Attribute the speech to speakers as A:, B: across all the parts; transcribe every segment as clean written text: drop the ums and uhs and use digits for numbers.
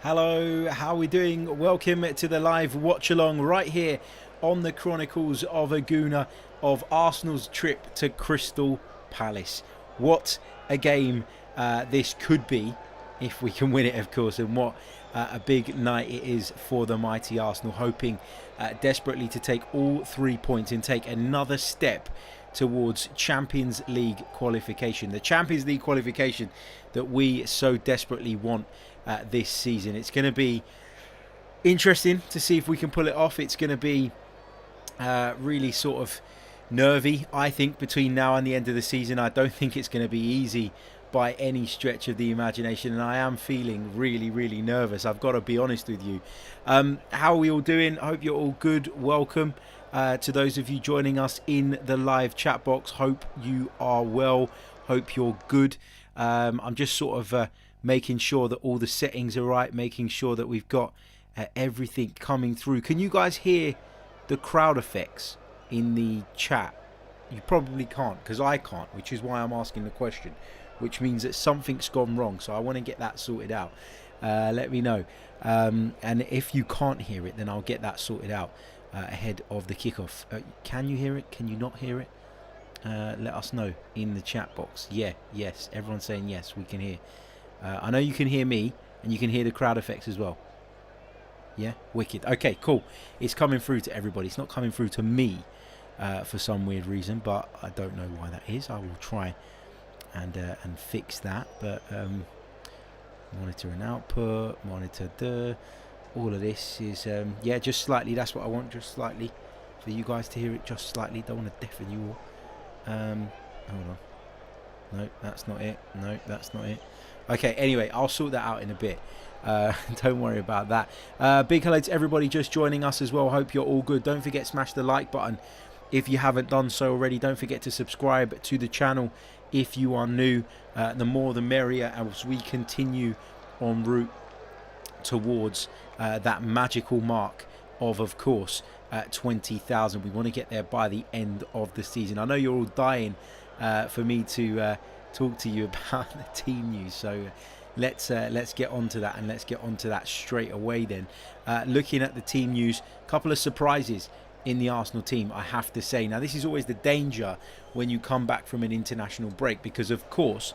A: Hello, how are we doing? Welcome to the live watch along right here on the Chronicles of a Gooner of Arsenal's trip to Crystal Palace. What a game this could be if we can win it, of course, and what a big night it is for the mighty Arsenal, hoping desperately to take all 3 points and take another step towards Champions League qualification. The Champions League qualification that we so desperately want this season. It's going to be interesting to see if we can pull it off. It's going to be really sort of nervy, I think, between now and the end of the season. I don't think it's going to be easy by any stretch of the imagination, and I am feeling really nervous. I've got to be honest with you. How are we all doing? I hope you're all good. Welcome to those of you joining us in the live chat box. Hope you are well. Hope you're good. I'm just sort of making sure that all the settings are right, making sure that we've got everything coming through. Can you guys hear the crowd effects in the chat? You probably can't, because I can't, which is why I'm asking the question, which means that something's gone wrong. So I want to get that sorted out. Let me know. And if you can't hear it, then I'll get that sorted out ahead of the kickoff. Can you hear it? Can you not hear it? Let us know in the chat box. Yes, everyone's saying yes, we can hear. I know you can hear me, and you can hear the crowd effects as well. Yeah, wicked. Okay, cool. It's coming through to everybody. It's not coming through to me for some weird reason, but I don't know why that is. I will try and fix that. But monitor and output, monitor, all of this is yeah, just slightly. That's what I want, just slightly, for you guys to hear it, just slightly. Don't want to deafen you all. Hold on. No, that's not it. No, that's not it. Okay, anyway, I'll sort that out in a bit. Don't worry about that. Big hello to everybody just joining us as well. Hope you're all good. Don't forget, smash the like button if you haven't done so already. Don't forget to subscribe to the channel if you are new. The more the merrier as we continue en route towards that magical mark of course, 20,000. We want to get there by the end of the season. I know you're all dying for me to talk to you about the team news, so let's get onto that, and let's get onto that straight away then. Looking at the team news, a couple of surprises in the Arsenal team, I have to say. Now, this is always the danger when you come back from an international break, because of course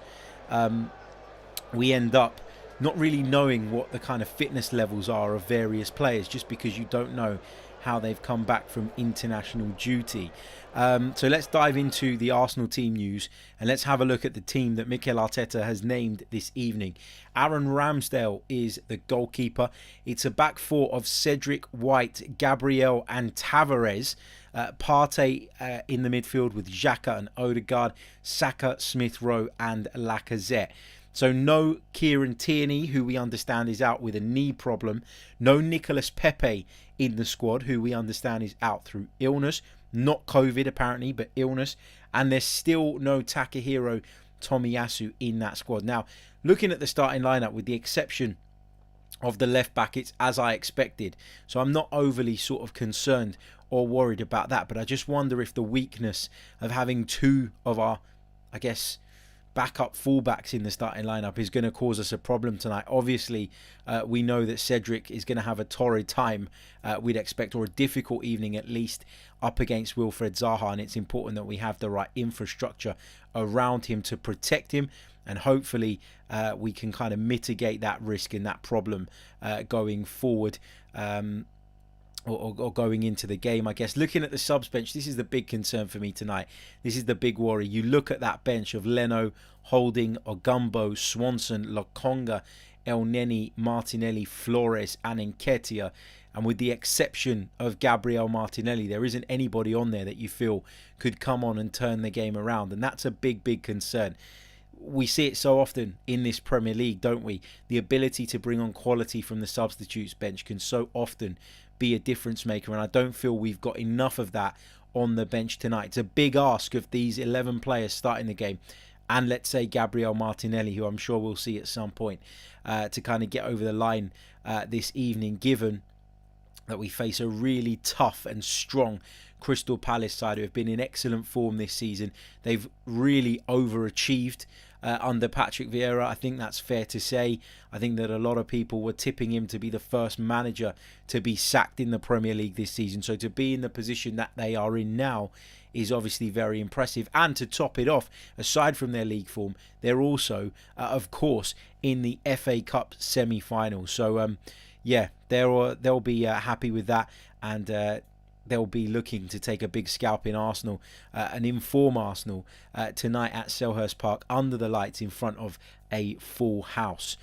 A: we end up not really knowing what the kind of fitness levels are of various players, just because you don't know how they've come back from international duty. So let's dive into the Arsenal team news, and let's have a look at the team that Mikel Arteta has named this evening. Aaron Ramsdale is the goalkeeper. It's a back four of Cedric, White, Gabriel and Tavares. Partey in the midfield with Xhaka and Odegaard, Saka, Smith Rowe and Lacazette. So no Kieran Tierney, who we understand is out with a knee problem. No Nicolas Pepe in the squad, who we understand is out through illness. Not COVID apparently, but illness. And there's still no Takahiro Tomiyasu in that squad. Now, looking at the starting lineup, with the exception of the left back, it's as I expected. So I'm not overly sort of concerned or worried about that. But I just wonder if the weakness of having two of our, I guess, backup fullbacks in the starting lineup is going to cause us a problem tonight. Obviously, we know that Cedric is going to have a torrid time, we'd expect, or a difficult evening at least, up against Wilfred Zaha, and it's important that we have the right infrastructure around him to protect him, and hopefully we can kind of mitigate that risk and that problem going forward. Or going into the game, I guess. Looking at the subs bench, this is the big concern for me tonight. This is the big worry. You look at that bench of Leno, Holding, Ogumbo, Swanson, Lokonga, El Neni, Martinelli, Flores and Nketiah, and with the exception of Gabriel Martinelli, there isn't anybody on there that you feel could come on and turn the game around, and that's a big concern. We see it so often in this Premier League, don't we? The ability to bring on quality from the substitutes bench can so often be a difference maker, and I don't feel we've got enough of that on the bench tonight. It's a big ask of these 11 players starting the game, and let's say Gabriel Martinelli, who I'm sure we'll see at some point, to kind of get over the line this evening, given that we face a really tough and strong Crystal Palace side who have been in excellent form this season. They've really overachieved under Patrick Vieira. I think that's fair to say. I think that a lot of people were tipping him to be the first manager to be sacked in the Premier League this season. So to be in the position that they are in now is obviously very impressive. And to top it off, aside from their league form, they're also, of course, in the FA Cup semi-final. So, yeah, they'll be happy with that, and they'll be looking to take a big scalp in Arsenal and inform Arsenal tonight at Selhurst Park under the lights in front of a full house.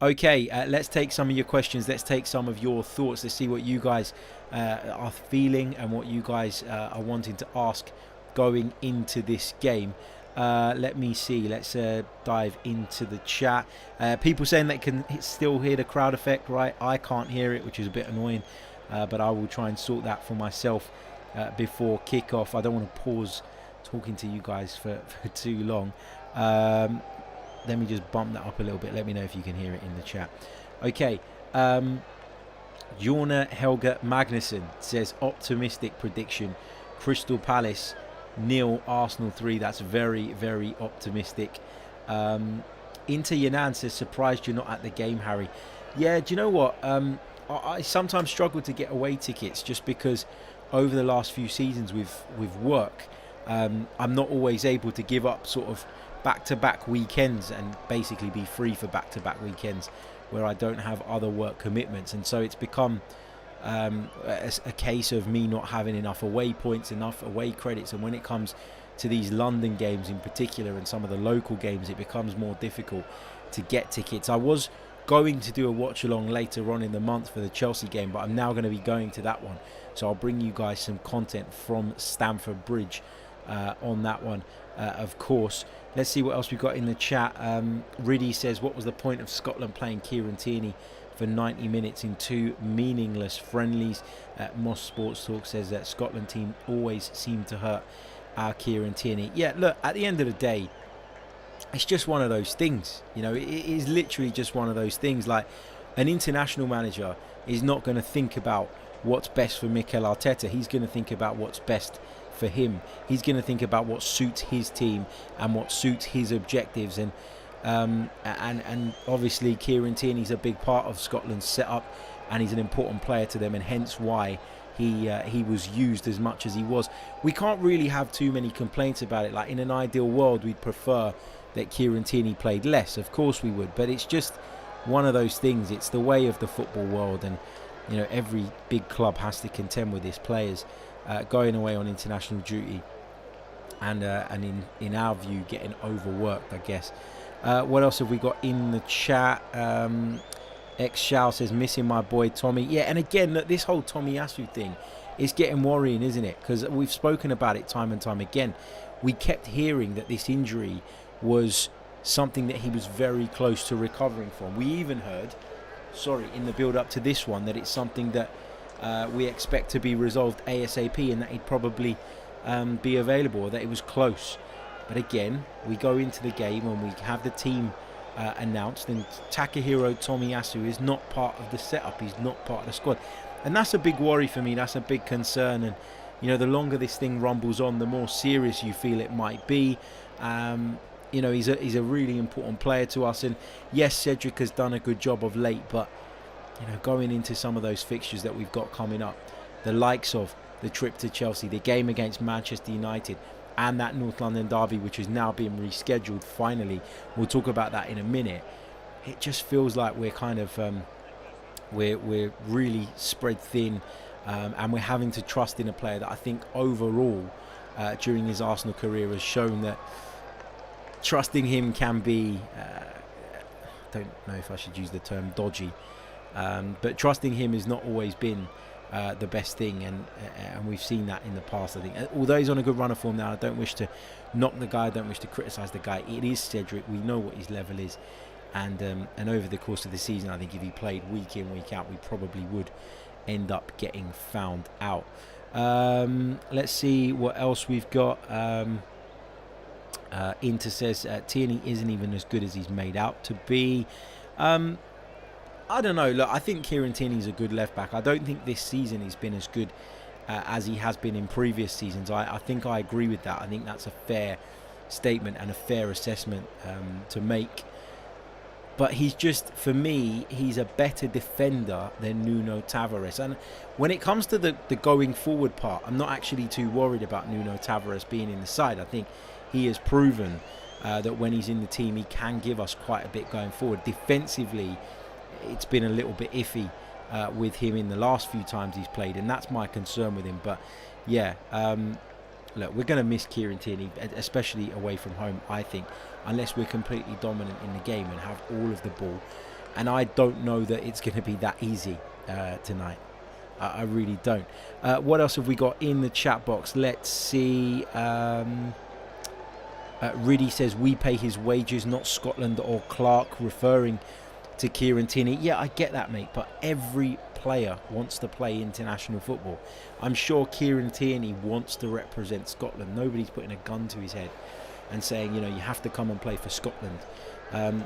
A: Okay, let's take some of your questions. Let's take some of your thoughts. Let's see what you guys are feeling and what you guys are wanting to ask going into this game. Let me see. Let's dive into the chat. People saying they can still hear the crowd effect, right? I can't hear it, which is a bit annoying. But I will try and sort that for myself before kickoff. I don't want to pause talking to you guys for too long. Let me just bump that up a little bit. Let me know if you can hear it in the chat. Okay. Jorna Helga Magnussen says optimistic prediction. Crystal Palace 0, Arsenal 3. That's very, very optimistic. Inter Yanan says surprised you're not at the game, Harry. Yeah, do you know what? I sometimes struggle to get away tickets just because over the last few seasons with work, I'm not always able to give up sort of back-to-back weekends and basically be free for back-to-back weekends where I don't have other work commitments. And so it's become a case of me not having enough away points, enough away credits. And when it comes to these London games in particular and some of the local games, it becomes more difficult to get tickets. I was going to do a watch along later on in the month for the Chelsea game, but I'm now going to be going to that one, so I'll bring you guys some content from Stamford Bridge on that one, of course. Let's see what else we've got in the chat. Riddy says, what was the point of Scotland playing Kieran Tierney for 90 minutes in 2 meaningless friendlies? Moss Sports Talk says that Scotland team always seem to hurt our Kieran Tierney. Yeah, look, at the end of the day, it's just one of those things, you know. It is literally just one of those things. Like, an international manager is not going to think about what's best for Mikel Arteta. He's going to think about what's best for him. He's going to think about what suits his team and what suits his objectives. And obviously Kieran Tierney's a big part of Scotland's setup, and he's an important player to them, and hence why he was used as much as he was. We can't really have too many complaints about it. Like, in an ideal world, we'd prefer that Kieran Tierney played less. Of course we would, but it's just one of those things. It's the way of the football world, and you know, every big club has to contend with its players going away on international duty, and in our view, getting overworked, I guess. What else have we got in the chat? X-Shao says, missing my boy Tommy. Yeah, and again, look, this whole Tomiyasu thing is getting worrying, isn't it? Because we've spoken about it time and time again. We kept hearing that this injury was something that he was very close to recovering from. We even heard, in the build-up to this one, that it's something that we expect to be resolved ASAP, and that he'd probably be available, or that it was close. But again, we go into the game and we have the team announced, and Takahiro Tomiyasu is not part of the setup. He's not part of the squad, and that's a big worry for me. That's a big concern. And you know, the longer this thing rumbles on, the more serious you feel it might be. You know, he's a really important player to us, and yes, Cedric has done a good job of late, but you know, going into some of those fixtures that we've got coming up, the likes of the trip to Chelsea, the game against Manchester United, and that North London derby, which is now being rescheduled finally. We'll talk about that in a minute. It just feels like we're kind of we're really spread thin, and we're having to trust in a player that I think overall during his Arsenal career has shown that trusting him can be I don't know if I should use the term dodgy, but trusting him has not always been the best thing, and we've seen that in the past. I think, although he's on a good run of form now, I don't wish to knock the guy, I don't wish to criticise the guy. It is Cedric, we know what his level is, and over the course of the season, I think if he played week in, week out, we probably would end up getting found out. Let's see what else we've got. Inter says Tierney isn't even as good as he's made out to be. I don't know. Look, I think Kieran Tierney's a good left back. I don't think this season he's been as good as he has been in previous seasons. I think I agree with that. I think that's a fair statement and a fair assessment to make. But he's just, for me, he's a better defender than Nuno Tavares. And when it comes to the going forward part, I'm not actually too worried about Nuno Tavares being in the side. I think he has proven that when he's in the team, he can give us quite a bit going forward. Defensively, it's been a little bit iffy with him in the last few times he's played, and that's my concern with him. But yeah, look, we're going to miss Kieran Tierney, especially away from home, I think, unless we're completely dominant in the game and have all of the ball. And I don't know that it's going to be that easy tonight. I really don't. What else have we got in the chat box? Let's see. Riddy says, we pay his wages, not Scotland or Clark, referring to Kieran Tierney. Yeah, I get that, mate, but every player wants to play international football. I'm sure Kieran Tierney wants to represent Scotland. Nobody's putting a gun to his head and saying, you have to come and play for Scotland.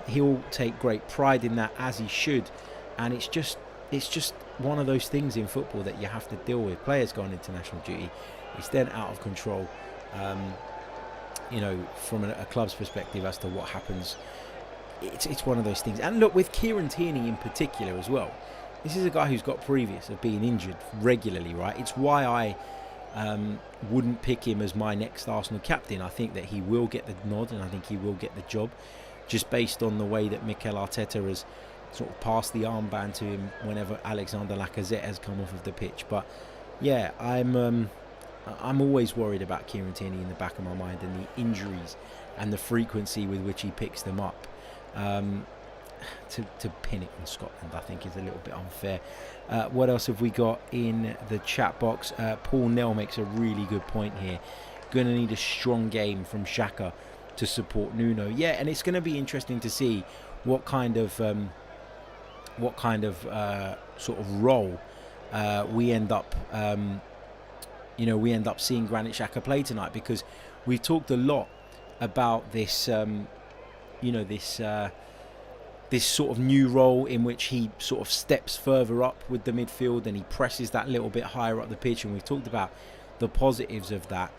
A: He'll take great pride in that, as he should, and it's just one of those things in football that you have to deal with. Players go on international duty, it's then out of control, from a club's perspective as to what happens. It's one of those things. And look, with Kieran Tierney in particular as well, this is a guy who's got previous of being injured regularly, right? It's why I wouldn't pick him as my next Arsenal captain. I think that he will get the nod, and I think he will get the job, just based on the way that Mikel Arteta has sort of passed the armband to him whenever Alexander Lacazette has come off of the pitch. But yeah, I'm always worried about Kieran Tierney in the back of my mind, and the injuries and the frequency with which he picks them up. To pin it on Scotland, I think, is a little bit unfair. What else have we got in the chat box? Paul Nell makes a really good point here. Going to need a strong game from Xhaka to support Nuno. Yeah, and it's going to be interesting to see what kind of sort of role we end up seeing Granit Xhaka play tonight, because we've talked a lot about this this sort of new role in which he sort of steps further up with the midfield and he presses that little bit higher up the pitch, and we've talked about the positives of that.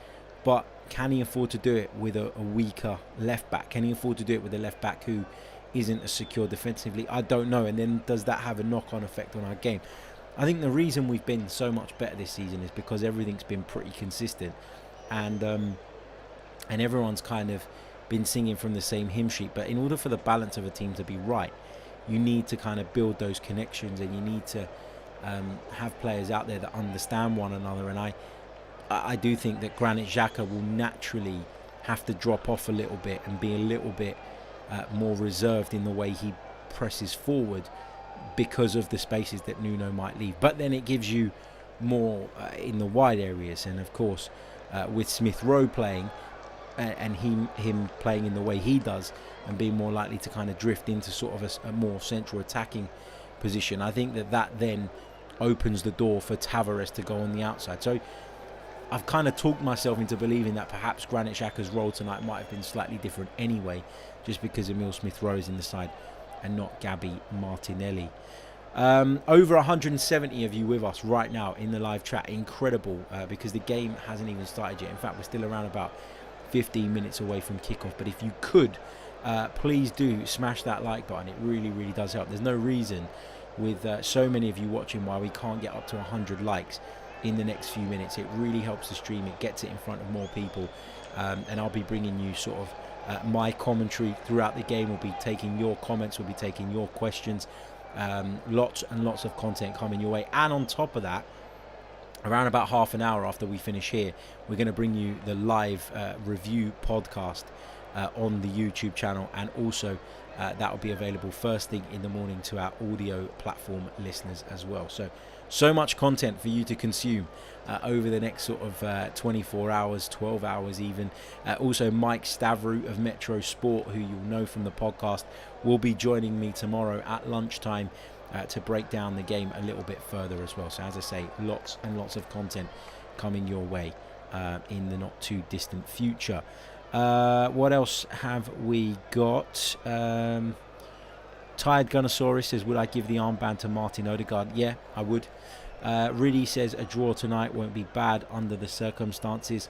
A: But can he afford to do it with a weaker left back? Can he afford to do it with a left back who isn't as secure defensively? I don't know. And then does that have a knock-on effect on our game? I think the reason we've been so much better this season is because everything's been pretty consistent, and everyone's kind of been singing from the same hymn sheet. But in order for the balance of a team to be right, you need to kind of build those connections, and you need to have players out there that understand one another. And I do think that Granit Xhaka will naturally have to drop off a little bit and be a little bit more reserved in the way he presses forward, because of the spaces that Nuno might leave. But then it gives you more in the wide areas, and of course with Smith Rowe playing and him playing in the way he does and being more likely to kind of drift into sort of a more central attacking position, I think that then opens the door for Tavares to go on the outside. So I've kind of talked myself into believing that perhaps Granit Xhaka's role tonight might have been slightly different anyway, just because Emile Smith Rowe is in the side and not Gabby Martinelli. Over 170 of you with us right now in the live chat. Incredible, because the game hasn't even started yet. In fact, we're still around about 15 minutes away from kickoff. But if you could, please do smash that like button. It really, really does help. There's no reason with so many of you watching why we can't get up to 100 likes in the next few minutes. It really helps the stream. It gets it in front of more people. And I'll be bringing you sort of my commentary throughout the game. We'll be taking your comments, we'll be taking your questions, lots and lots of content coming your way. And on top of that, around about half an hour after we finish here, we're going to bring you the live review podcast on the YouTube channel, and also that will be available first thing in the morning to our audio platform listeners as well. So much content for you to consume over the next sort of 24 hours, 12 hours even. Also, Mike Stavrou of Metro Sport, who you'll know from the podcast, will be joining me tomorrow at lunchtime to break down the game a little bit further as well. So as I say, lots and lots of content coming your way in the not too distant future. What else have we got? Tired Gunnosaurus says, would I give the armband to Martin Odegaard? Yeah, I would. Riddy says, a draw tonight won't be bad under the circumstances.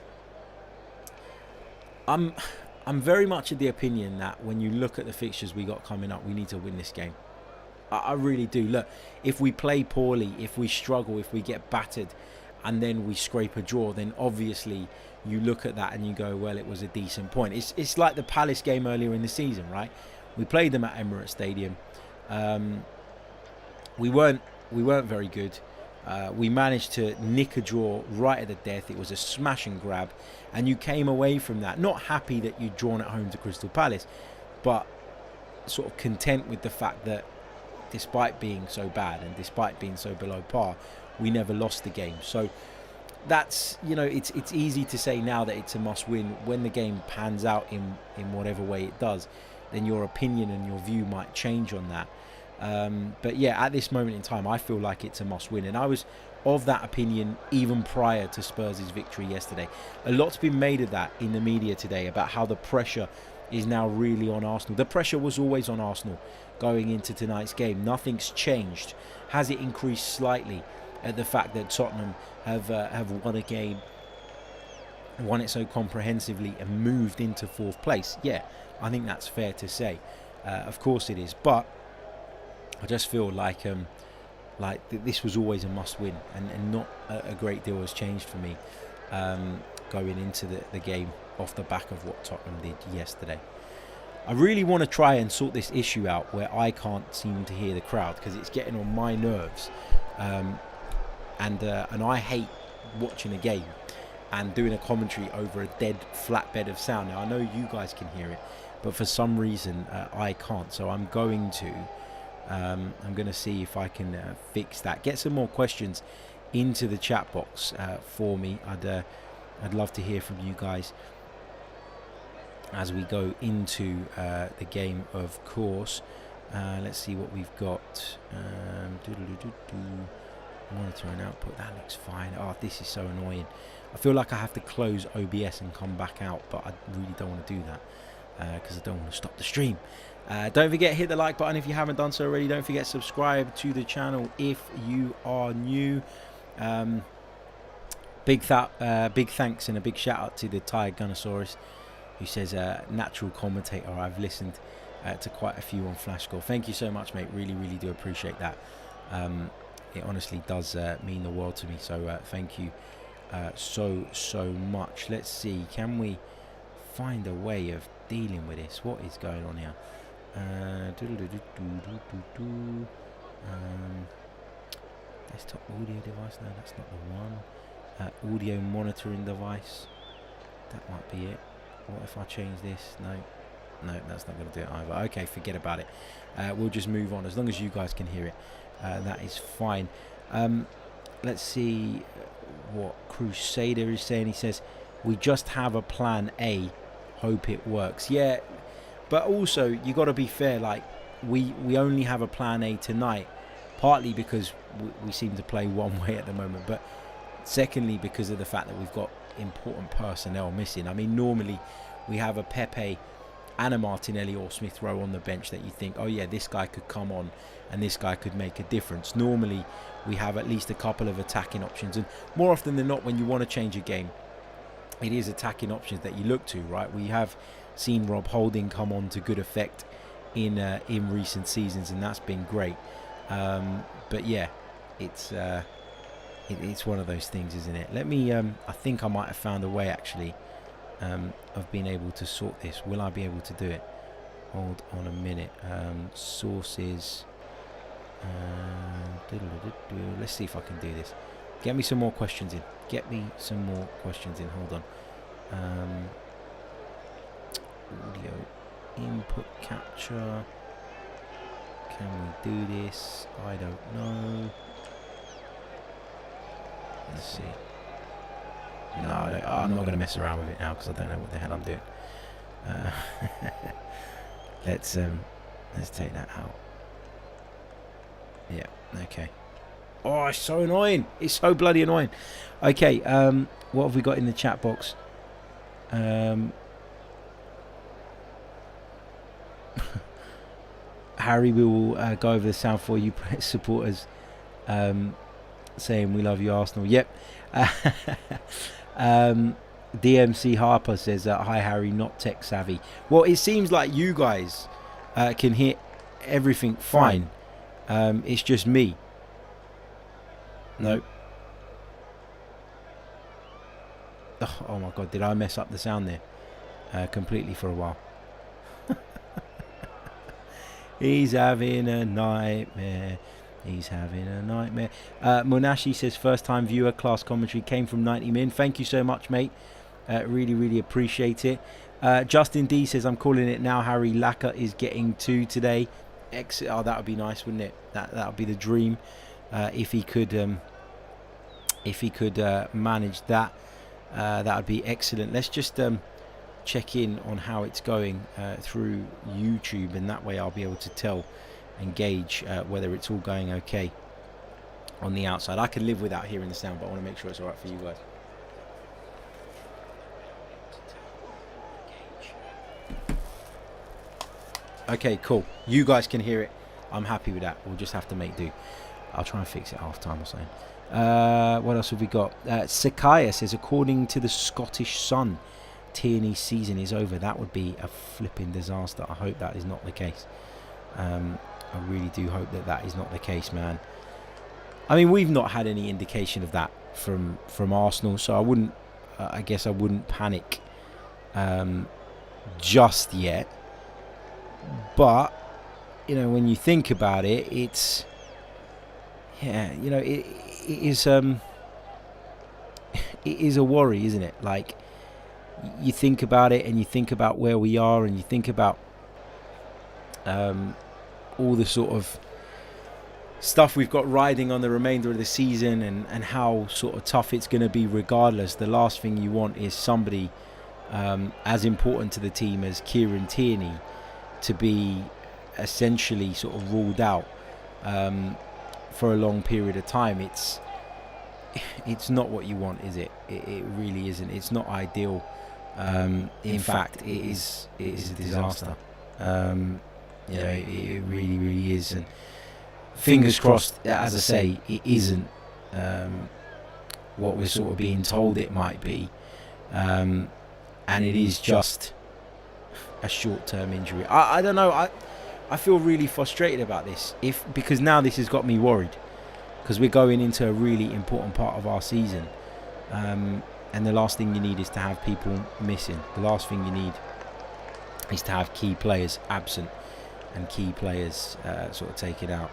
A: I'm very much of the opinion that when you look at the fixtures we got coming up, we need to win this game. I really do. Look, if we play poorly, if we struggle, if we get battered, and then we scrape a draw, then obviously you look at that and you go, well, it was a decent point. It's like the Palace game earlier in the season, right? We played them at Emirates Stadium. We weren't very good. We managed to nick a draw right at the death. It was a smash and grab, and you came away from that not happy that you'd drawn at home to Crystal Palace, but sort of content with the fact that despite being so bad and despite being so below par, we never lost the game. So that's, it's easy to say now that it's a must win. When the game pans out in whatever way it does, then your opinion and your view might change on that. But yeah, at this moment in time, I feel like it's a must win, and I was of that opinion even prior to Spurs' victory yesterday. A lot's been made of that in the media today about how the pressure is now really on Arsenal. The pressure was always on Arsenal going into tonight's game. Nothing's changed. Has it increased slightly at the fact that Tottenham have won a game, won it so comprehensively, and moved into fourth place? Yeah, I think that's fair to say. Of course it is, but I just feel like this was always a must-win, and not a great deal has changed for me going into the game off the back of what Tottenham did yesterday. I really want to try and sort this issue out where I can't seem to hear the crowd, because it's getting on my nerves, and I hate watching a game and doing a commentary over a dead flat bed of sound. Now I know you guys can hear it, but for some reason I can't. So I'm going to see if I can fix that. Get some more questions into the chat box for me. I'd love to hear from you guys as we go into the game, of course. Let's see what we've got. Monitor and output, that looks fine. Oh, this is so annoying. I feel like I have to close OBS and come back out, but I really don't want to do that because I don't want to stop the stream. Don't forget, hit the like button if you haven't done so already. Don't forget, subscribe to the channel if you are new. Big thanks and a big shout out to the Tired Gunnosaurus, who says natural commentator. I've listened to quite a few on Flash Score. Thank you so much, mate. Really do appreciate that. It honestly does mean the world to me. So thank you so much. Let's see, can we find a way of dealing with this? What is going on here? Desktop audio device. No, that's not the one. Audio monitoring device. That might be it. What if I change this? No, that's not going to do it either. Okay, forget about it. We'll just move on. As long as you guys can hear it, that is fine. Let's see what Crusader is saying. He says, we just have a plan A. Hope it works. Yeah, but also you got to be fair. Like we only have a plan A tonight, partly because we seem to play one way at the moment, but secondly because of the fact that we've got important personnel missing. I mean, normally we have a Pepe and a Martinelli or Smith Rowe on the bench that you think, oh yeah, this guy could come on and this guy could make a difference. Normally we have at least a couple of attacking options, and more often than not when you want to change a game, it is attacking options that you look to, right? We have seen Rob Holding come on to good effect in recent seasons, and that's been great. But yeah, it's one of those things, isn't it? Let me I think I might have found a way actually of being able to sort this. Will I be able to do it? Hold on a minute. Sources. Let's see if I can do this. Get me some more questions in. Hold on. Audio input capture. Can we do this? I don't know. Let's see. No, I'm not going to mess around with it now because I don't know what the hell I'm doing. Let's take that out. Yeah. Okay. Oh, it's so annoying. It's so bloody annoying. Okay. What have we got in the chat box? Harry, we will go over the sound for you supporters, saying we love you, Arsenal. Yep. DMC Harper says, hi Harry, not tech savvy. Well, it seems like you guys can hear everything fine. It's just me. No. Oh my God, did I mess up the sound there completely for a while? He's having a nightmare. He's having a nightmare. Monashi says, first time viewer, class commentary, came from 90 min. Thank you so much, mate. Really, really appreciate it. Justin D says, I'm calling it now, Harry. Laka is getting 2 today. Oh, that would be nice, wouldn't it? That would be the dream. If he could manage that, that would be excellent. Let's just check in on how it's going through YouTube, and that way I'll be able to tell and gauge whether it's all going okay on the outside. I can live without hearing the sound, but I want to make sure it's all right for you guys. Okay, cool. You guys can hear it. I'm happy with that. We'll just have to make do. I'll try and fix it half time or something. What else have we got? Sakaya says, according to the Scottish Sun, Tierney's season is over. That would be a flipping disaster. I hope that is not the case. I really do hope that that is not the case, man. I mean, we've not had any indication of that from Arsenal, so I wouldn't. I guess I wouldn't panic just yet. But you know, when you think about it, it's it is a worry, isn't it? Like, you think about it and you think about where we are, and you think about all the sort of stuff we've got riding on the remainder of the season, and how sort of tough it's going to be regardless. The last thing you want is somebody as important to the team as Kieran Tierney to be essentially sort of ruled out for a long period of time. It's not what you want, is it? It really isn't. It's not ideal. In fact, it is a disaster. It really, really is. And fingers crossed, as I say, it isn't what we're sort of being told it might be, and it is just a short-term injury. I don't know. I feel really frustrated about this, because now this has got me worried, because we're going into a really important part of our season, and the last thing you need is to have people missing. The last thing you need is to have key players absent and key players sort of taken out.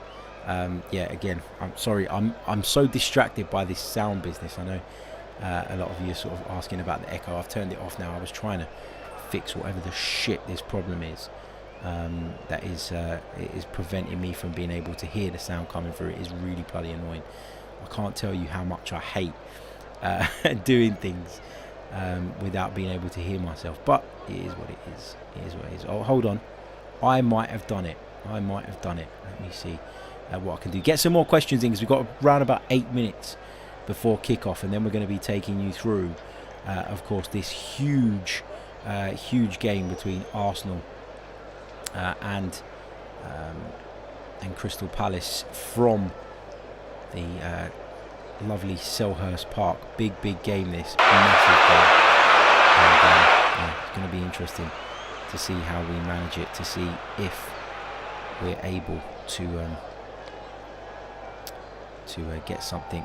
A: Again, I'm sorry, I'm so distracted by this sound business. I know a lot of you are sort of asking about the echo. I've turned it off now. I was trying to fix whatever the shit this problem is that is preventing me from being able to hear the sound coming through. It is really bloody annoying. I can't tell you how much I hate doing things without being able to hear myself, but it is what it is. It is what it is. Oh, hold on, I might have done it. Let me see what I can do. Get some more questions in, because we've got around about 8 minutes before kickoff, and then we're going to be taking you through of course this huge game between Arsenal and Crystal Palace from the lovely Selhurst Park. Big game this. Massive game. And, it's going to be interesting to see how we manage it, to see if we're able to get something,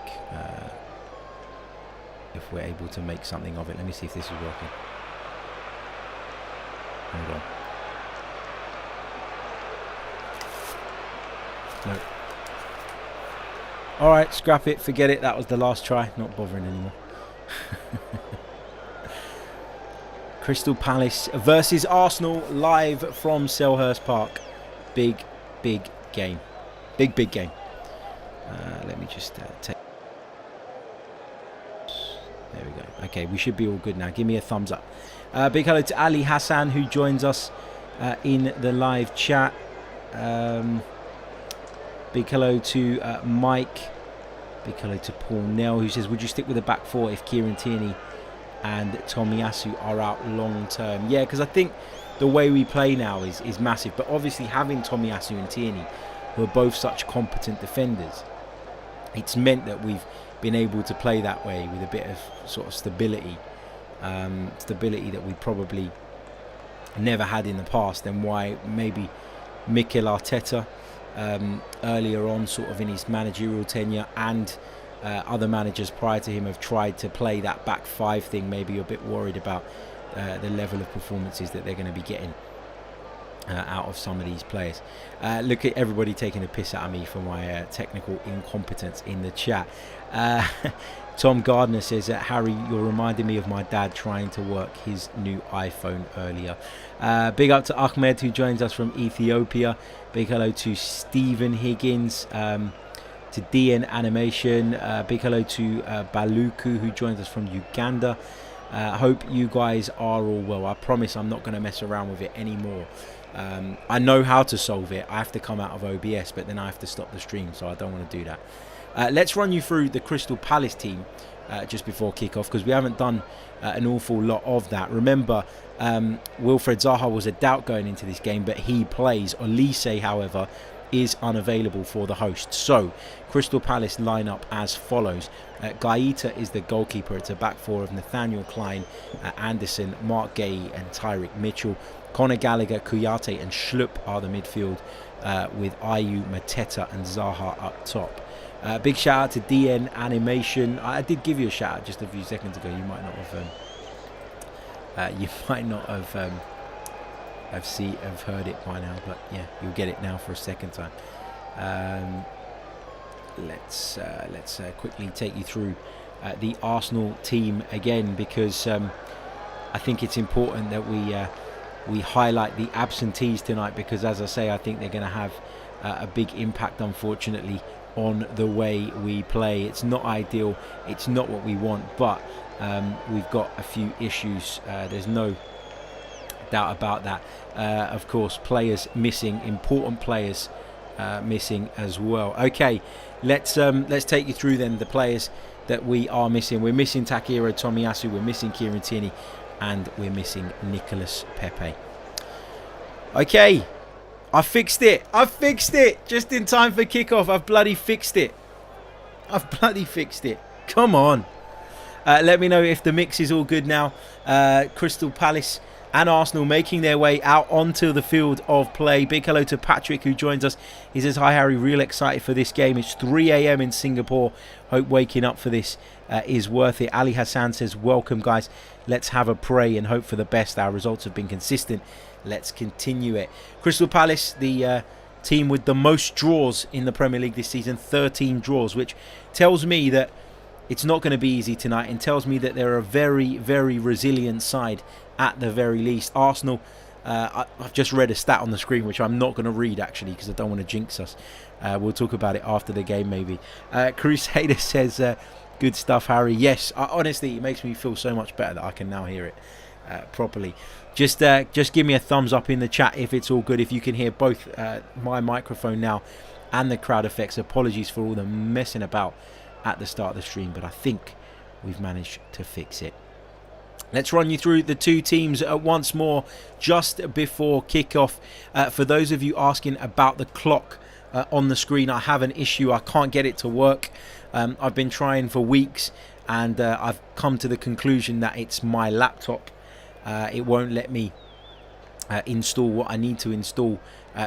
A: if we're able to make something of it. Let me see if this is working. Hold on. No. Alright, scrap it, forget it. That was the last try. Not bothering anymore. Crystal Palace versus Arsenal, live from Selhurst Park. Big game. Big game. Let me just take... There we go. Okay, we should be all good now. Give me a thumbs up. Big hello to Ali Hassan, who joins us in the live chat. Big hello to Mike. Big hello to Paul Nell, who says, would you stick with the back four if Kieran Tierney and Tomiyasu are out long term? Yeah, because I think the way we play now is massive. But obviously having Tomiyasu and Tierney, who are both such competent defenders, it's meant that we've been able to play that way with a bit of sort of stability stability that we probably never had in the past, and why maybe Mikel Arteta earlier on, sort of in his managerial tenure, and other managers prior to him have tried to play that back five thing. Maybe you're a bit worried about the level of performances that they're going to be getting out of some of these players. Look at everybody taking a piss out of me for my technical incompetence in the chat. Tom Gardner says that, Harry, you're reminding me of my dad trying to work his new iPhone earlier. Big up to Ahmed, who joins us from Ethiopia. Big hello to Stephen Higgins, to DN Animation. Big hello to Baluku, who joins us from Uganda. Hope you guys are all well. I promise I'm not going to mess around with it anymore. I know how to solve it. I have to come out of OBS, but then I have to stop the stream, so I don't want to do that. Let's run you through the Crystal Palace team just before kickoff, because we haven't done an awful lot of that. Remember, Wilfred Zaha was a doubt going into this game, but he plays. Olise, however, is unavailable for the host. So, Crystal Palace line up as follows. Gaeta is the goalkeeper. It's a back four of Nathaniel Klein, Anderson, Mark Gay and Tyrick Mitchell. Conor Gallagher, Kouyaté and Schlupp are the midfield, with Ayew, Mateta and Zaha up top. Big shout out to DN Animation. I did give you a shout out just a few seconds ago. You might not have have heard it by now, but yeah, you'll get it now for a second time. Let's quickly take you through the Arsenal team again, because I think it's important that we highlight the absentees tonight, because, as I say, I think they're going to have a big impact, unfortunately, on the way we play. It's not ideal, it's not what we want, but we've got a few issues. There's no doubt about that. Of course, players missing, important players missing as well. Okay, let's take you through then the players that we are missing. We're missing Takehiro Tomiyasu, we're missing Kieran Tierney, and we're missing Nicolas Pepe. Okay, I fixed it just in time for kickoff. I've bloody fixed it. Come on. Let me know if the mix is all good now. Crystal Palace and Arsenal making their way out onto the field of play. Big hello to Patrick, who joins us. He says, hi Harry, real excited for this game. It's 3 a.m. in Singapore. Hope waking up for this is worth it. Ali Hassan says, welcome guys. Let's have a pray and hope for the best. Our results have been consistent. Let's continue it. Crystal Palace, the team with the most draws in the Premier League this season, 13 draws, which tells me that it's not going to be easy tonight, and tells me that they're a very, very resilient side at the very least. Arsenal, I've just read a stat on the screen, which I'm not going to read actually, because I don't want to jinx us. We'll talk about it after the game maybe. Crusader says, good stuff, Harry. Yes, honestly, it makes me feel so much better that I can now hear it properly. Just give me a thumbs up in the chat if it's all good, if you can hear both my microphone now and the crowd effects. Apologies for all the messing about at the start of the stream, but I think we've managed to fix it. Let's run you through the two teams once more just before kickoff. For those of you asking about the clock on the screen, I have an issue. I can't get it to work. I've been trying for weeks, and I've come to the conclusion that it's my laptop. It won't let me install what I need to install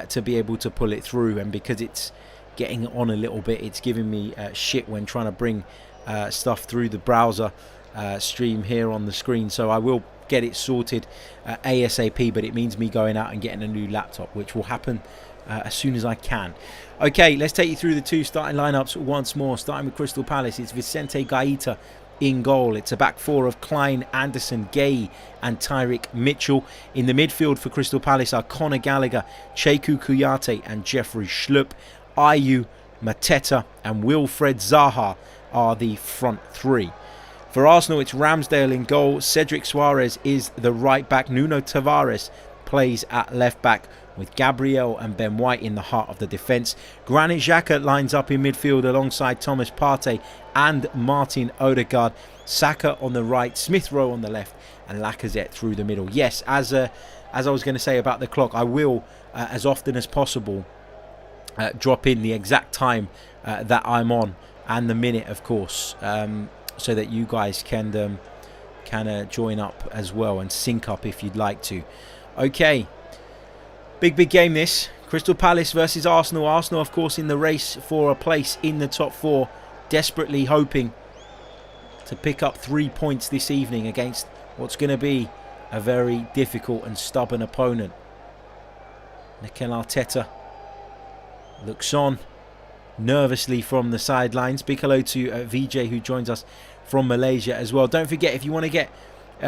A: to be able to pull it through, and because it's getting on a little bit, it's giving me shit when trying to bring stuff through the browser stream here on the screen. So I will get it sorted ASAP, but it means me going out and getting a new laptop, which will happen as soon as I can. Okay, let's take you through the two starting lineups once more. Starting with Crystal Palace, it's Vicente Gaeta in goal. It's a back four of Klein, Anderson, Gay and Tyrick Mitchell. In the midfield for Crystal Palace are Conor Gallagher, Cheku Kouyaté and Jeffrey Schlupp. Ayew, Mateta and Wilfred Zaha are the front three. For Arsenal, it's Ramsdale in goal. Cedric Suarez is the right back. Nuno Tavares plays at left back, with Gabriel and Ben White in the heart of the defence. Granit Xhaka lines up in midfield alongside Thomas Partey and Martin Odegaard. Saka on the right, Smith Rowe on the left and Lacazette through the middle. Yes, as I was going to say about the clock, I will, as often as possible, drop in the exact time that I'm on and the minute, of course, so that you guys can can join up as well and sync up if you'd like to. Okay, big game this. Crystal Palace versus Arsenal. Arsenal, of course, in the race for a place in the top 4, desperately hoping to pick up 3 points this evening against what's going to be a very difficult and stubborn opponent. Mikel Arteta looks on nervously from the sidelines. Big hello to VJ, who joins us from Malaysia as well. Don't forget, if you want to get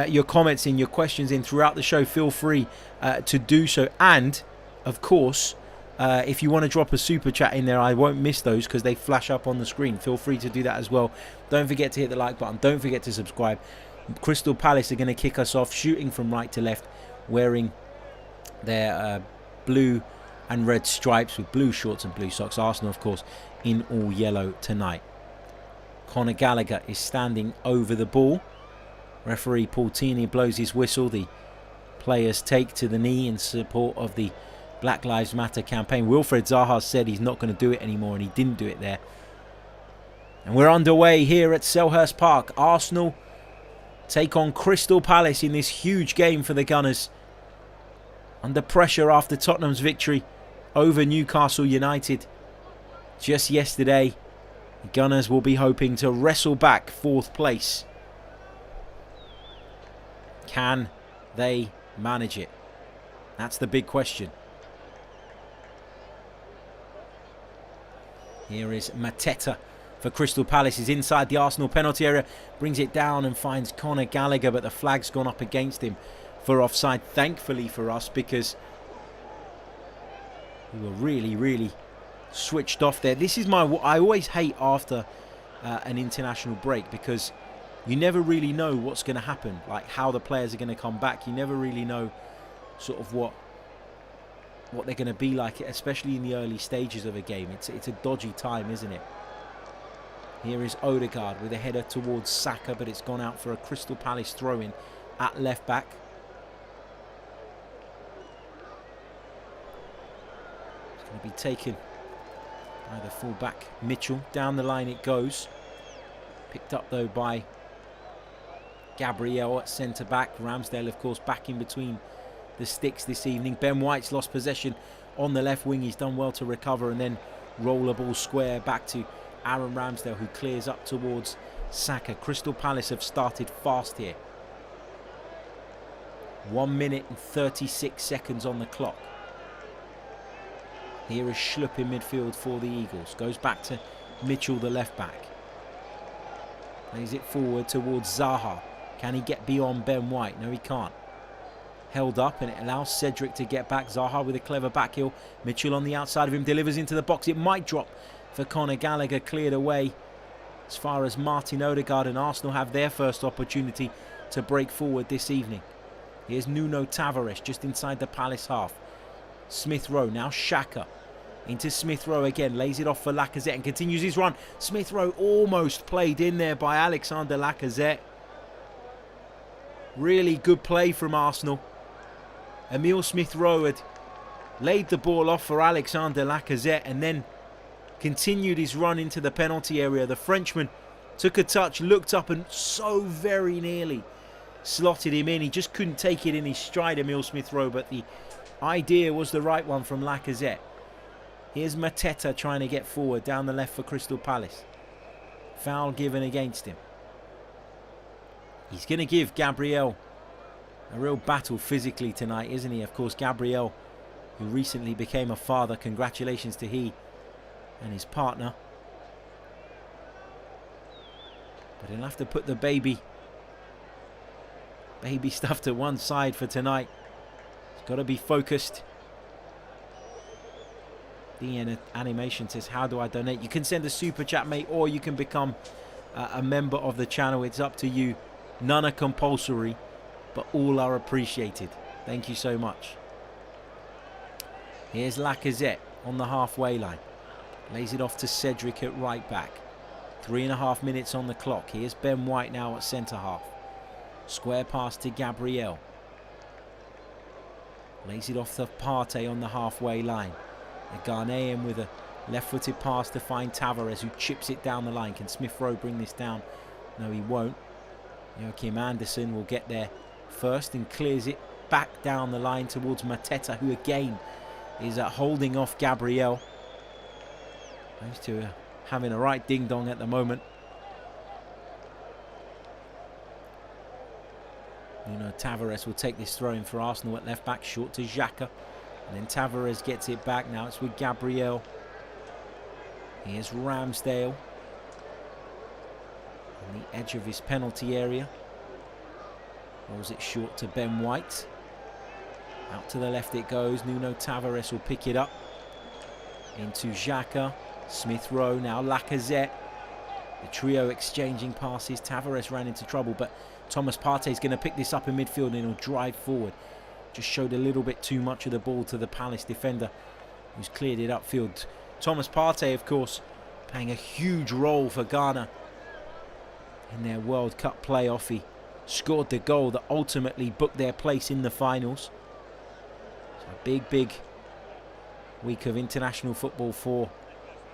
A: your comments in, your questions in throughout the show, feel free to do so. And of course, if you want to drop a super chat in there, I won't miss those because they flash up on the screen. Feel free to do that as well. Don't forget to hit the like button. Don't forget to subscribe. Crystal Palace are going to kick us off, shooting from right to left, wearing their blue and red stripes with blue shorts and blue socks. Arsenal, of course, in all yellow tonight. Conor Gallagher is standing over the ball. Referee Paul Tierney blows his whistle. The players take to the knee in support of the Black Lives Matter campaign. Wilfred Zaha said he's not going to do it anymore, and he didn't do it there. And we're underway here at Selhurst Park. Arsenal take on Crystal Palace in this huge game for the Gunners. Under pressure after Tottenham's victory over Newcastle United just yesterday. The Gunners will be hoping to wrestle back 4th place. Can they manage it? That's the big question. Here is Mateta for Crystal Palace. He's inside the Arsenal penalty area. Brings it down and finds Conor Gallagher, but the flag's gone up against him for offside. Thankfully for us, because we were really switched off there. This is I always hate after an international break, because you never really know what's going to happen, like how the players are going to come back. You never really know sort of what they're going to be like, especially in the early stages of a game. It's a dodgy time, isn't it? Here is Odegaard with a header towards Saka, but it's gone out for a Crystal Palace throw-in at left back. It's going to be taken by the full-back Mitchell. Down the line it goes. Picked up though by Gabriel at centre-back. Ramsdale, of course, back in between the sticks this evening. Ben White's lost possession on the left wing. He's done well to recover and then roll the ball square back to Aaron Ramsdale, who clears up towards Saka. Crystal Palace have started fast here. 1 minute and 36 seconds on the clock. Here is Schlupp in midfield for the Eagles. Goes back to Mitchell, the left back. Plays it forward towards Zaha. Can he get beyond Ben White? No, he can't. Held up, and it allows Cedric to get back. Zaha with a clever back heel. Mitchell on the outside of him, delivers into the box. It might drop for Conor Gallagher. Cleared away as far as Martin Odegaard, and Arsenal have their first opportunity to break forward this evening. Here's Nuno Tavares just inside the Palace half. Smith Rowe, now Xhaka. Into Smith Rowe again, lays it off for Lacazette and continues his run. Smith Rowe almost played in there by Alexander Lacazette. Really good play from Arsenal. Emile Smith Rowe had laid the ball off for Alexander Lacazette and then continued his run into the penalty area. The Frenchman took a touch, looked up and so very nearly slotted him in. He just couldn't take it in his stride, Emile Smith Rowe, but the idea was the right one from Lacazette. Here's Mateta trying to get forward down the left for Crystal Palace. Foul given against him. He's going to give Gabriel a real battle physically tonight, isn't he? Of course, Gabriel, who recently became a father. Congratulations to he and his partner. But he'll have to put the baby stuff to one side for tonight. He's got to be focused. The animation says, how do I donate? You can send a super chat, mate, or you can become a member of the channel. It's up to you. None are compulsory, but all are appreciated. Thank you so much. Here's Lacazette on the halfway line. Lays it off to Cedric at right back. 3.5 minutes on the clock. Here's Ben White now at centre half. Square pass to Gabriel. Lays it off to Partey on the halfway line. A Ghanaian with a left-footed pass to find Tavares, who chips it down the line. Can Smith Rowe bring this down? No, he won't. Joachim Andersen will get there first and clears it back down the line towards Mateta, who again is holding off Gabriel. Those two are having a right ding-dong at the moment. Nuno Tavares will take this throw in for Arsenal at left back, short to Xhaka. And then Tavares gets it back. Now it's with Gabriel. Here's Ramsdale on the edge of his penalty area. Rolls it short to Ben White. Out to the left it goes. Nuno Tavares will pick it up. Into Xhaka. Smith Rowe, now Lacazette. The trio exchanging passes. Tavares ran into trouble, but Thomas Partey is going to pick this up in midfield and he'll drive forward. Just showed a little bit too much of the ball to the Palace defender, who's cleared it upfield. Thomas Partey, of course, playing a huge role for Ghana in their World Cup playoff. He scored the goal that ultimately booked their place in the finals. So a big week of international football for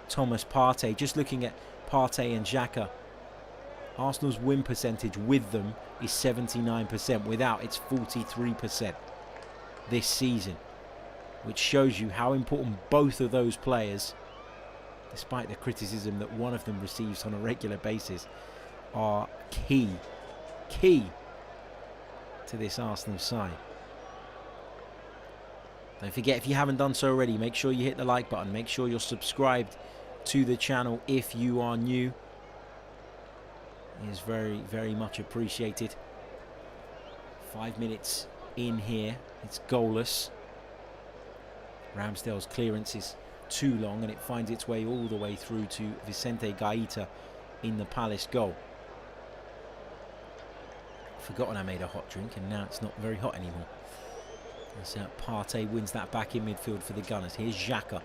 A: Thomas Partey. Just looking at Partey and Xhaka, Arsenal's win percentage with them is 79%. Without, it's 43% this season, which shows you how important both of those players, despite the criticism that one of them receives on a regular basis, are key to this Arsenal side. Don't forget, if you haven't done so already, make sure you hit the like button. Make sure you're subscribed to the channel if you are new. It is very much appreciated. 5 minutes in here, it's goalless. Ramsdale's clearance is too long and it finds its way all the way through to Vicente Gaeta in the Palace goal. Forgotten I made a hot drink and now it's not very hot anymore. As Partey wins that back in midfield for the Gunners. Here's Xhaka,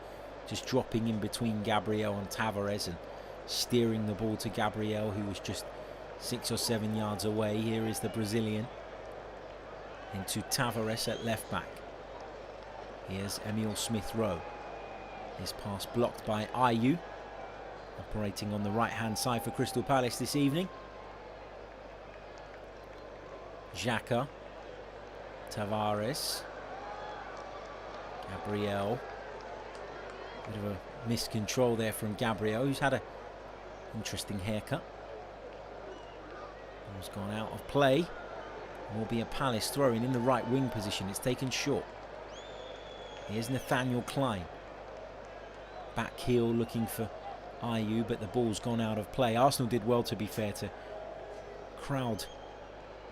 A: just dropping in between Gabriel and Tavares and steering the ball to Gabriel, who was just 6 or 7 yards away. Here is the Brazilian. Into Tavares at left back. Here's Emile Smith Rowe. His pass blocked by Ayew, operating on the right hand side for Crystal Palace this evening. Xhaka, Tavares, Gabriel. Bit of a miscontrol there from Gabriel, who's had an interesting haircut. Ball's gone out of play. Will be a Palace throw-in in the right wing position. It's taken short. Here's Nathaniel Klein. Back heel looking for Ayew, but the ball's gone out of play. Arsenal did well, to be fair, to crowd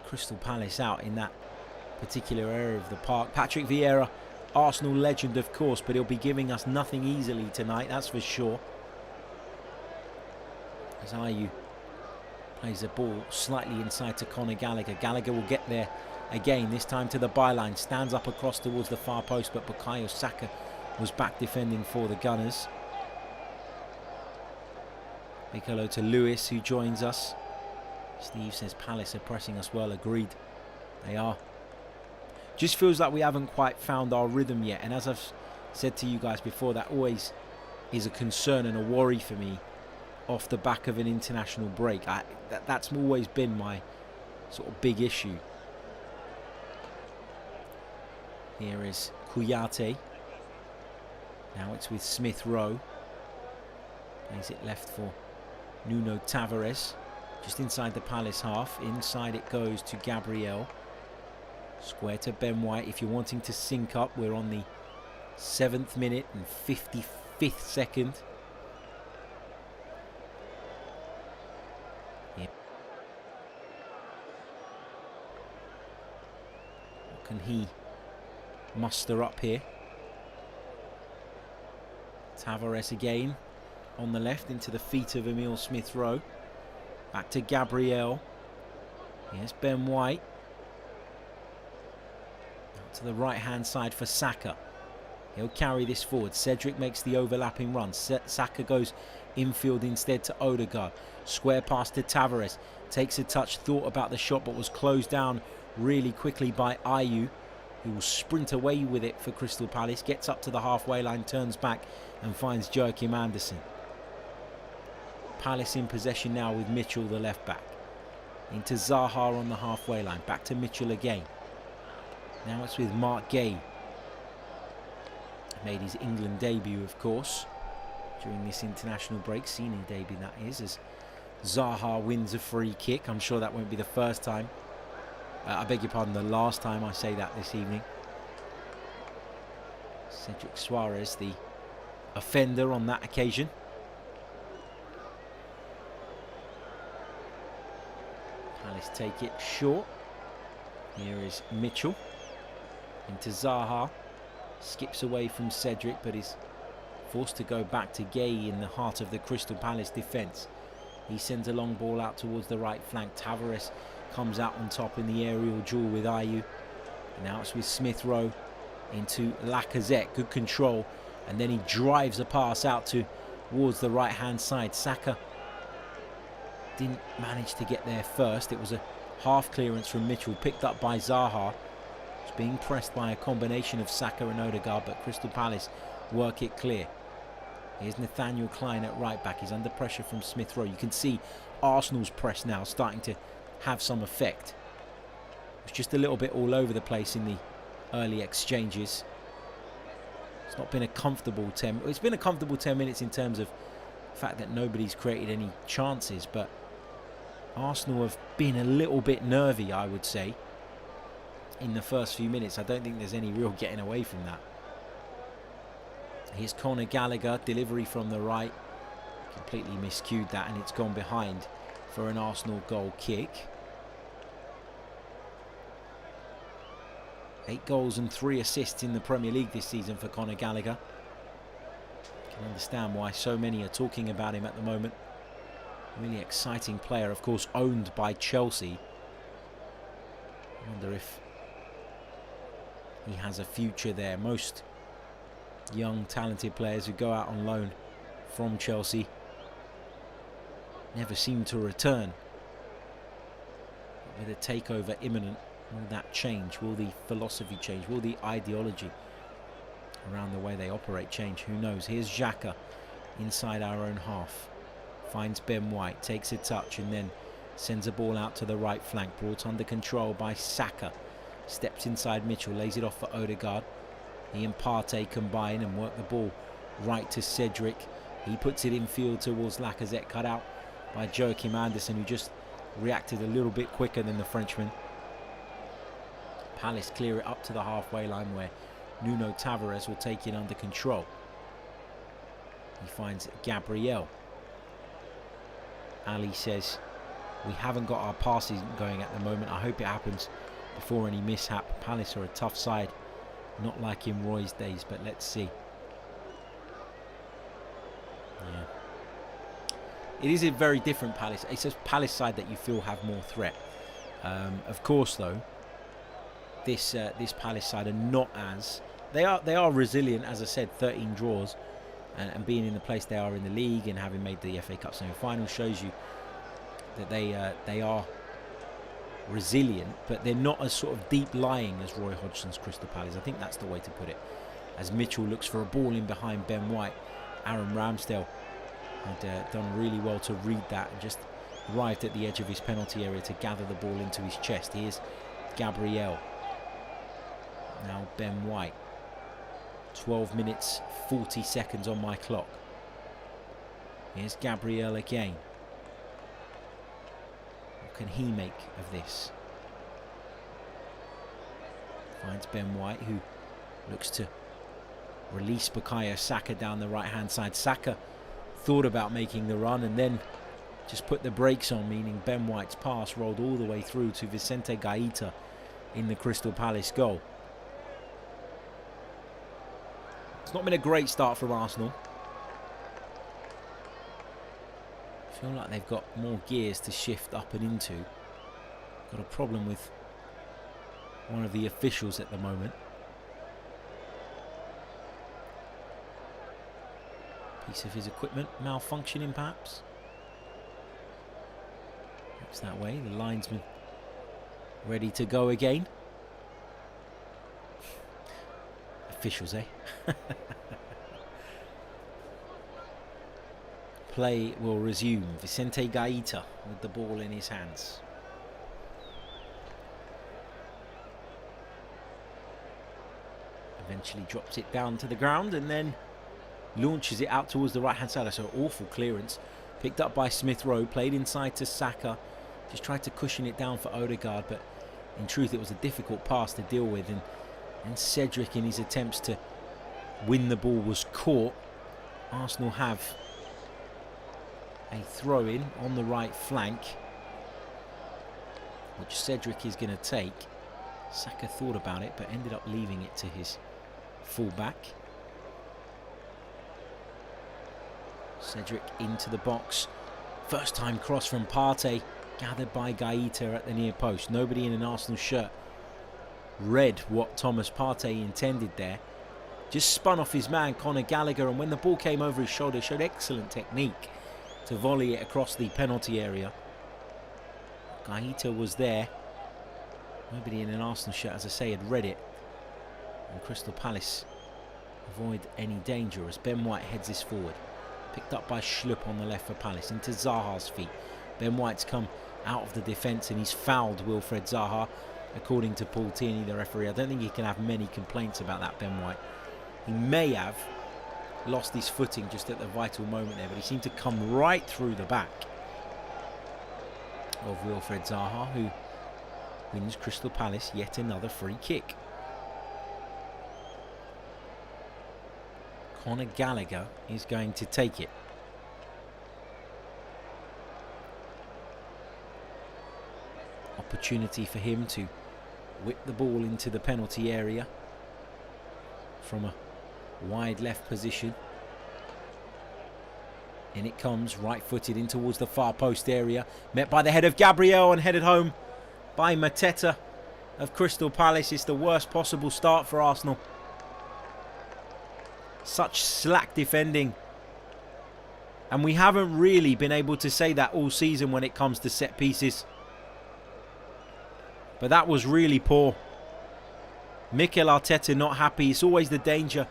A: Crystal Palace out in that particular area of the park. Patrick Vieira, Arsenal legend, of course, but he'll be giving us nothing easily tonight, that's for sure. As Ayew plays the ball slightly inside to Conor Gallagher. Gallagher will get there again, this time to the byline. Stands up across towards the far post, but Bukayo Saka was back defending for the Gunners. Big hello to Lewis, who joins us. Steve says Palace are pressing us well. Agreed, they are. Just feels like we haven't quite found our rhythm yet, and as I've said to you guys before, that always is a concern and a worry for me off the back of an international break. That's always been my sort of big issue. Here is Kouyaté. Now it's with Smith Rowe. Plays it left for Nuno Tavares. Just inside the Palace half. Inside it goes to Gabriel. Square to Ben White. If you're wanting to sync up, we're on the 7th minute and 55th second. Yep. What can he muster up here? Tavares again on the left into the feet of Emile Smith Rowe. Back to Gabriel. Here's Ben White. Out to the right hand side for Saka. He'll carry this forward. Cedric makes the overlapping run. Saka goes infield instead to Odegaard. Square pass to Tavares. Takes a touch, thought about the shot, but was closed down really quickly by Ayew, who will sprint away with it for Crystal Palace. Gets up to the halfway line, turns back and finds Joachim Andersen. Palace in possession now with Mitchell, the left back. into Zaha on the halfway line. Back to Mitchell again. Now it's with Mark Gay. Made his England debut, of course, during this international break. Senior debut, that is, as Zaha wins a free kick. I'm sure that won't be the first time. I beg your pardon, the last time I say that this evening. Cedric Suarez, the offender on that occasion. Palace take it short. Here is Mitchell into Zaha. Skips away from Cedric, but is forced to go back to Gay in the heart of the Crystal Palace defence. He sends a long ball out towards the right flank. Tavares comes out on top in the aerial duel with Ayew. And now it's with Smith Rowe into Lacazette. Good control. And then he drives a pass out towards the right-hand side. Saka didn't manage to get there first. It was a half clearance from Mitchell, picked up by Zaha. It's being pressed by a combination of Saka and Odegaard, but Crystal Palace work it clear. Here's Nathaniel Klein at right back. He's under pressure from Smith Rowe. You can see Arsenal's press now starting to have some effect. It's just a little bit all over the place in the early exchanges. It's not been a comfortable 10. It's been a comfortable 10 minutes in terms of the fact that nobody's created any chances, but Arsenal have been a little bit nervy, I would say, in the first few minutes. I don't think there's any real getting away from that. Here's Conor Gallagher, delivery from the right. Completely miscued that, and it's gone behind for an Arsenal goal kick. 8 goals and 3 assists in the Premier League this season for Conor Gallagher. Can understand why so many are talking about him at the moment. Really exciting player, of course, owned by Chelsea. I wonder if he has a future there. Most young, talented players who go out on loan from Chelsea never seem to return. With a takeover imminent, will that change? Will the philosophy change? Will the ideology around the way they operate change? Who knows? Here's Xhaka inside our own half. Finds Ben White, takes a touch and then sends a ball out to the right flank. Brought under control by Saka. Steps inside Mitchell, lays it off for Odegaard. He and Partey combine and work the ball right to Cedric. He puts it in field towards Lacazette, cut out by Joachim Andersen, who just reacted a little bit quicker than the Frenchman. Palace clear it up to the halfway line where Nuno Tavares will take it under control. He finds Gabriel. Ali says, we haven't got our passes going at the moment. I hope it happens before any mishap. Palace are a tough side, not like in Roy's days, but let's see. Yeah. It is a very different Palace. It's a Palace side that you feel have more threat. Of course, though, this Palace side are not as... They are resilient, as I said, 13 draws. And being in the place they are in the league and having made the FA Cup semi-final shows you that they are resilient, but they're not as sort of deep-lying as Roy Hodgson's Crystal Palace. I think that's the way to put it. As Mitchell looks for a ball in behind Ben White, Aaron Ramsdale had done really well to read that and just arrived at the edge of his penalty area to gather the ball into his chest. Here's Gabriel. Now Ben White. 12 minutes 40 seconds on my clock. Here's Gabriel again. What can he make of this? Finds Ben White, who looks to release Bukayo Saka down the right hand side. Saka thought about making the run and then just put the brakes on, meaning Ben White's pass rolled all the way through to Vicente Gaeta in the Crystal Palace goal. It's not been a great start from Arsenal. I feel like they've got more gears to shift up and into. Got a problem with one of the officials at the moment. Piece of his equipment malfunctioning, perhaps. Looks that way. The linesman ready to go again. Officials, eh? Play will resume. Vicente Gaeta with the ball in his hands. Eventually drops it down to the ground and then launches it out towards the right-hand side. That's an awful clearance. Picked up by Smith Rowe, played inside to Saka. Just tried to cushion it down for Odegaard, but in truth it was a difficult pass to deal with. And Cedric, in his attempts to win the ball, was caught. Arsenal have a throw-in on the right flank, which Cedric is going to take. Saka thought about it, but ended up leaving it to his full-back. Cedric into the box. First time cross from Partey, gathered by Gaeta at the near post. Nobody in an Arsenal shirt read what Thomas Partey intended there. Just spun off his man, Conor Gallagher, and when the ball came over his shoulder, showed excellent technique to volley it across the penalty area. Gaeta was there. Nobody in an Arsenal shirt, as I say, had read it. And Crystal Palace avoid any danger as Ben White heads this forward. Picked up by Schlupp on the left for Palace, into Zaha's feet. Ben White's come out of the defence and he's fouled Wilfred Zaha, according to Paul Tierney, the referee. I don't think he can have many complaints about that, Ben White. He may have lost his footing just at the vital moment there, but he seemed to come right through the back of Wilfred Zaha, who wins Crystal Palace yet another free kick. Conor Gallagher is going to take it. Opportunity for him to whip the ball into the penalty area from a wide left position. In it comes, right-footed in towards the far post area. Met by the head of Gabriel and headed home by Mateta of Crystal Palace. It's the worst possible start for Arsenal. Such slack defending. And we haven't really been able to say that all season when it comes to set pieces. But that was really poor. Mikel Arteta not happy. It's always the danger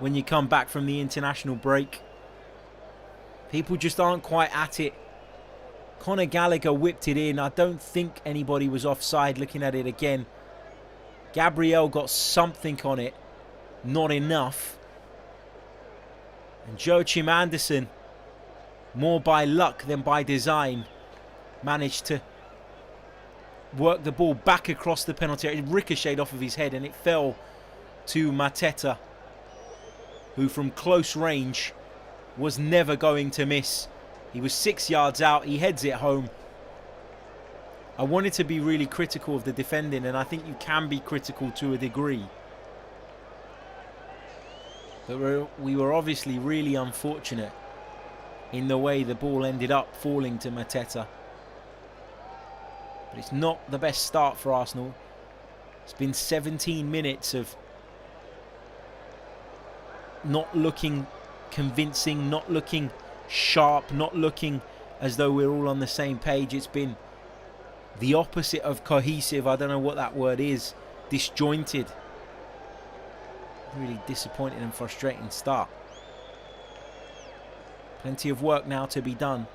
A: when you come back from the international break. People just aren't quite at it. Conor Gallagher whipped it in. I don't think anybody was offside looking at it again. Gabriel got something on it. Not enough. And Joachim Andersen, more by luck than by design, managed to work the ball back across the penalty area. It ricocheted off of his head and it fell to Mateta, who from close range was never going to miss. He was 6 yards out. He heads it home. I wanted to be really critical of the defending, and I think you can be critical to a degree. But we were obviously really unfortunate in the way the ball ended up falling to Mateta. But it's not the best start for Arsenal. It's been 17 minutes of not looking convincing, not looking sharp, not looking as though we're all on the same page. It's been the opposite of cohesive. I don't know what that word is. Disjointed. Really disappointing and frustrating start. Plenty of work now to be done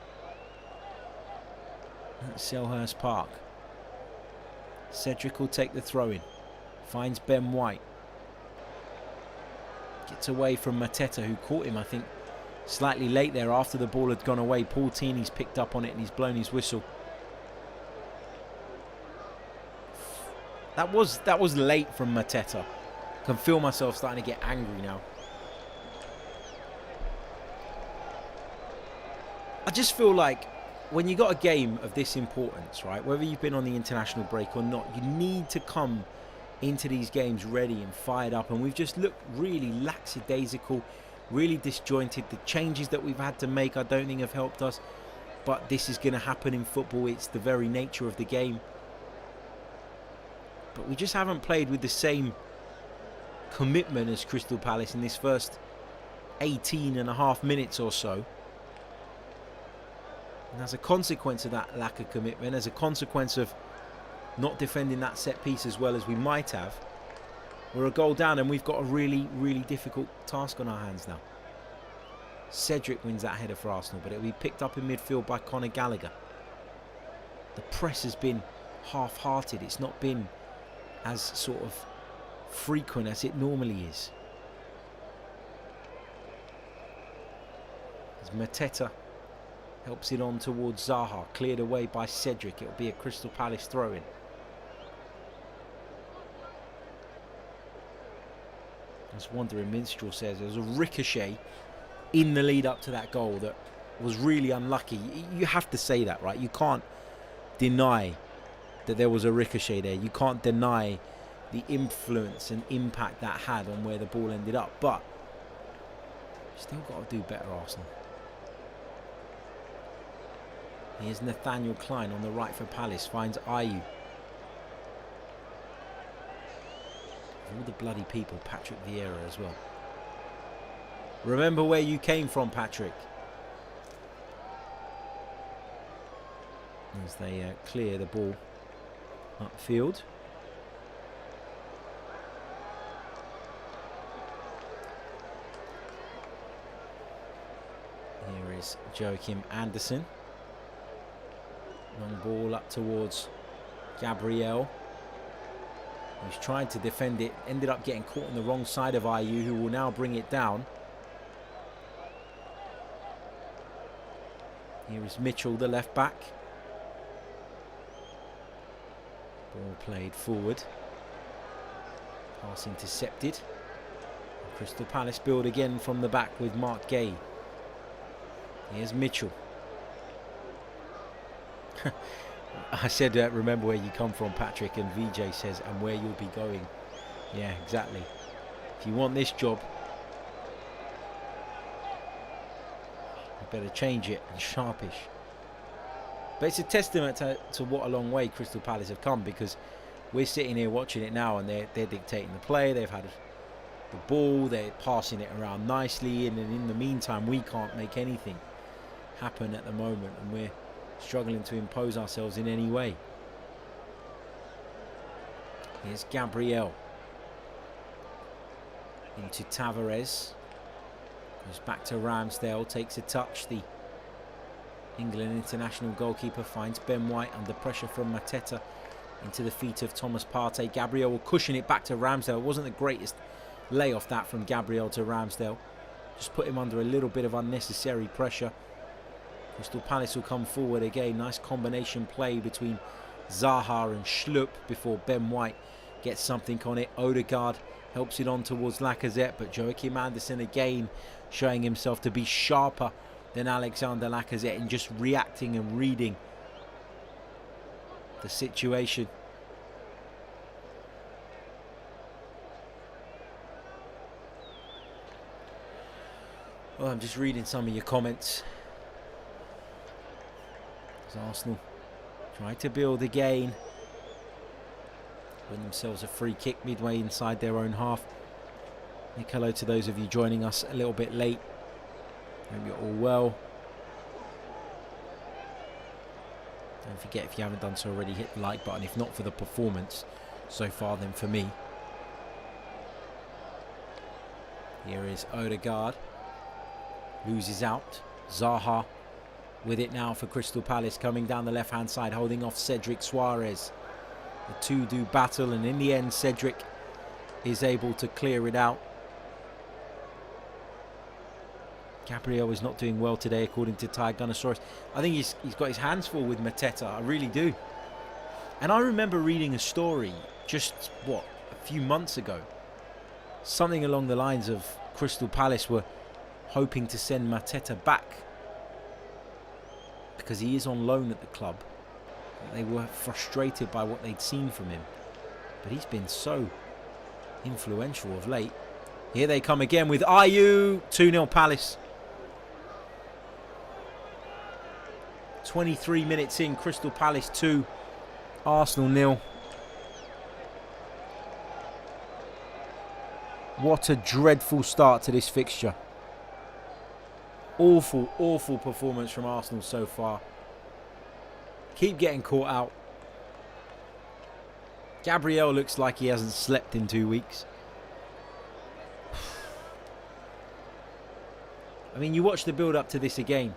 A: at Selhurst Park. Cedric will take the throw in. Finds Ben White. Gets away from Mateta, who caught him, I think, slightly late there after the ball had gone away. Paul Tierney's picked up on it and he's blown his whistle. That was late from Mateta. I can feel myself starting to get angry now. I just feel like when you got a game of this importance, right, whether you've been on the international break or not, you need to come into these games ready and fired up, and we've just looked really lackadaisical, really disjointed. The changes that we've had to make I don't think have helped us, but this is going to happen in football. It's the very nature of the game. But we just haven't played with the same commitment as Crystal Palace in this first 18 and a half minutes or so. And as a consequence of that lack of commitment, as a consequence of not defending that set piece as well as we might have, we're a goal down and we've got a really, really difficult task on our hands now. Cedric wins that header for Arsenal, but it'll be picked up in midfield by Conor Gallagher. The press has been half-hearted. It's not been as sort of frequent as it normally is. As Mateta helps it on towards Zaha, cleared away by Cedric. It'll be a Crystal Palace throw-in. As Wandering Minstrel says, there was a ricochet in the lead up to that goal that was really unlucky. You have to say that, right? You can't deny that there was a ricochet there. You can't deny the influence and impact that had on where the ball ended up. But still got to do better, Arsenal. Here's Nathaniel Klein on the right for Palace. Finds Ayew. All the bloody people, Patrick Vieira as well. Remember where you came from, Patrick. As they clear the ball upfield. Here is Joachim Andersen. Long ball up towards Gabriel. He's trying to defend it. Ended up getting caught on the wrong side of Ayew, who will now bring it down. Here is Mitchell, the left back. Ball played forward. Pass intercepted. Crystal Palace build again from the back with Mark Gay. Here's Mitchell. I said, remember where you come from, Patrick, and VJ says, and where you'll be going. Yeah, exactly. If you want this job, you better change it and sharpish. But it's a testament to what a long way Crystal Palace have come, because we're sitting here watching it now and they're dictating the play. They've had the ball, they're passing it around nicely, and in the meantime we can't make anything happen at the moment, and we're struggling to impose ourselves in any way. Here's Gabriel. Into Tavares. Goes back to Ramsdale. Takes a touch. The England international goalkeeper finds Ben White under pressure from Mateta. Into the feet of Thomas Partey. Gabriel will cushion it back to Ramsdale. It wasn't the greatest layoff that from Gabriel to Ramsdale. Just put him under a little bit of unnecessary pressure. Crystal Palace will come forward again. Nice combination play between Zaha and Schlupp before Ben White gets something on it. Odegaard helps it on towards Lacazette, but Joachim Andersen again showing himself to be sharper than Alexander Lacazette in just reacting and reading the situation. Well, I'm just reading some of your comments. Arsenal try to build again. Win themselves a free kick midway inside their own half. Nick, hello to those of you joining us a little bit late. Hope you're all well. Don't forget, if you haven't done so already, hit the like button. If not for the performance so far, then for me. Here is Odegaard. Loses out. Zaha with it now for Crystal Palace, coming down the left-hand side, holding off Cedric Suarez. The two do battle, and in the end, Cedric is able to clear it out. Gabriel is not doing well today, according to Tyrannosaurus. I think he's got his hands full with Mateta. I really do. And I remember reading a story just, a few months ago. Something along the lines of Crystal Palace were hoping to send Mateta back because he is on loan at the club. They were frustrated by what they'd seen from him. But he's been so influential of late. Here they come again with Ayew. 2-0 Palace. 23 minutes in, Crystal Palace 2, Arsenal 0. What a dreadful start to this fixture. Awful, awful performance from Arsenal so far. Keep getting caught out. Gabriel looks like he hasn't slept in 2 weeks. I mean, you watch the build-up to this again.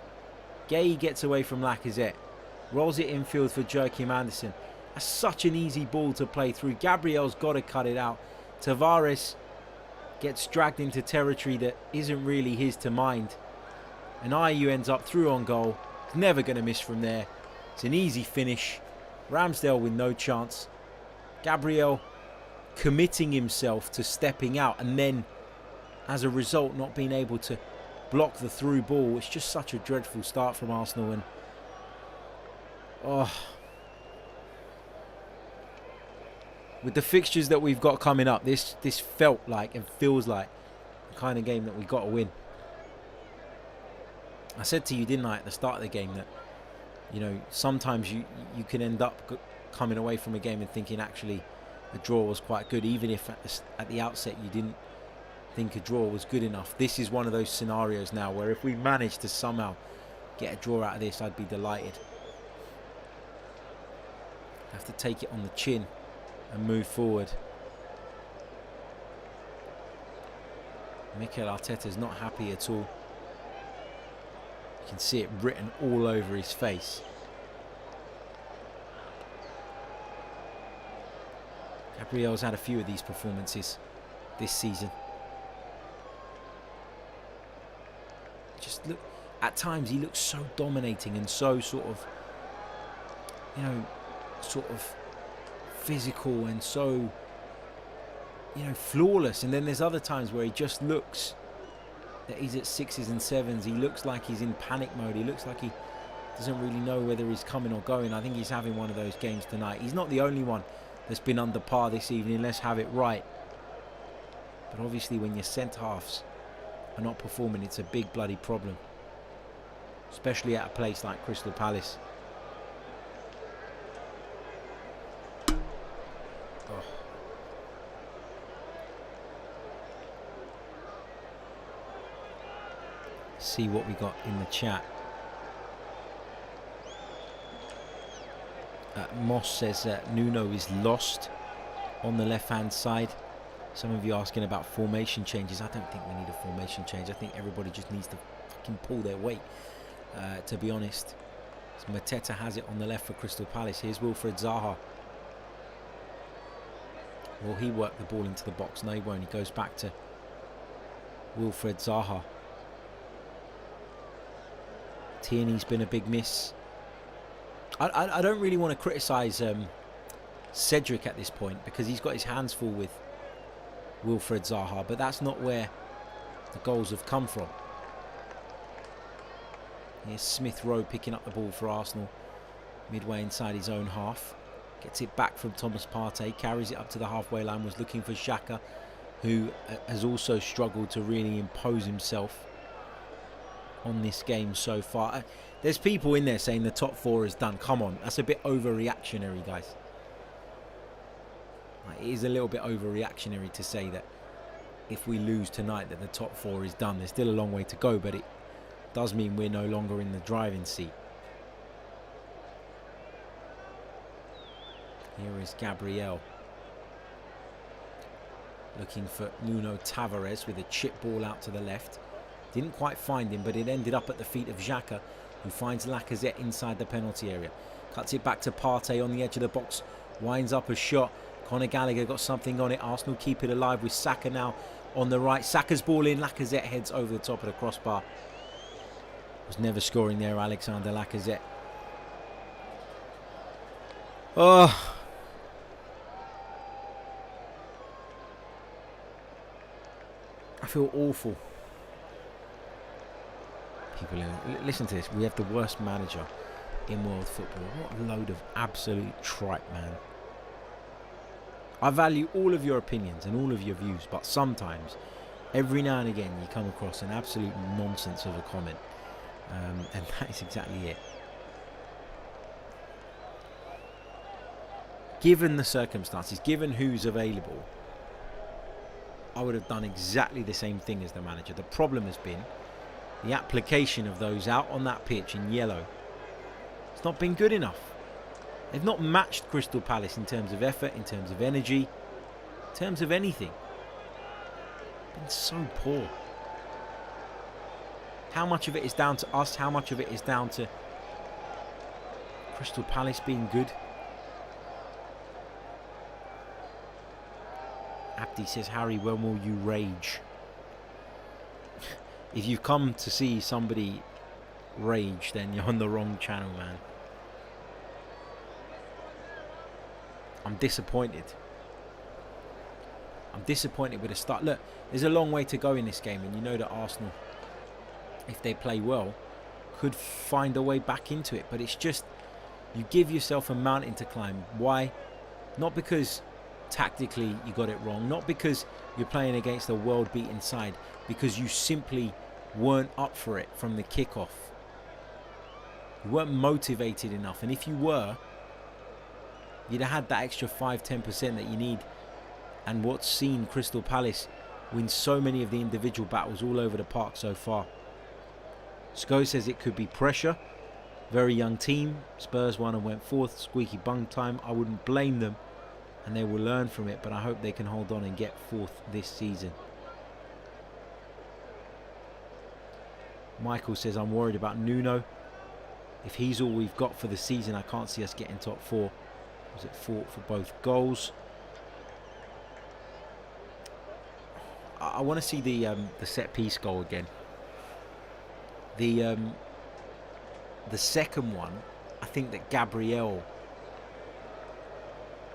A: Gay gets away from Lacazette. Rolls it infield for Joachim Andersen. That's such an easy ball to play through. Gabriel's got to cut it out. Tavares gets dragged into territory that isn't really his to mind. And Ayew ends up through on goal. He's never going to miss from there. It's an easy finish. Ramsdale with no chance. Gabriel committing himself to stepping out and then, as a result, not being able to block the through ball. It's just such a dreadful start from Arsenal. And with the fixtures that we've got coming up, this felt like and feels like the kind of game that we've got to win. I said to you, didn't I, at the start of the game, that, you know, sometimes you can end up coming away from a game and thinking actually a draw was quite good, even if at the outset you didn't think a draw was good enough. This is one of those scenarios now where if we manage to somehow get a draw out of this, I'd be delighted. Have to take it on the chin and move forward. Mikel Arteta's not happy at all. You can see it written all over his face. Gabriel's had a few of these performances this season. Just look, at times he looks so dominating and so sort of, you know, sort of physical and so, you know, flawless. And then there's other times where he just looks that he's at 6s and 7s. He looks like he's in panic mode. He looks like he doesn't really know whether he's coming or going. I think he's having one of those games tonight. He's not the only one that's been under par this evening. Let's have it right. But obviously when your centre-halves are not performing, it's a big bloody problem. Especially at a place like Crystal Palace. See what we got in the chat. Moss says Nuno is lost on the left hand side. Some of you asking about formation changes. I don't think we need a formation change. I think everybody just needs to fucking pull their weight, to be honest. So Mateta has it on the left for Crystal Palace. Here's Wilfred Zaha. Will he work the ball into the box? No, he won't. He goes back to Wilfred Zaha. Tierney's been a big miss. I don't really want to criticise Cedric at this point because he's got his hands full with Wilfred Zaha, but that's not where the goals have come from. Here's Smith Rowe picking up the ball for Arsenal midway inside his own half. Gets it back from Thomas Partey, carries it up to the halfway line, was looking for Xhaka, who has also struggled to really impose himself on this game so far. There's people in there saying the top 4 is done. Come on, that's a bit overreactionary, guys. It is a little bit overreactionary to say that if we lose tonight that the top 4 is done. There's still a long way to go, but it does mean we're no longer in the driving seat. Here is Gabriel looking for Nuno Tavares with a chip ball out to the left. Didn't quite find him, but it ended up at the feet of Xhaka, who finds Lacazette inside the penalty area. Cuts it back to Partey on the edge of the box. Winds up a shot. Conor Gallagher got something on it. Arsenal keep it alive with Saka now on the right. Saka's ball in. Lacazette heads over the top of the crossbar. Was never scoring there, Alexander Lacazette. Oh. I feel awful. People listen to this. We have the worst manager in world football. What a load of absolute tripe, man. I value all of your opinions and all of your views, but sometimes, every now and again, you come across an absolute nonsense of a comment, and that is exactly it. Given the circumstances, given who's available, I would have done exactly the same thing as the manager. The problem has been the application of those out on that pitch in yellow. It's not been good enough. They've not matched Crystal Palace in terms of effort, in terms of energy, in terms of anything. Been so poor. How much of it is down to us? How much of it is down to Crystal Palace being good? Abdi says, Harry, when will you rage? If you've come to see somebody rage, then you're on the wrong channel, man. I'm disappointed. I'm disappointed with the start. Look, there's a long way to go in this game, and you know that Arsenal, if they play well, could find a way back into it. But it's just, you give yourself a mountain to climb. Why? Not because tactically you got it wrong, not because you're playing against a world-beaten side, because you simply weren't up for it from the kickoff. You weren't motivated enough, and if you were, you'd have had that extra 5-10% that you need. And what's seen Crystal Palace win so many of the individual battles all over the park so far. Sko says it could be pressure. Very young team. Spurs won and went fourth. Squeaky bum time. I wouldn't blame them, and they will learn from it, but I hope they can hold on and get fourth this season. Michael says, I'm worried about Nuno. If he's all we've got for the season, I can't see us getting top four. Was it fought for both goals? I want to see the set piece goal again. The second one, I think that Gabriel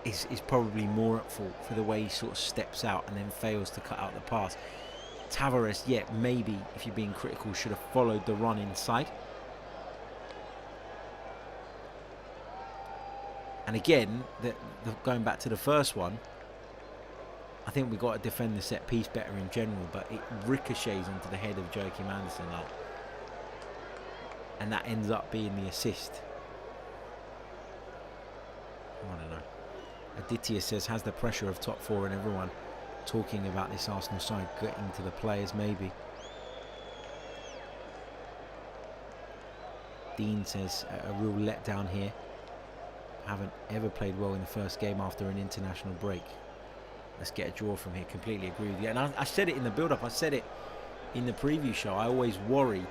A: is probably more at fault for the way he sort of steps out and then fails to cut out the pass. Tavares, yeah, maybe, if you're being critical, should have followed the run inside. And again, going back to the first one, I think we've got to defend the set piece better in general, but it ricochets onto the head of Joachim Andersen, and that ends up being the assist. I don't know. Aditya says, has the pressure of top four and everyone talking about this Arsenal side getting to the players, maybe. Dean says, a real letdown here. Haven't ever played well in the first game after an international break. Let's get a draw from here. Completely agree with you. And I said it in the build-up. I said it in the preview show. I always worry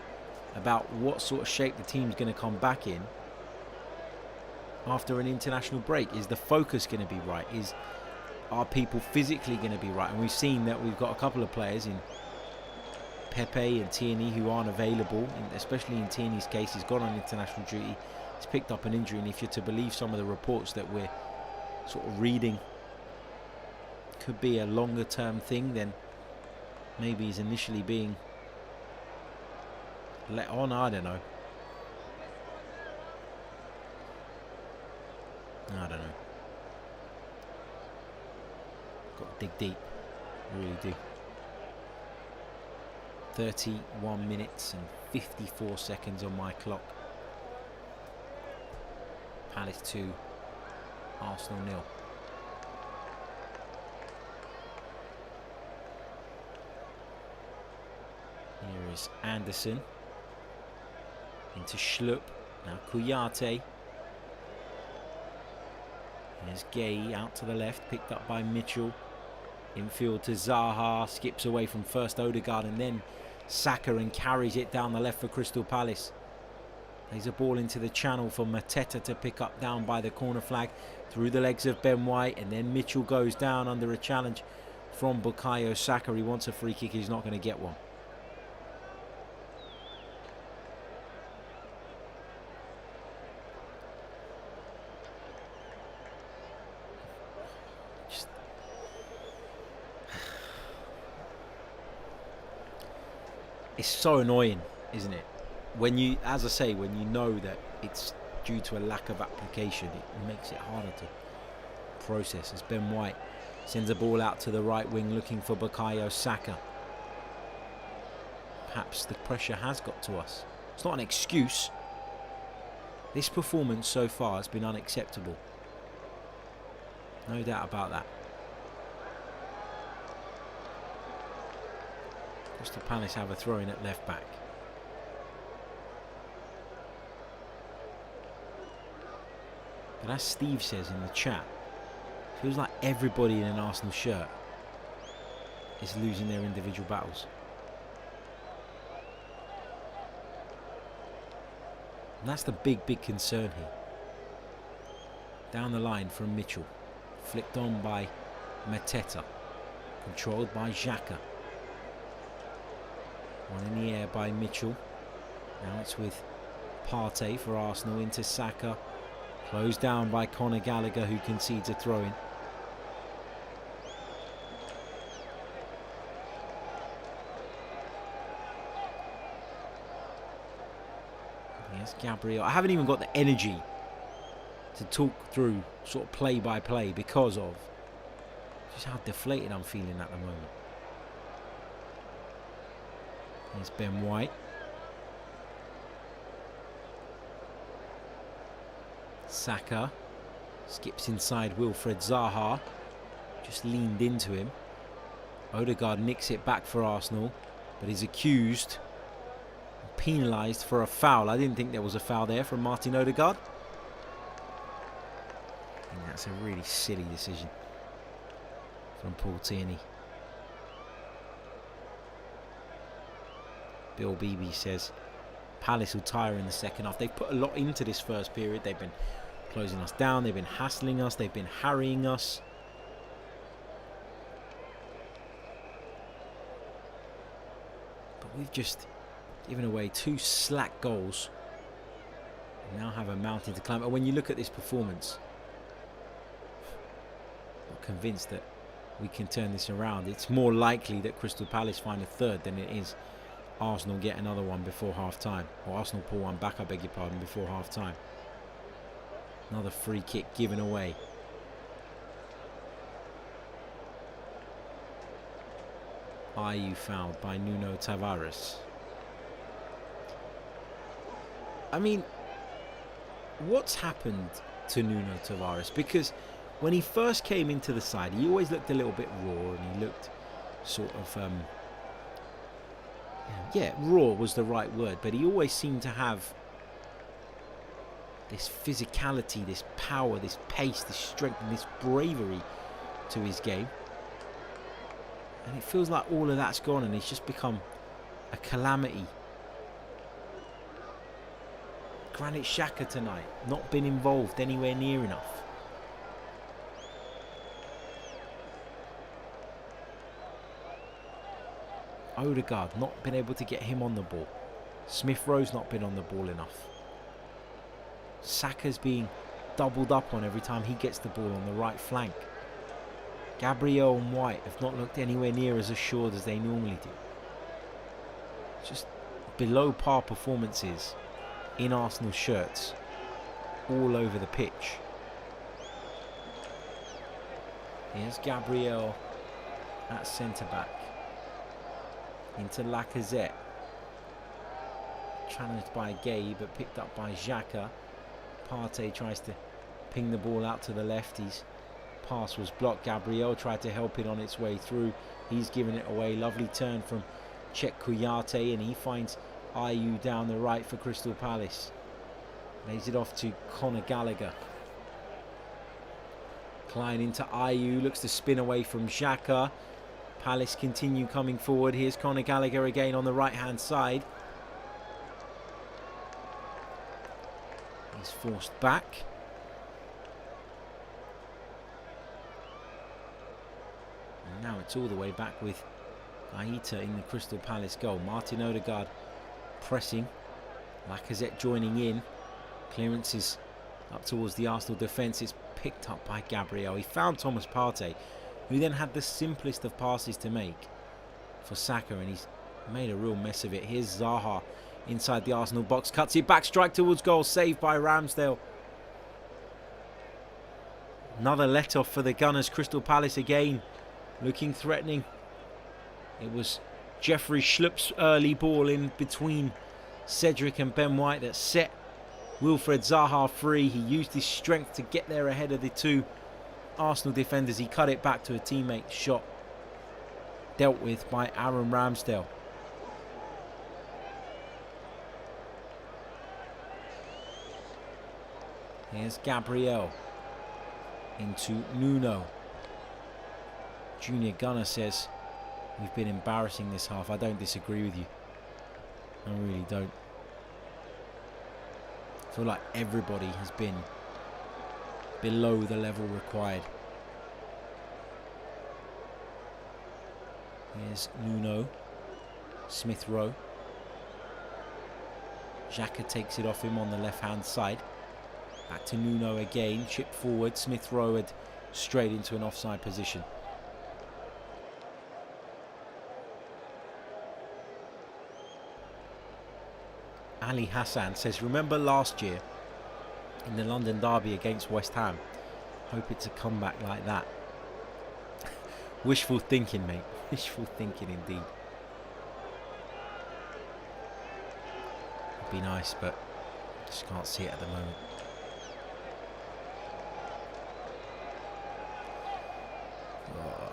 A: about what sort of shape the team's going to come back in after an international break. Is the focus going to be right? Are people physically going to be right? And we've seen that we've got a couple of players in Pepe and Tierney who aren't available, especially in Tierney's case. He's gone on international duty. He's picked up an injury, and if you're to believe some of the reports that we're sort of reading, could be a longer term thing, then maybe he's initially being let on. I don't know. I don't know. Got to dig deep. Really do. 31 minutes and 54 seconds on my clock. Palace 2, Arsenal 0. Here is Anderson into Schlupp. Now Kouyaté. There's Gay out to the left, picked up by Mitchell. Infield to Zaha, skips away from first Odegaard and then Saka and carries it down the left for Crystal Palace. There's a ball into the channel for Mateta to pick up down by the corner flag through the legs of Ben White, and then Mitchell goes down under a challenge from Bukayo Saka. He wants a free kick, he's not going to get one. It's so annoying, isn't it? When you, as I say, when you know that it's due to a lack of application, it makes it harder to process. As Ben White sends a ball out to the right wing looking for Bukayo Saka. Perhaps the pressure has got to us. It's not an excuse. This performance so far has been unacceptable. No doubt about that. Crystal Palace have a throw in at left back. But as Steve says in the chat, feels like everybody in an Arsenal shirt is losing their individual battles. And that's the big concern here. Down the line from Mitchell. Flicked on by Mateta. Controlled by Xhaka. One in the air by Mitchell. Now it's with Partey for Arsenal into Saka. Closed down by Conor Gallagher, who concedes a throw-in. Yes, Gabriel. I haven't even got the energy to talk through sort of play by play because of just how deflated I'm feeling at the moment. Here's Ben White. Saka skips inside Wilfred Zaha. Just leaned into him. Odegaard nicks it back for Arsenal, but is accused, penalised for a foul. I didn't think there was a foul there from Martin Odegaard. I think that's a really silly decision from Paul Tierney. Bill Beebe says Palace will tire in the second half. They've put a lot into this first period. They've been closing us down. They've been hassling us. They've been harrying us. But we've just given away 2 slack goals. We now have a mountain to climb. And when you look at this performance, I'm not convinced that we can turn this around. It's more likely that Crystal Palace find a third than it is Arsenal get another one before half-time. Or Arsenal pull one back, I beg your pardon, before half-time. Another free kick given away. Ayew fouled by Nuno Tavares. I mean, what's happened to Nuno Tavares? Because when he first came into the side, he always looked a little bit raw, and he looked sort of... yeah, raw was the right word, but he always seemed to have this physicality, this power, this pace, this strength, and this bravery to his game. And it feels like all of that's gone, and he's just become a calamity. Granit Xhaka tonight, not been involved anywhere near enough. Odegaard, not been able to get him on the ball. Smith Rowe's not been on the ball enough. Saka's being doubled up on every time he gets the ball on the right flank. Gabriel and White have not looked anywhere near as assured as they normally do. Just below par performances in Arsenal shirts all over the pitch. Here's Gabriel at centre-back. Into Lacazette. Challenged by Gay, but picked up by Xhaka. Partey tries to ping the ball out to the left. His pass was blocked. Gabriel tried to help it on its way through. He's given it away. Lovely turn from Cheick Kouyaté, and he finds Ayew down the right for Crystal Palace. Lays it off to Conor Gallagher. Klein into Ayew, looks to spin away from Xhaka. Palace continue coming forward. Here's Conor Gallagher again on the right hand side. He's forced back. And now it's all the way back with Aita in the Crystal Palace goal. Martin Odegaard pressing. Lacazette joining in. Clearances up towards the Arsenal defence. It's picked up by Gabriel. He found Thomas Partey, who then had the simplest of passes to make for Saka, and he's made a real mess of it. Here's Zaha inside the Arsenal box, cuts it back, strike towards goal, saved by Ramsdale. Another let-off for the Gunners. Crystal Palace again looking threatening. It was Jeffrey Schlupp's early ball in between Cedric and Ben White that set Wilfred Zaha free. He used his strength to get there ahead of the 2 Arsenal defenders. He cut it back to a teammate's shot, dealt with by Aaron Ramsdale. Here's Gabriel into Nuno. Junior Gunner says we've been embarrassing this half. I don't disagree with you. I really don't. I feel like everybody has been below the level required. Here's Nuno. Smith Rowe. Xhaka takes it off him on the left-hand side. Back to Nuno again. Chip forward. Smith Rowe had straight into an offside position. Ali Hassan says, remember last year in the London derby against West Ham? Hope it's a comeback like that. Wishful thinking, mate. Wishful thinking indeed. It'd be nice, but just can't see it at the moment. Oh.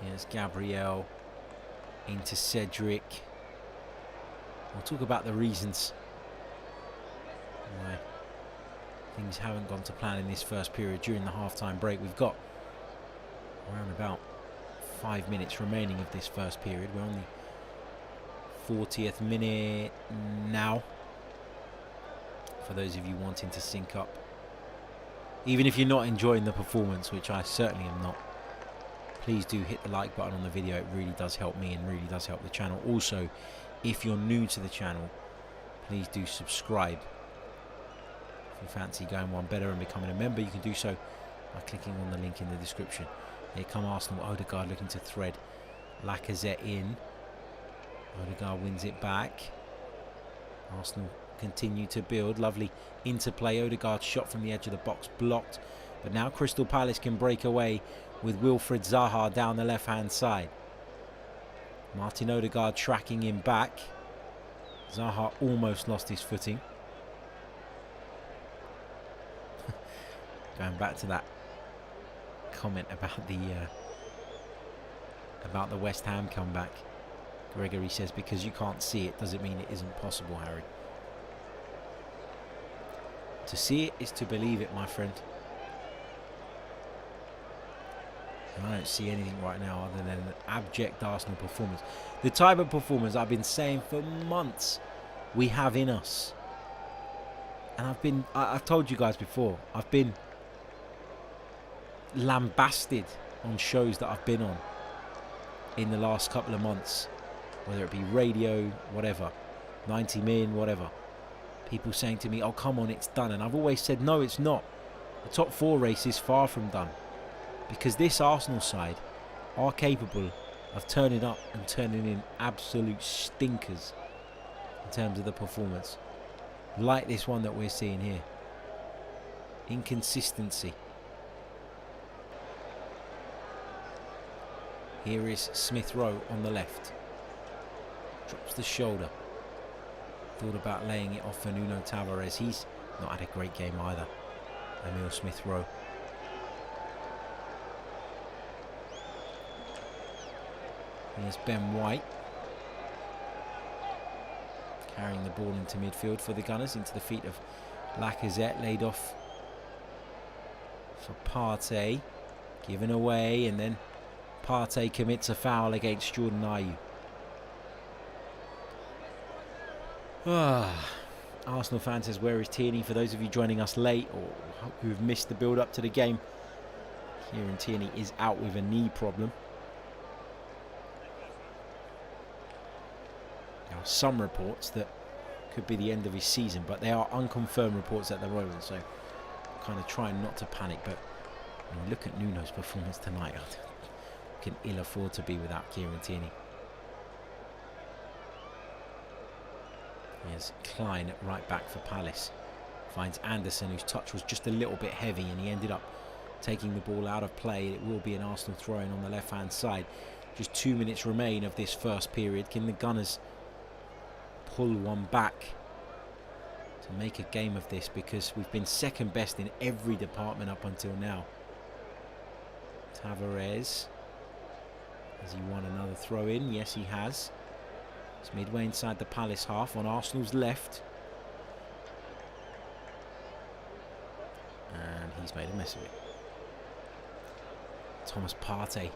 A: Here's Gabriel into Cedric. We'll talk about the reasons why things haven't gone to plan in this first period during the half-time break. We've got around about 5 minutes remaining of this first period. We're on the 40th minute now. For those of you wanting to sync up, even if you're not enjoying the performance, which I certainly am not, please do hit the like button on the video. It really does help me and really does help the channel. Also, if you're new to the channel, please do subscribe. If you fancy going one better and becoming a member, you can do so by clicking on the link in the description. Here come Arsenal. Odegaard looking to thread Lacazette in. Odegaard wins it back. Arsenal continue to build. Lovely interplay. Odegaard's shot from the edge of the box blocked. But now Crystal Palace can break away with Wilfried Zaha down the left-hand side. Martin Odegaard tracking him back. Zaha almost lost his footing. Going back to that comment about the West Ham comeback. Gregory says, because you can't see it doesn't mean it isn't possible, Harry. To see it is to believe it, my friend. And I don't see anything right now other than an abject Arsenal performance. The type of performance I've been saying for months we have in us. And I've told you guys before, I've been lambasted on shows that I've been on in the last couple of months, whether it be radio, whatever, 90 Min, whatever. People saying to me, oh come on, it's done. And I've always said, no, it's not. The top 4 race is far from done, because this Arsenal side are capable of turning up and turning in absolute stinkers in terms of the performance, like this one that we're seeing here. Inconsistency. Here is Smith Rowe on the left. Drops the shoulder. Thought about laying it off for Nuno Tavares. He's not had a great game either. Emil Smith Rowe. Here's Ben White. Carrying the ball into midfield for the Gunners, into the feet of Lacazette. Laid off for Partey. Given away, and then Partey commits a foul against Jordan Ayew. Arsenal fan says, where is Tierney? For those of you joining us late or who've missed the build-up to the game, Kieran Tierney is out with a knee problem. There are some reports that could be the end of his season, but they are unconfirmed reports at the moment, so I'm kind of trying not to panic. But when you look at Nuno's performance tonight, I can ill afford to be without Kieran Tierney. Here's Klein at right back for Palace. Finds Anderson, whose touch was just a little bit heavy, and he ended up taking the ball out of play. It will be an Arsenal throw-in on the left-hand side. Just 2 minutes remain of this first period. Can the Gunners pull one back to make a game of this? Because we've been second best in every department up until now. Tavares. Has he won another throw-in? Yes, he has. It's midway inside the Palace half on Arsenal's left. And he's made a mess of it. Thomas Partey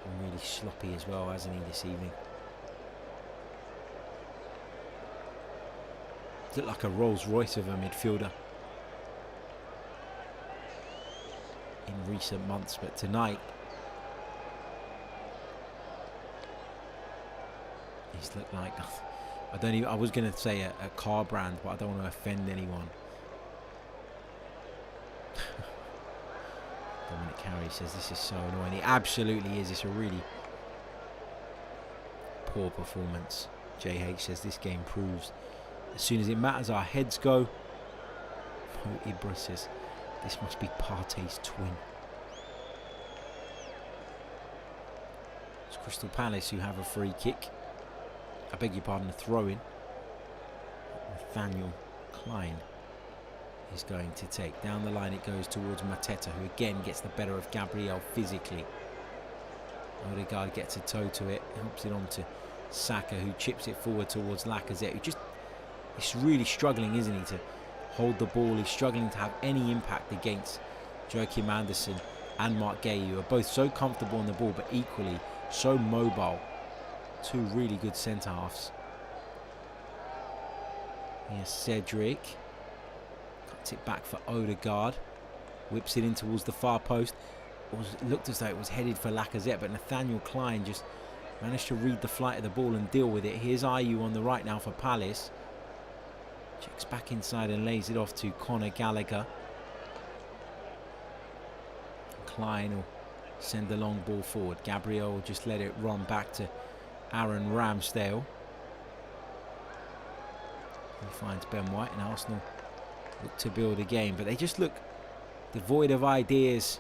A: been really sloppy as well, hasn't he, this evening? Looked like a Rolls Royce of a midfielder. in recent months, but tonight he's looked like, I was going to say a car brand, but I don't want to offend anyone. Dominic Harry says this is so annoying. It absolutely is. It's a really poor performance. JH says this game proves as soon as it matters our heads go. Oh, Ibra says this must be Partey's twin. It's Crystal Palace who have a free kick. I beg your pardon, a throw-in. Nathaniel Klein is going to take. Down the line it goes towards Mateta, who again gets the better of Gabriel physically. Odegaard gets a toe to it, helps it on to Saka, who chips it forward towards Lacazette, who he's really struggling, isn't he, to hold the ball. He's struggling to have any impact against Joachim Andersen and Mark Gay, who are both so comfortable on the ball, but equally so mobile. Two really good centre-halves. Here's Cedric. Cuts it back for Odegaard. Whips it in towards the far post. It looked as though it was headed for Lacazette, but Nathaniel Klein just managed to read the flight of the ball and deal with it. Here's Ayew on the right now for Palace. Checks back inside and lays it off to Conor Gallagher. Klein will send the long ball forward. Gabriel will just let it run back to Aaron Ramsdale. He finds Ben White, and Arsenal look to build again, but they just look devoid of ideas.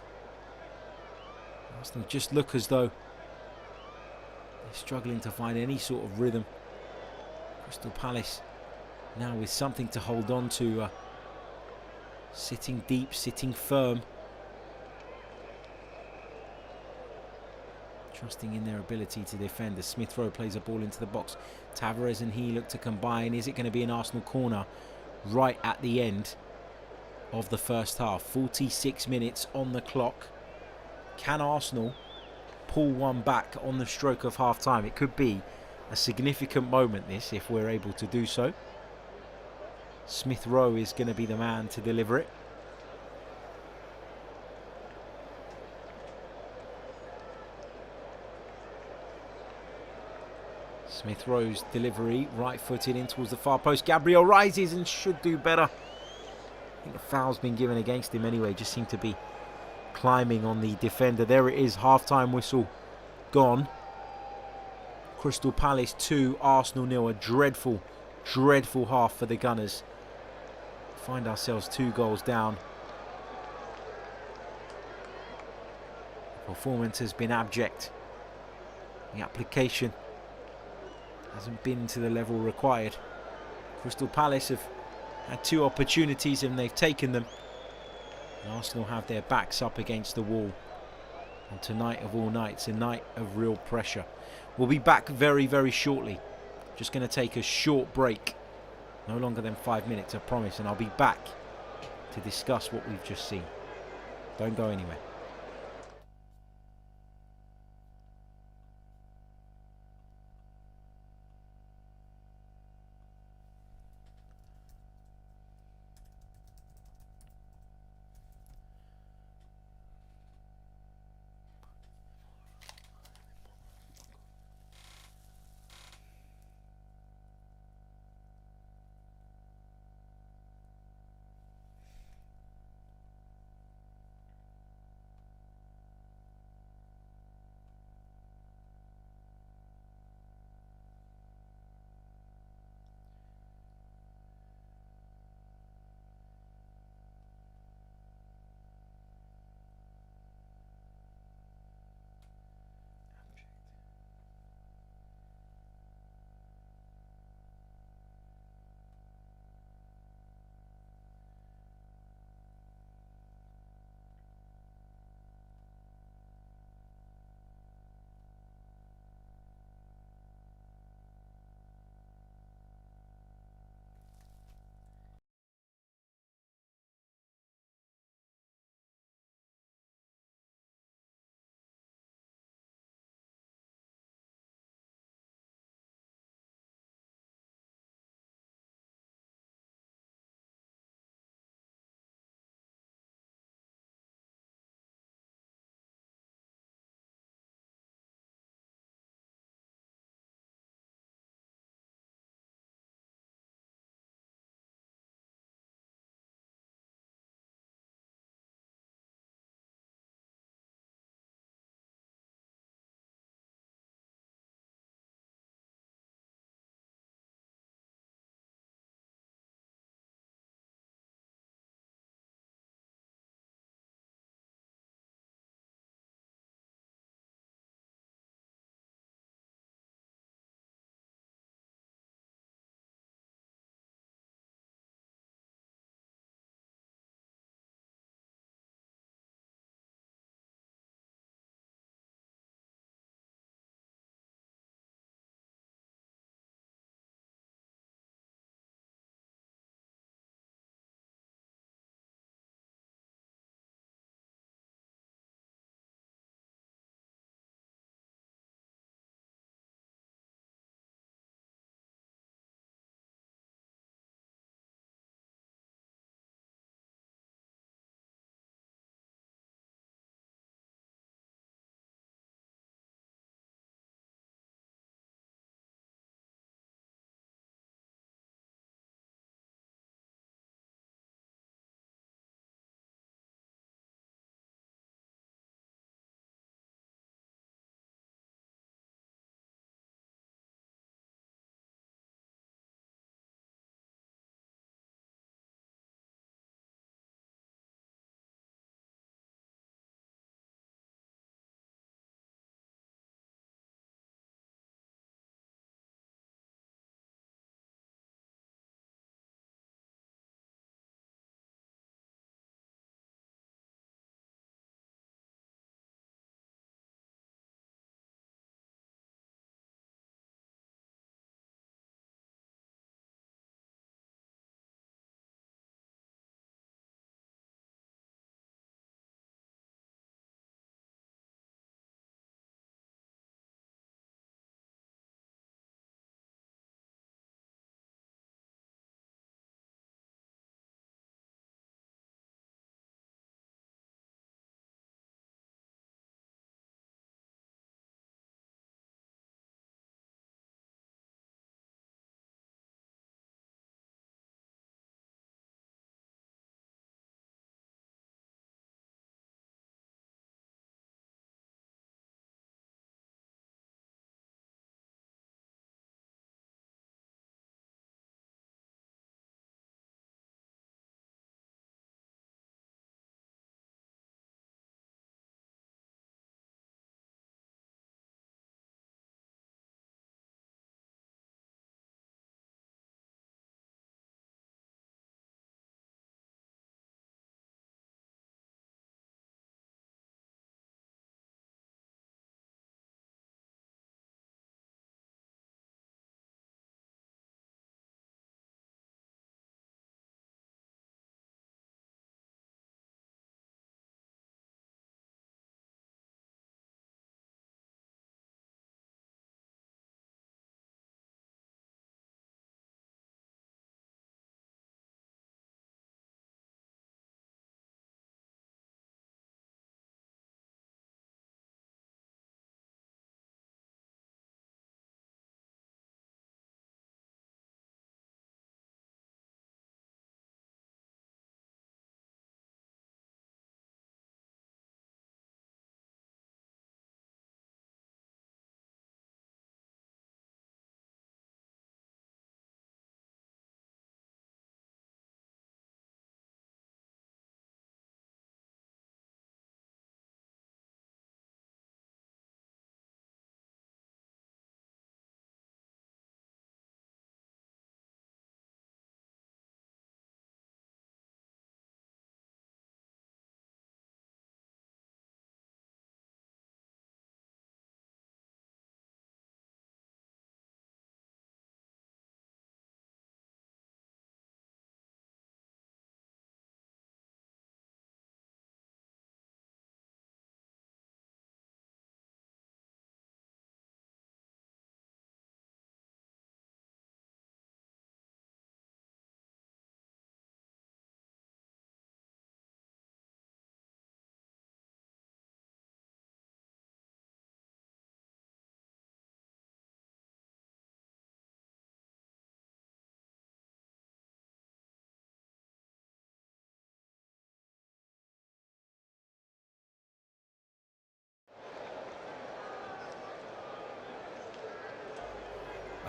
A: Arsenal just look as though they're struggling to find any sort of rhythm. Crystal Palace now with something to hold on to, sitting deep, sitting firm, trusting in their ability to defend. As Smith Rowe plays a ball into the box, Tavares and he look to combine. Is it going to be an Arsenal corner right at the end of the first half? 46 minutes on the clock. Can Arsenal pull one back on the stroke of half time? It could be a significant moment, this, if we're able to do so. Smith Rowe is going to be the man to deliver it. Smith Rowe's delivery, right-footed in towards the far post. Gabriel rises and should do better. I think the foul's been given against him anyway. Just seemed to be climbing on the defender. There it is, half-time whistle gone. Crystal Palace 2, Arsenal 0. A dreadful, dreadful half for the Gunners. Find ourselves 2 goals down. The performance has been abject. The application hasn't been to the level required. Crystal Palace have had 2 opportunities and they've taken them. And Arsenal have their backs up against the wall. And tonight of all nights, a night of real pressure. We'll be back very, very shortly. Just going to take a short break. No longer than 5 minutes, I promise. And I'll be back to discuss what we've just seen. Don't go anywhere.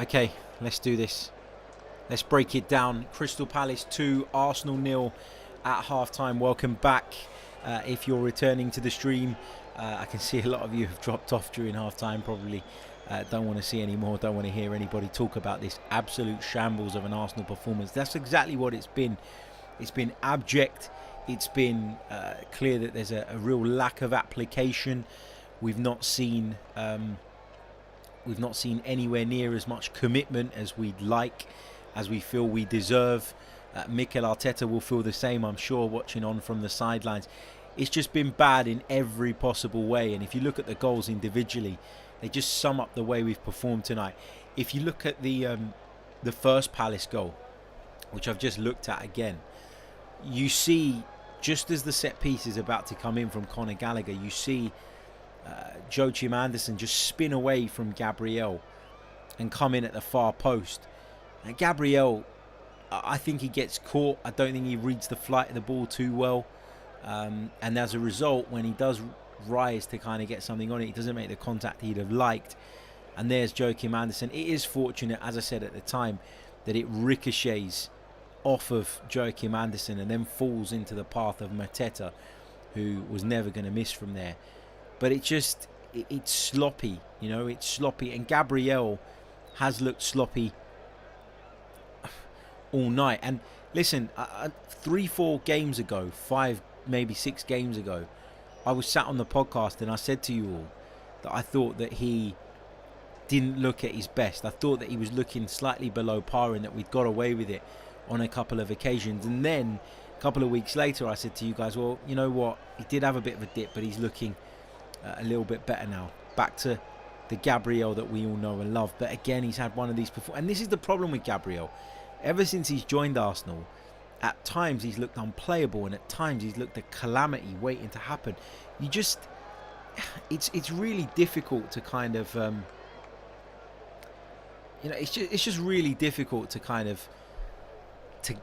A: Okay, let's do this. Let's break it down. Crystal Palace 2, Arsenal 0 at half-time. Welcome back. If you're returning to the stream, I can see a lot of you have dropped off during half-time, probably don't want to see any more, don't want to hear anybody talk about this absolute shambles of an Arsenal performance. That's exactly what it's been. It's been abject. It's been clear that there's a real lack of application. We've not seen anywhere near as much commitment as we'd like, as we feel we deserve. Mikel Arteta will feel the same, I'm sure, watching on from the sidelines. It's just been bad in every possible way. And if you look at the goals individually, they just sum up the way we've performed tonight. If you look at the first Palace goal, which I've just looked at again, you see, just as the set piece is about to come in from Conor Gallagher, you see Joachim Andersen just spin away from Gabriel and come in at the far post. And Gabriel, I think he gets caught. I don't think he reads the flight of the ball too well. And as a result, when he does rise to kind of get something on it, he doesn't make the contact he'd have liked. And there's Joachim Andersen. It is fortunate, as I said at the time, that it ricochets off of Joachim Andersen and then falls into the path of Mateta, who was never going to miss from there. But it's sloppy, it's sloppy. And Gabriel has looked sloppy all night. And listen, 3-4 games ago, 5, maybe 6 games ago, I was sat on the podcast and I said to you all that I thought that he didn't look at his best. I thought that he was looking slightly below par and that we'd got away with it on a couple of occasions. And then a couple of weeks later, I said to you guys, well, you know what? He did have a bit of a dip, but he's looking a little bit better now. Back to the Gabriel that we all know and love. But again, he's had one of these before. And this is the problem with Gabriel. Ever since he's joined Arsenal, at times he's looked unplayable, and at times he's looked a calamity waiting to happen. It's really difficult to kind of, it's just really difficult to kind of to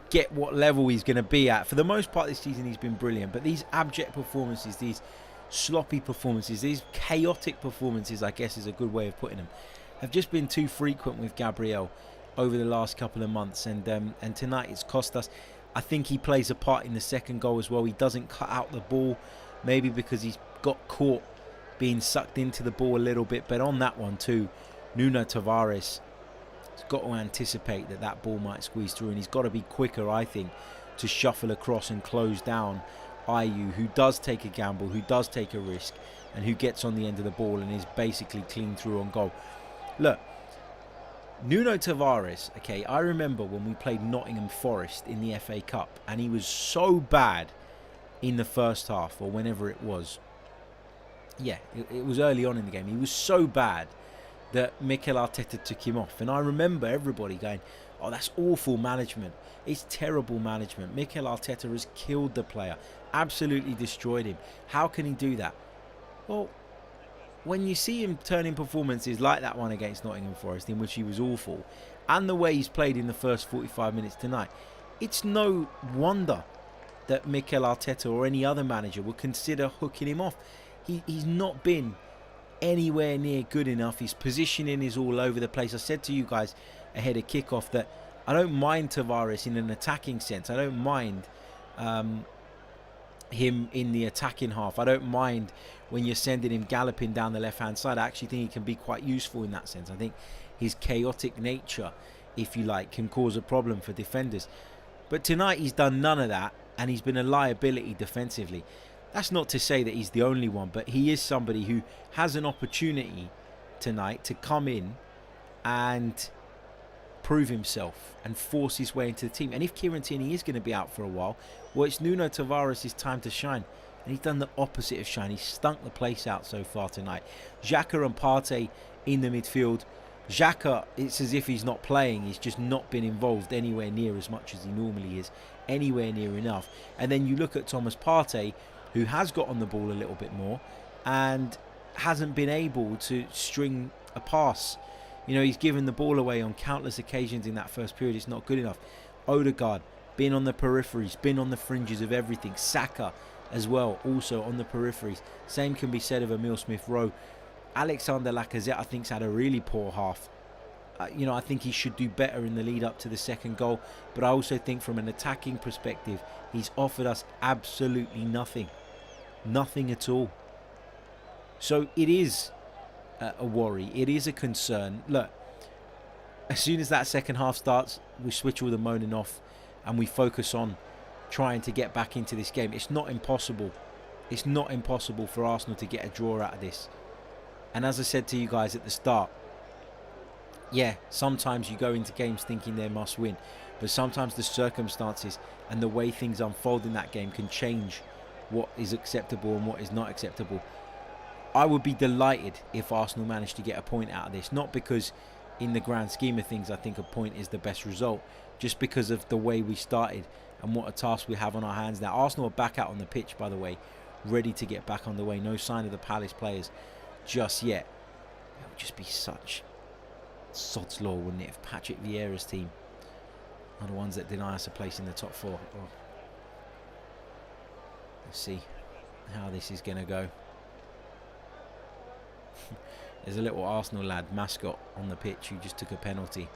A: get what level he's going to be at. For the most part this season he's been brilliant, but these abject performances, these sloppy performances, these chaotic performances, I guess is a good way of putting them, have just been too frequent with Gabriel over the last couple of months, and tonight it's cost us. I think he plays a part in the second goal as well. He doesn't cut out the ball, maybe because he's got caught being sucked into the ball a little bit, but on that one too, Nuno Tavares has got to anticipate that ball might squeeze through, and he's got to be quicker, I think, to shuffle across and close down Ayew, who does take a gamble, who does take a risk, and who gets on the end of the ball and is basically clean through on goal. Look, Nuno Tavares, okay, I remember when we played Nottingham Forest in the FA Cup, and he was so bad in the first half, or whenever it was. Yeah, it was early on in the game. He was so bad that Mikel Arteta took him off. And I remember everybody going, oh, that's awful management. It's terrible management. Mikel Arteta has killed the player, absolutely destroyed him. How can he do that? Well, when you see him turning performances like that one against Nottingham Forest, in which he was awful, and the way he's played in the first 45 minutes tonight, it's no wonder that Mikel Arteta or any other manager would consider hooking him off. He's not been anywhere near good enough. His positioning is all over the place. I said to you guys ahead of kickoff that I don't mind Tavares in an attacking sense. I don't mind him in the attacking half. I don't mind when you're sending him galloping down the left hand side. I actually think he can be quite useful in that sense. I think his chaotic nature, if you like, can cause a problem for defenders. But tonight he's done none of that, and he's been a liability defensively. That's not to say that he's the only one, but he is somebody who has an opportunity tonight to come in and prove himself and force his way into the team. And if Kieran Tierney is going to be out for a while, well, it's Nuno Tavares' time to shine. And he's done the opposite of shine. He's stunk the place out so far tonight. Xhaka and Partey in the midfield. Xhaka, it's as if he's not playing. He's just not been involved anywhere near as much as he normally is. Anywhere near enough. And then you look at Thomas Partey, who has got on the ball a little bit more and hasn't been able to string a pass. You know, he's given the ball away on countless occasions in that first period. It's not good enough. Odegaard, been on the peripheries, been on the fringes of everything. Saka as well, also on the peripheries. Same can be said of Emile Smith-Rowe. Alexander Lacazette, I think, has had a really poor half. I think he should do better in the lead up to the second goal. But I also think from an attacking perspective, he's offered us absolutely nothing. Nothing at all. So it is a worry. It is a concern. Look, as soon as that second half starts, we switch all the moaning off and we focus on trying to get back into this game. It's not impossible. It's not impossible for Arsenal to get a draw out of this. And as I said to you guys at the start, yeah, sometimes you go into games thinking they must win, but sometimes the circumstances and the way things unfold in that game can change what is acceptable and what is not acceptable. I would be delighted if Arsenal managed to get a point out of this, not because in the grand scheme of things I think a point is the best result, just because of the way we started and what a task we have on our hands now. Arsenal are back out on the pitch, by the way, ready to get back on the way. No sign of the Palace players just yet. It would just be such sod's law, wouldn't it, if Patrick Vieira's team are the ones that deny us a place in the top four. Oh. Let's see how this is going to go. There's a little Arsenal lad, mascot, on the pitch who just took a penalty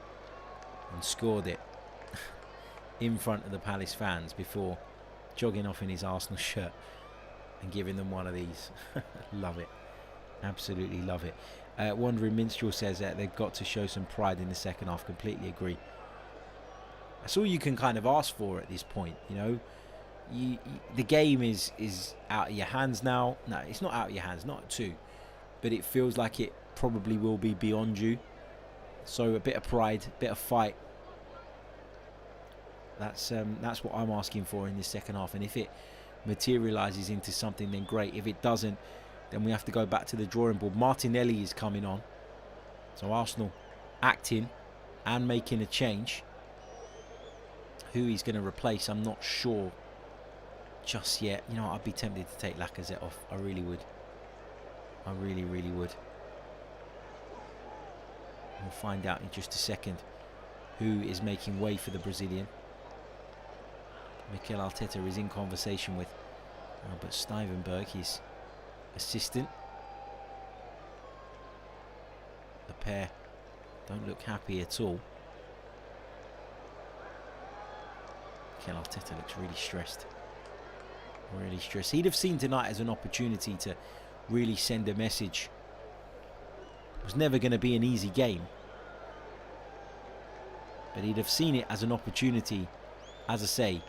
A: and scored it in front of the Palace fans before jogging off in his Arsenal shirt and giving them one of these. Love it. Absolutely love it. Wandering Minstrel says that they've got to show some pride in the second half. Completely agree. That's all you can kind of ask for at this point, you know. The game is out of your hands now. No, it's not out of your hands, not at 2. But it feels like it probably will be beyond you. So a bit of pride, a bit of fight. That's what I'm asking for in this second half. And if it materialises into something, then great. If it doesn't, then we have to go back to the drawing board. Martinelli is coming on. So Arsenal acting and making a change. Who he's going to replace, I'm not sure just yet. You know, I'd be tempted to take Lacazette off. I really would. I really, really would. We'll find out in just a second who is making way for the Brazilian. Mikel Arteta is in conversation with Albert Stuyvenberg, his assistant. The pair don't look happy at all. Mikel Arteta looks really stressed. Really stressed. He'd have seen tonight as an opportunity to really send a message. It was never going to be an easy game. But he'd have seen it as an opportunity, as I say,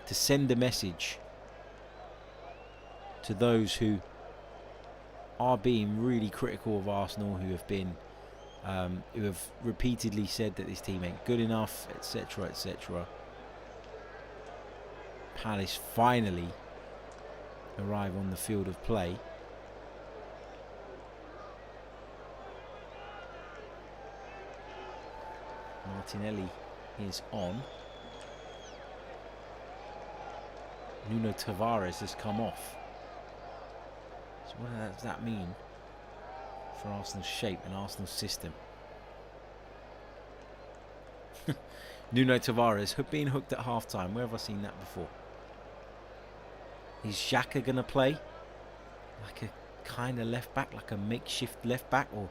A: to send a message to those who are being really critical of Arsenal, who have repeatedly said that this team ain't good enough, etc., etc. Palace finally arrive on the field of play. Martinelli is on. Nuno Tavares has come off. So what does that mean for Arsenal's shape and Arsenal's system? Nuno Tavares being hooked at half-time. Where have I seen that before? Is Xhaka going to play like a kind of left-back, like a makeshift left-back, or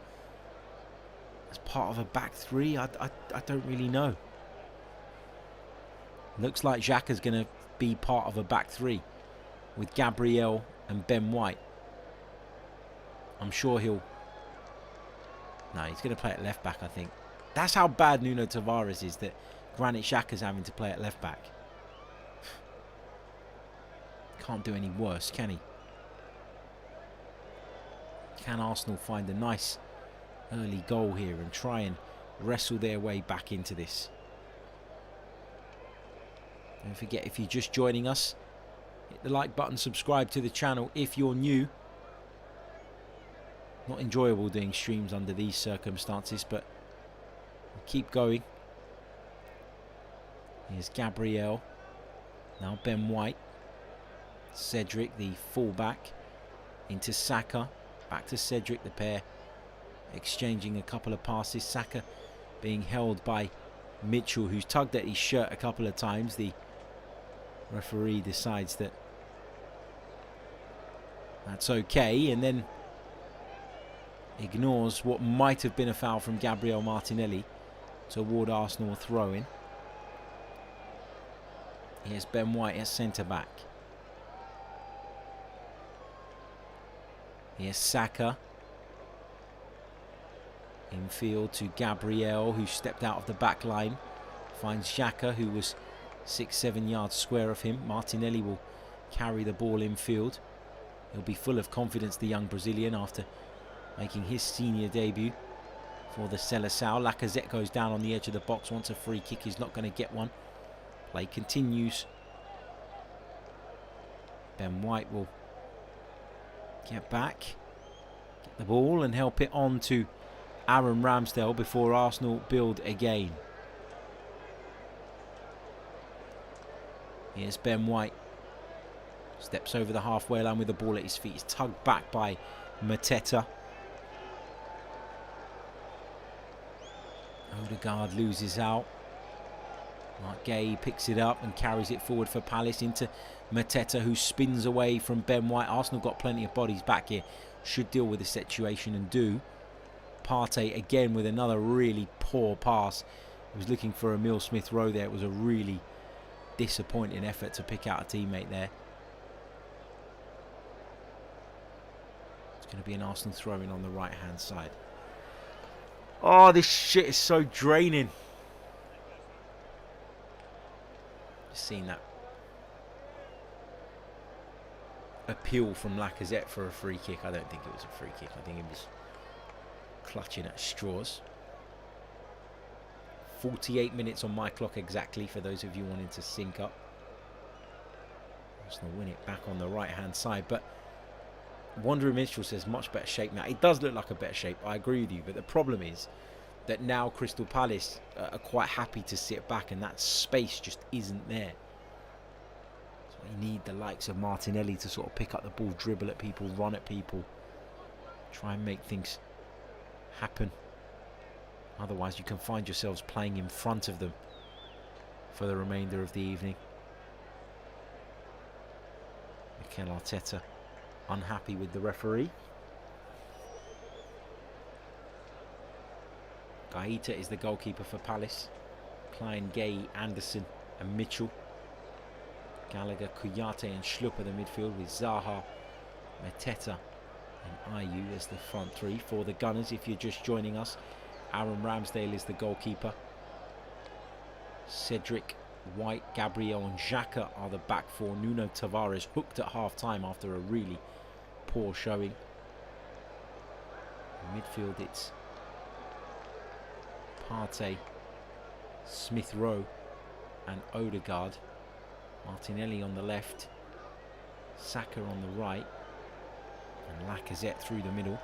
A: as part of a back three? I don't really know. Looks like Xhaka's going to be part of a back three with Gabriel and Ben White. I'm sure he'll... No, he's going to play at left-back, I think. That's how bad Nuno Tavares is, that Granit Xhaka's having to play at left-back. Can't do any worse, can he? Can Arsenal find a nice early goal here and try and wrestle their way back into this? Don't forget, if you're just joining us, hit the like button, subscribe to the channel if you're new. Not enjoyable doing streams under these circumstances, but we'll keep going. Here's Gabriel. Now Ben White. Cedric, the fullback, into Saka. Back to Cedric, the pair exchanging a couple of passes. Saka being held by Mitchell, who's tugged at his shirt a couple of times. The referee decides that that's okay, and then Ignores what might have been a foul from Gabriel Martinelli toward Arsenal throw-in. Here's Ben White at centre-back. Here's Saka. Infield to Gabriel, who stepped out of the back line. Finds Xhaka, who was 6-7 yards square of him. Martinelli will carry the ball infield. He'll be full of confidence, the young Brazilian, after making his senior debut for the Seleção. Lacazette goes down on the edge of the box, wants a free kick, he's not going to get one. Play continues. Ben White will get back, get the ball and help it on to Aaron Ramsdale before Arsenal build again. Here's Ben White. Steps over the halfway line with the ball at his feet. He's tugged back by Mateta. Odegaard loses out. Mark Gay picks it up and carries it forward for Palace into Mateta, who spins away from Ben White. Arsenal got plenty of bodies back here. Should deal with the situation and do. Partey again with another really poor pass. He was looking for Emile Smith-Rowe there. It was a really disappointing effort to pick out a teammate there. It's going to be an Arsenal throw-in on the right-hand side. Oh, this shit is so draining. Just seen that appeal from Lacazette for a free kick. I don't think it was a free kick. I think he was clutching at straws. 48 minutes on my clock exactly, for those of you wanting to sync up. Arsenal win it back on the right-hand side, but Wanderer Minstrel says much better shape now. It does look like a better shape, I agree with you, but the problem is that now Crystal Palace are quite happy to sit back, and that space just isn't there. So you need the likes of Martinelli to sort of pick up the ball, dribble at people, run at people, try and make things happen. Otherwise you can find yourselves playing in front of them for the remainder of the evening. Mikel Arteta unhappy with the referee. Gaeta is the goalkeeper for Palace. Klein, Gay, Anderson and Mitchell. Gallagher, Kouyaté and Schlupp are the midfield, with Zaha, Mateta and Ayew as the front three. For the Gunners, if you're just joining us, Aaron Ramsdale is the goalkeeper. Cedric, White, Gabriel and Xhaka are the back four. Nuno Tavares hooked at half-time after a really poor showing. In midfield, it's Partey, Smith-Rowe and Odegaard. Martinelli on the left, Saka on the right, and Lacazette through the middle.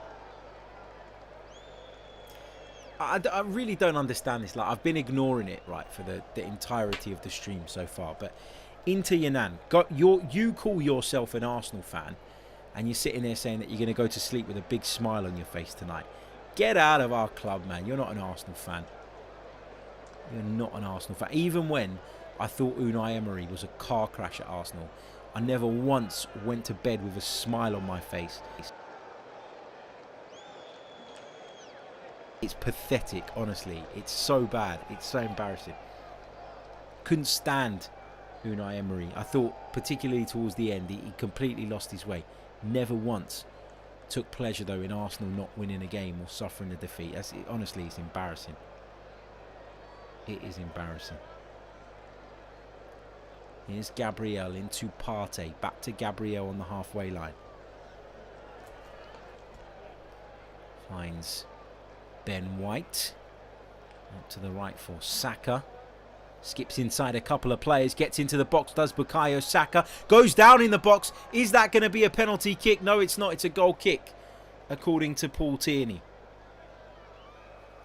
A: I really don't understand this. Like, I've been ignoring it, right, for the entirety of the stream so far. But Inter Yanan, you call yourself an Arsenal fan, and you're sitting there saying that you're going to go to sleep with a big smile on your face tonight. Get out of our club, man. You're not an Arsenal fan. You're not an Arsenal fan. Even when I thought Unai Emery was a car crash at Arsenal, I never once went to bed with a smile on my face. It's pathetic, honestly. It's so bad. It's so embarrassing. Couldn't stand Unai Emery. I thought, particularly towards the end, he completely lost his way. Never once took pleasure, though, in Arsenal not winning a game or suffering a defeat. Honestly, it's embarrassing. It is embarrassing. Here's Gabriel into Partey. Back to Gabriel on the halfway line. Finds Ben White. Up to the right for Saka. Skips inside a couple of players. Gets into the box. Does Bukayo Saka. Goes down in the box. Is that going to be a penalty kick? No, it's not. It's a goal kick, according to Paul Tierney.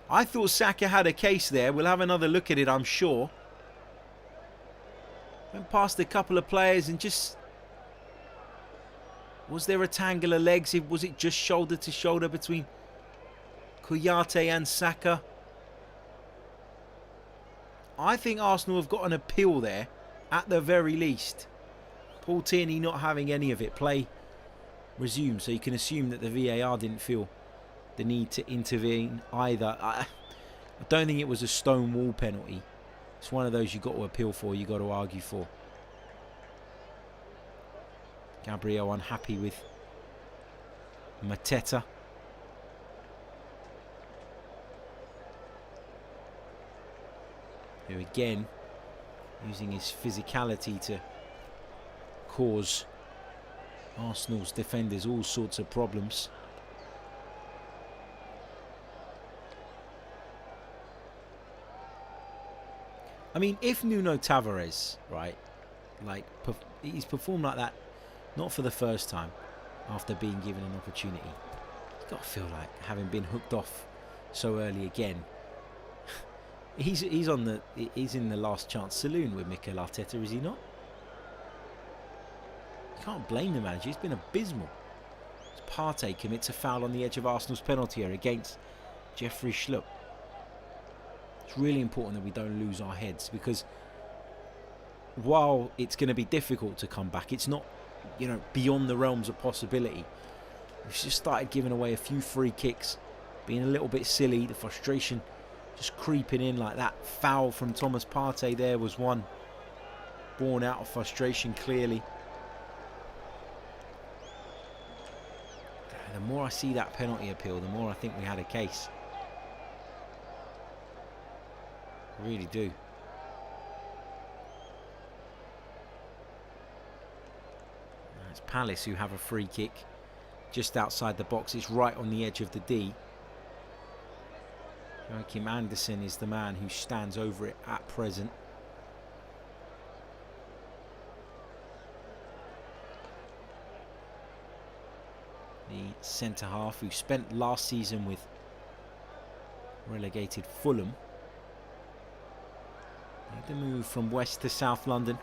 A: I thought Saka had a case there. We'll have another look at it, I'm sure. Went past a couple of players and just... Was there a tangle of legs? Was it just shoulder to shoulder between Kouyaté and Saka? I think Arsenal have got an appeal there, at the very least. Paul Tierney not having any of it. Play resumed, so you can assume that the VAR didn't feel the need to intervene either. I don't think it was a stone wall penalty. It's one of those you've got to appeal for, you've got to argue for. Gabriel unhappy with Mateta. Who again, using his physicality to cause Arsenal's defenders all sorts of problems. I mean, if Nuno Tavares, right, like he's performed like that, not for the first time, after being given an opportunity, you've got to feel like, having been hooked off so early again, he's in the last chance saloon with Mikel Arteta, is he not? You can't blame the manager. He's been abysmal. Partey commits a foul on the edge of Arsenal's penalty area against Jeffrey Schlupp. It's really important that we don't lose our heads, because while it's going to be difficult to come back, it's not, you know, beyond the realms of possibility. We've just started giving away a few free kicks, being a little bit silly, the frustration just creeping in like that. Foul from Thomas Partey there was one born out of frustration, clearly. The more I see that penalty appeal, the more I think we had a case. I really do. It's Palace who have a free kick just outside the box. It's right on the edge of the D. Joachim Andersen is the man who stands over it at present. The centre half who spent last season with relegated Fulham. Made the move from West to South London.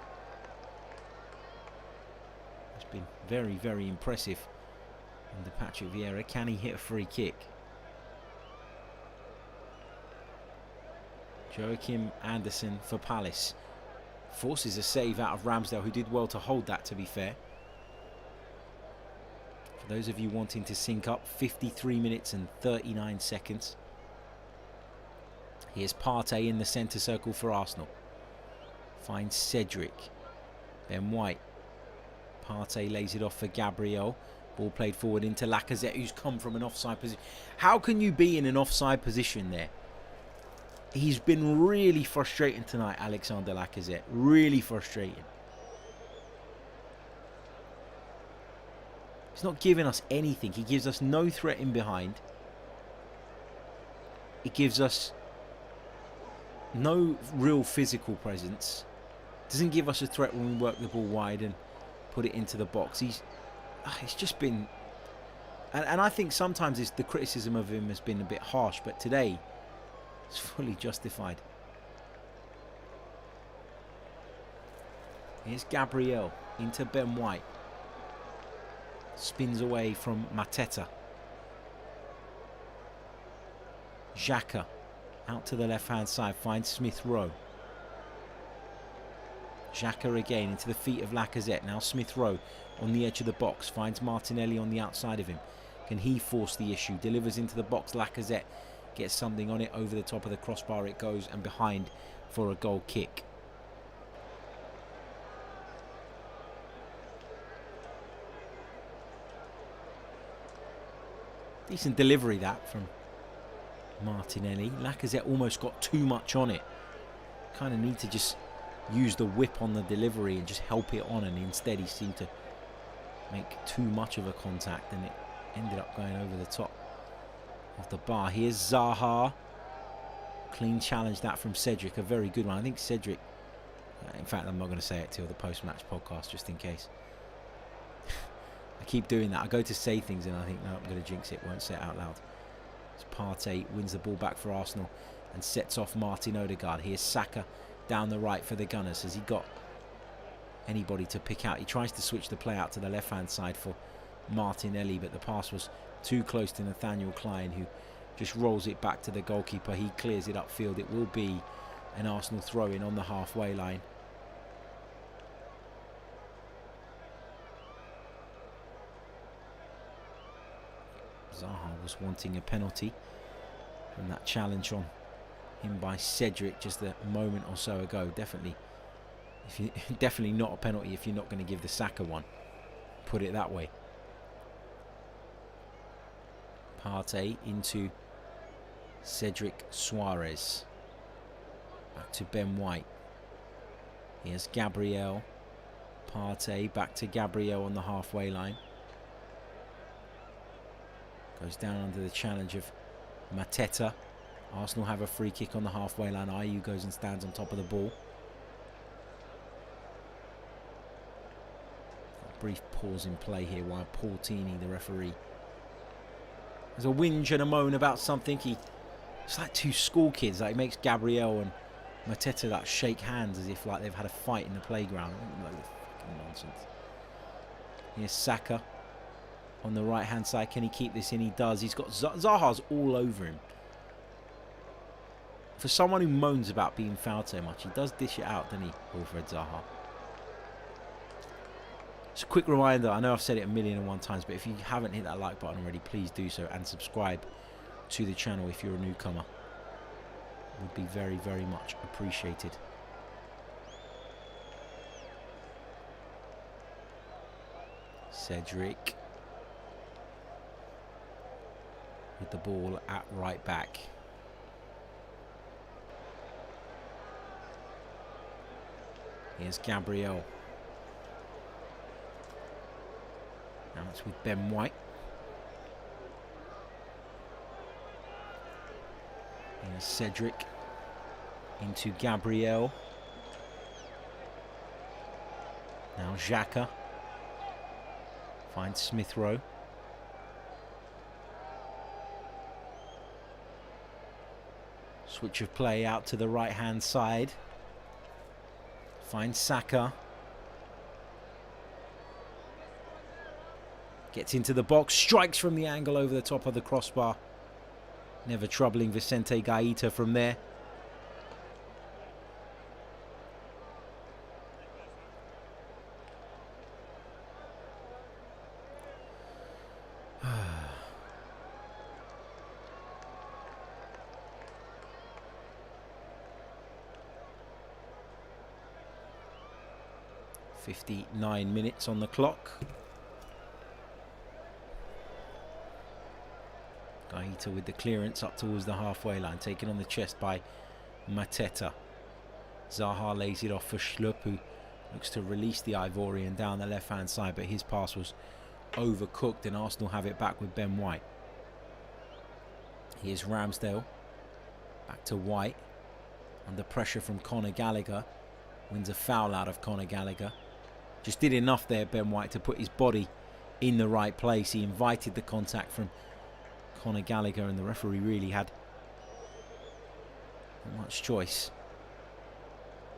A: It's been very, very impressive under Patrick Vieira. Can he hit a free kick? Joachim Andersen for Palace. Forces a save out of Ramsdale, who did well to hold that, to be fair. For those of you wanting to sync up, 53 minutes and 39 seconds. Here's Partey in the centre circle for Arsenal. Finds Cedric. Ben White. Partey lays it off for Gabriel. Ball played forward into Lacazette, who's come from an offside position. How can you be in an offside position there? He's been really frustrating tonight, Alexander Lacazette. Really frustrating. He's not giving us anything. He gives us no threat in behind. He gives us no real physical presence. Doesn't give us a threat when we work the ball wide and put it into the box. It's just been... And I think sometimes the criticism of him has been a bit harsh, but today it's fully justified. Here's Gabriel into Ben White. Spins away from Mateta. Xhaka out to the left-hand side, finds Smith Rowe. Xhaka again into the feet of Lacazette. Now Smith Rowe on the edge of the box, finds Martinelli on the outside of him. Can he force the issue? Delivers into the box. Lacazette gets something on it. Over the top of the crossbar it goes, and behind for a goal kick. Decent delivery that from Martinelli. Lacazette almost got too much on it. Kind of need to just use the whip on the delivery and just help it on, and instead he seemed to make too much of a contact and it ended up going over the top of the bar. Here's Zaha. Clean challenge that from Cedric, a very good one. I think Cedric, in fact I'm not going to say it till the post-match podcast just in case. I keep doing that. I go to say things and I think, no, I'm going to jinx it, won't say it out loud. As Partey wins the ball back for Arsenal and sets off Martin Odegaard. Here's Saka down the right for the Gunners. Has he got anybody to pick out? He tries to switch the play out to the left-hand side for Martinelli, but the pass was too close to Nathaniel Klein, who just rolls it back to the goalkeeper. He clears it upfield. It will be an Arsenal throw-in on the halfway line. Zaha was wanting a penalty from that challenge on him by Cedric just a moment or so ago. Definitely not a penalty if you're not going to give the Saka one. Put it that way. Partey into Cedric Suarez. Back to Ben White. Here's Gabriel. Partey back to Gabriel on the halfway line. Goes down under the challenge of Mateta. Arsenal have a free kick on the halfway line. Ayew goes and stands on top of the ball. A brief pause in play here while Paul Tini, the referee, there's a whinge and a moan about something. It's like two school kids. Like, it makes Gabriel and Mateta like shake hands as if like they've had a fight in the playground. Like, fucking nonsense. Here's Saka on the right hand side. Can he keep this in? He does. He's got Zaha's all over him. For someone who moans about being fouled so much, he does dish it out, doesn't he, Wilfred Zaha? Just a quick reminder, I know I've said it 1,000,001 times, but if you haven't hit that like button already, please do so, and subscribe to the channel if you're a newcomer. It would be very, very much appreciated. Cedric with the ball at right back. Here's Gabriel. Now it's with Ben White. Here's Cedric into Gabriel. Now Xhaka finds Smith Rowe. Switch of play out to the right hand side. Finds Saka. Gets into the box, strikes from the angle over the top of the crossbar. Never troubling Vicente Gaeta from there. "59 minutes on the clock. Gaeta with the clearance up towards the halfway line, taken on the chest by Mateta. Zaha lays it off for Schlupp, who looks to release the Ivorian down the left hand side, but his pass was overcooked and Arsenal have it back with Ben White. Here's Ramsdale. Back to White. Under pressure from Conor Gallagher. Wins a foul out of Conor Gallagher. Just did enough there, Ben White, to put his body in the right place. He invited the contact from Conor Gallagher, and the referee really had not much choice.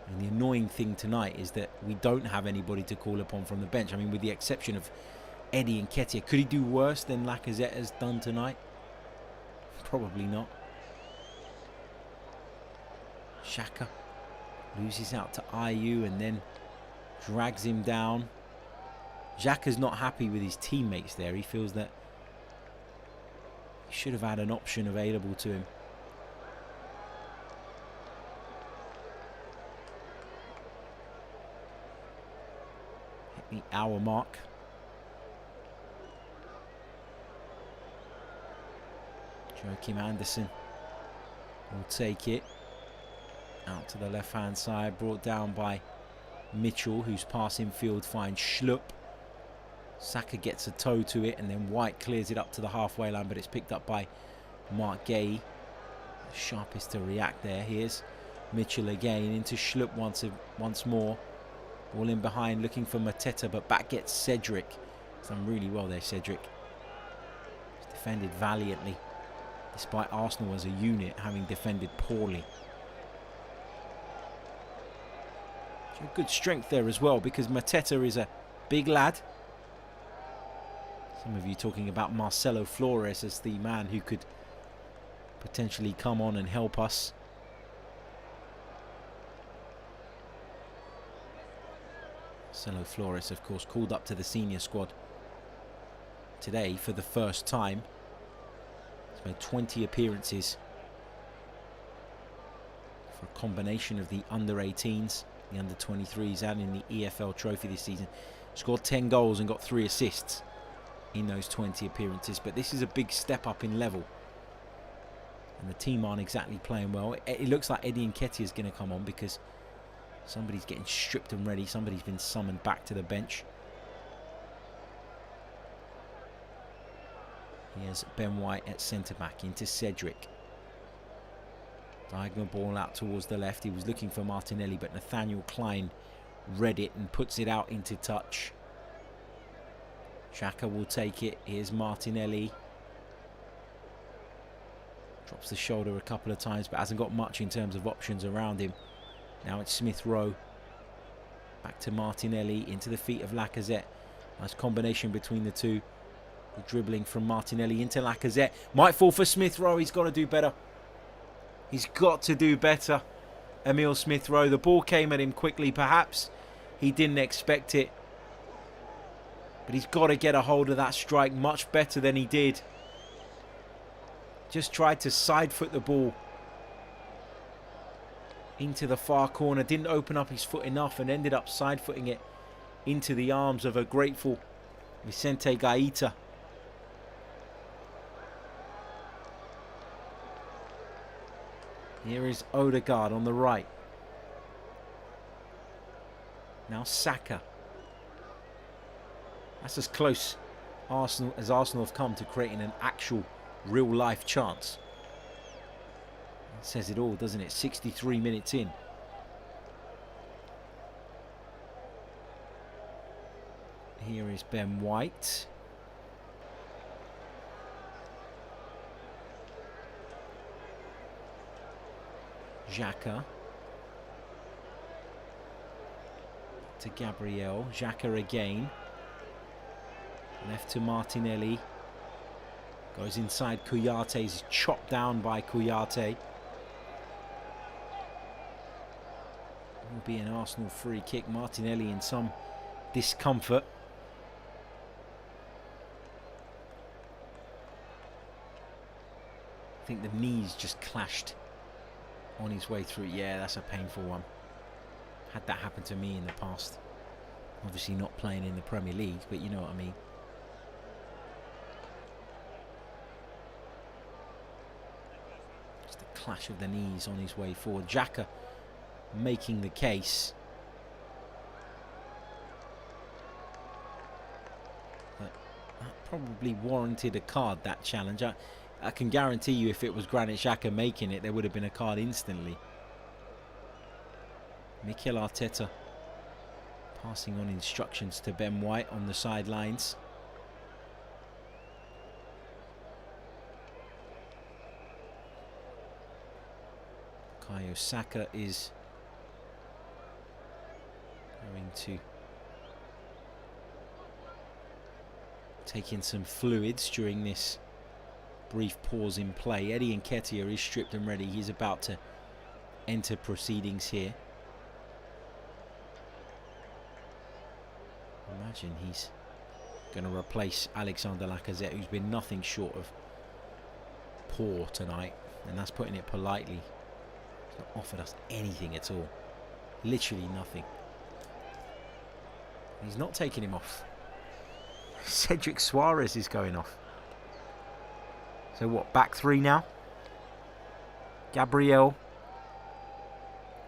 A: And the annoying thing tonight is that we don't have anybody to call upon from the bench. I mean, with the exception of Eddie Nketiah. Could he do worse than Lacazette has done tonight? Probably not. Xhaka loses out to Ayew and then drags him down. Xhaka's not happy with his teammates there. He feels that he should have had an option available to him. Hit the hour mark. Joachim Anderson will take it out to the left hand side, brought down by Mitchell, whose passing field finds Schlupp. Saka gets a toe to it and then White clears it up to the halfway line, but it's picked up by Mark Gay. The sharpest to react there. Here's Mitchell again into Schlupp once more. Ball in behind looking for Mateta, but back gets Cedric. He's done really well there, Cedric. He's defended valiantly, despite Arsenal as a unit having defended poorly. Good strength there as well, because Mateta is a big lad. Some of you talking about Marcelo Flores as the man who could potentially come on and help us. Marcelo Flores, of course, called up to the senior squad today for the first time. He's made 20 appearances for a combination of the under-18s, the under-23s, and in the EFL Trophy this season. Scored 10 goals and got 3 assists in those 20 appearances. But this is a big step up in level. And the team aren't exactly playing well. It looks like Eddie Nketiah is going to come on because somebody's getting stripped and ready. Somebody's been summoned back to the bench. Here's Ben White at centre-back into Cedric. Diagonal ball out towards the left. He was looking for Martinelli, but Nathaniel Klein read it and puts it out into touch. Xhaka will take it. Here's Martinelli. Drops the shoulder a couple of times, but hasn't got much in terms of options around him. Now it's Smith Rowe. Back to Martinelli, into the feet of Lacazette. Nice combination between the two. The dribbling from Martinelli into Lacazette. Might fall for Smith Rowe. He's got to do better. He's got to do better. Emile Smith Rowe. The ball came at him quickly, perhaps. He didn't expect it. But he's got to get a hold of that strike much better than he did. Just tried to side foot the ball into the far corner. Didn't open up his foot enough and ended up side footing it into the arms of a grateful Vicente Gaita. Here is Odegaard on the right. Now Saka. That's as close as Arsenal have come to creating an actual real-life chance. That says it all, doesn't it? 63 minutes in. Here is Ben White. Xhaka. To Gabriel. Xhaka again. Left to Martinelli. Goes inside Kouyaté. Is chopped down by Kouyaté. Will be an Arsenal free kick. Martinelli in some discomfort. I think the knees just clashed on his way through. Yeah, that's a painful one. Had that happen to me in the past. Obviously not playing in the Premier League, but you know what I mean. Just a clash of the knees on his way forward. Xhaka making the case. That probably warranted a card, that challenge. I can guarantee you if it was Granit Xhaka making it, there would have been a card instantly. Mikel Arteta passing on instructions to Ben White on the sidelines. Bukayo Saka is going to take in some fluids during this brief pause in play. Eddie Nketiah is stripped and ready. He's about to enter proceedings here. Imagine he's going to replace Alexander Lacazette, who's been nothing short of poor tonight, and that's putting it politely. He's not offered us anything at all. Literally nothing. He's not taking him off. Cedric Suarez is going off. So what, back three now? Gabriel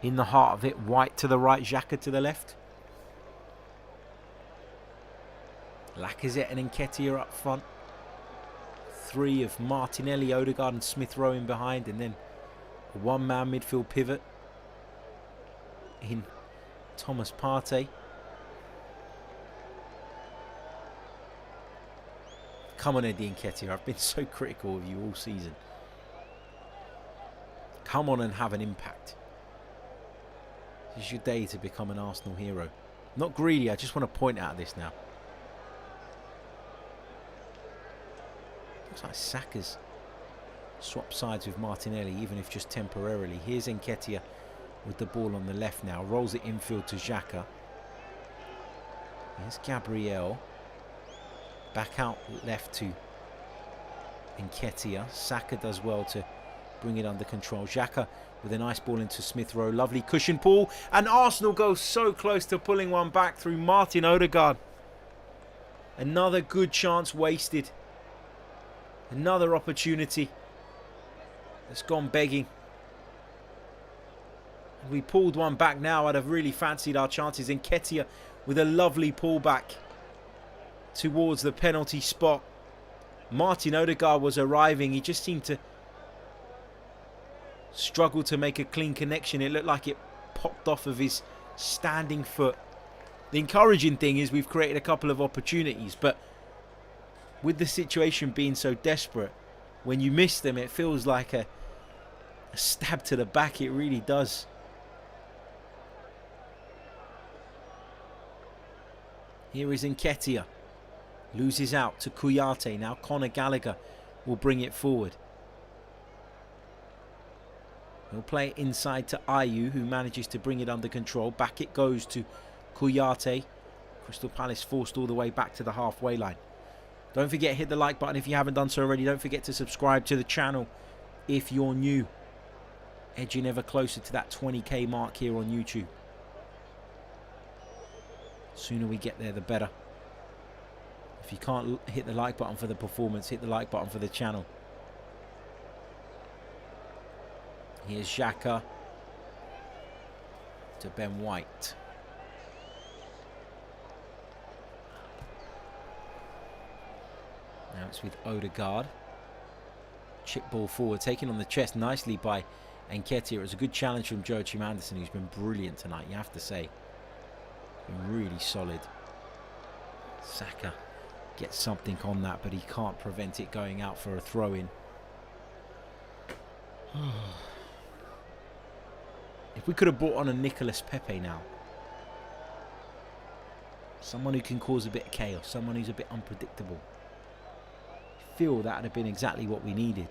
A: in the heart of it. White to the right, Xhaka to the left. Lacazette and Nketiah up front. Three of Martinelli, Odegaard and Smith Rowe in behind. And then a one-man midfield pivot in Thomas Partey. Come on, Eddie Nketiah. I've been so critical of you all season. Come on and have an impact. This is your day to become an Arsenal hero. Not greedy, I just want to point out this now. Looks like Saka's swapped sides with Martinelli, even if just temporarily. Here's Nketiah with the ball on the left now. Rolls it infield to Xhaka. Here's Gabriel. Back out left to Nketiah. Saka does well to bring it under control. Xhaka with a nice ball into Smith Rowe. Lovely cushion pull. And Arsenal go so close to pulling one back through Martin Odegaard. Another good chance wasted. Another opportunity that's gone begging. And we pulled one back now. I'd have really fancied our chances. Nketiah with a lovely pullback towards the penalty spot. Martin Odegaard was arriving. He just seemed to struggle to make a clean connection. It looked like it popped off of his standing foot. The encouraging thing is we've created a couple of opportunities, but with the situation being so desperate, when you miss them, it feels like a stab to the back. It really does. Here is Nketiah. Loses out to Kouyaté. Now Conor Gallagher will bring it forward. He'll play it inside to Ayew, who manages to bring it under control. Back it goes to Kouyaté. Crystal Palace forced all the way back to the halfway line. Don't forget, hit the like button if you haven't done so already. Don't forget to subscribe to the channel if you're new. Edging ever closer to that 20k mark here on YouTube. The sooner we get there, the better. If you can't hit the like button for the performance, hit the like button for the channel. Here's Xhaka to Ben White. Now it's with Odegaard. Chip ball forward, taken on the chest nicely by Nketiah. It was a good challenge from Joachim Andersen, who's been brilliant tonight, you have to say. Been really solid. Saka gets something on that, but he can't prevent it going out for a throw-in. If we could have brought on a Nicolas Pepe now. Someone who can cause a bit of chaos. Someone who's a bit unpredictable. I feel that would have been exactly what we needed.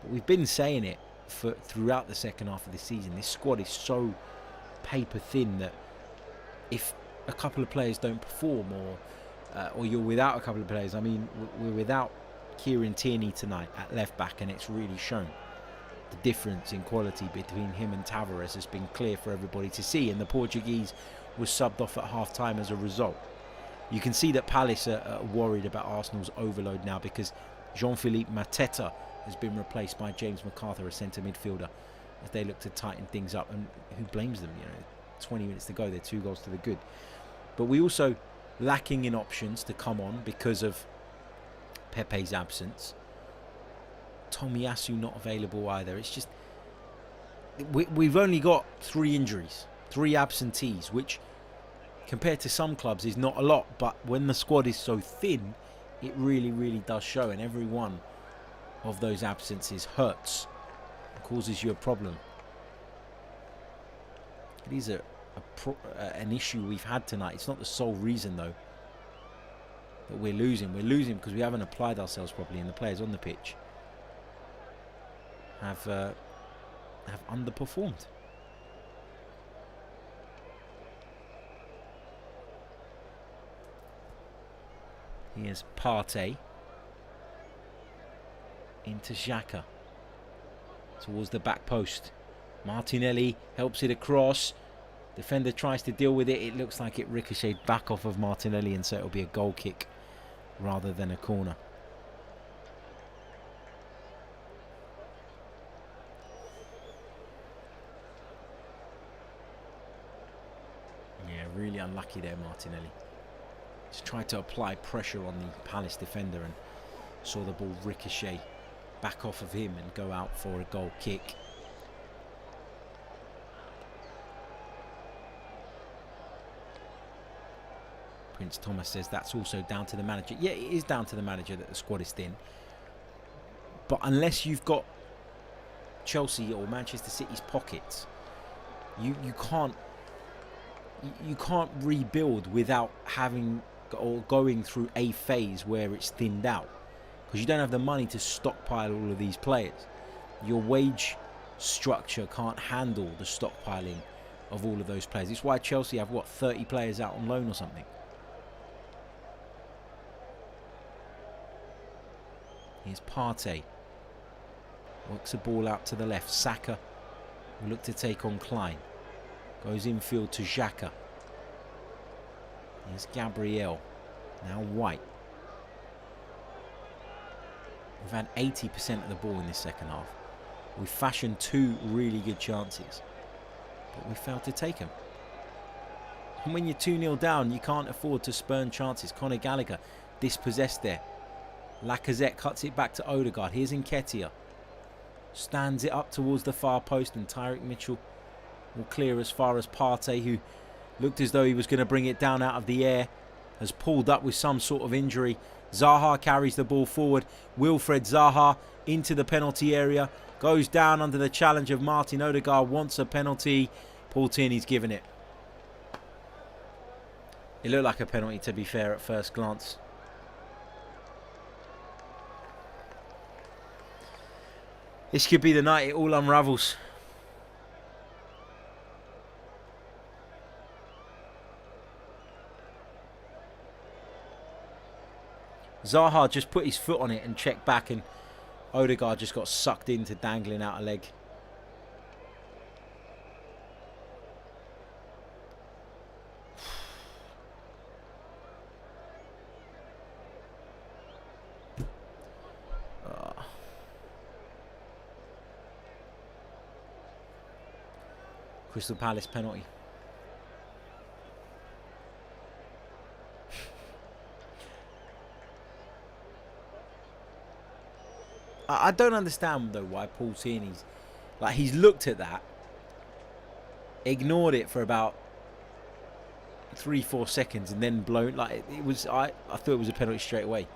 A: But we've been saying it throughout the second half of the season. This squad is so paper thin that if a couple of players don't perform, or you're without a couple of players. I mean, we're without Kieran Tierney tonight at left back, and it's really shown. The difference in quality between him and Tavares has been clear for everybody to see, and the Portuguese was subbed off at half time as a result. You can see that Palace are worried about Arsenal's overload now, because Jean-Philippe Mateta has been replaced by James McArthur, a centre midfielder, as they look to tighten things up. And who blames them? You know, 20 minutes to go, they're 2 goals to the good. But we also lacking in options to come on because of Pepe's absence. Tomiyasu not available either. It's just we've only got 3 injuries, 3 absentees, which compared to some clubs is not a lot, but when the squad is so thin, it really, really does show, and every one of those absences hurts and causes you a problem. It is an issue we've had tonight. It's not the sole reason, though, that we're losing. We're losing because we haven't applied ourselves properly, and the players on the pitch have underperformed. Here's Partey into Xhaka towards the back post. Martinelli helps it across. Defender tries to deal with it. It looks like it ricocheted back off of Martinelli, and so it'll be a goal kick rather than a corner. Yeah, really unlucky there, Martinelli. He's tried to apply pressure on the Palace defender and saw the ball ricochet back off of him and go out for a goal kick. Prince Thomas says that's also down to the manager. Yeah, it is down to the manager that the squad is thin. But unless you've got Chelsea or Manchester City's pockets, you can't rebuild without having or going through a phase where it's thinned out, because you don't have the money to stockpile all of these players. Your wage structure can't handle the stockpiling of all of those players. It's why Chelsea have, what, 30 players out on loan or something. Here's Partey. Works the ball out to the left. Saka will look to take on Klein. Goes infield to Xhaka. Here's Gabriel. Now White. We've had 80% of the ball in this second half. We've fashioned 2 really good chances, but we failed to take them. And when you're 2-0 down, you can't afford to spurn chances. Conor Gallagher dispossessed there. Lacazette cuts it back to Odegaard. Here's Nketiah. Stands it up towards the far post, and Tyrick Mitchell will clear as far as Partey, who looked as though he was going to bring it down out of the air, has pulled up with some sort of injury. Zaha carries the ball forward. Wilfred Zaha into the penalty area. Goes down under the challenge of Martin Odegaard. Wants a penalty. Paul Tierney's given it. It looked like a penalty, to be fair, at first glance. This could be the night it all unravels. Zaha just put his foot on it and checked back, and Odegaard just got sucked into dangling out a leg. Crystal Palace penalty. I don't understand though why Paul Tierney's like, he's looked at that, ignored it for about 3-4 seconds, and then blown like it was. I thought it was a penalty straight away.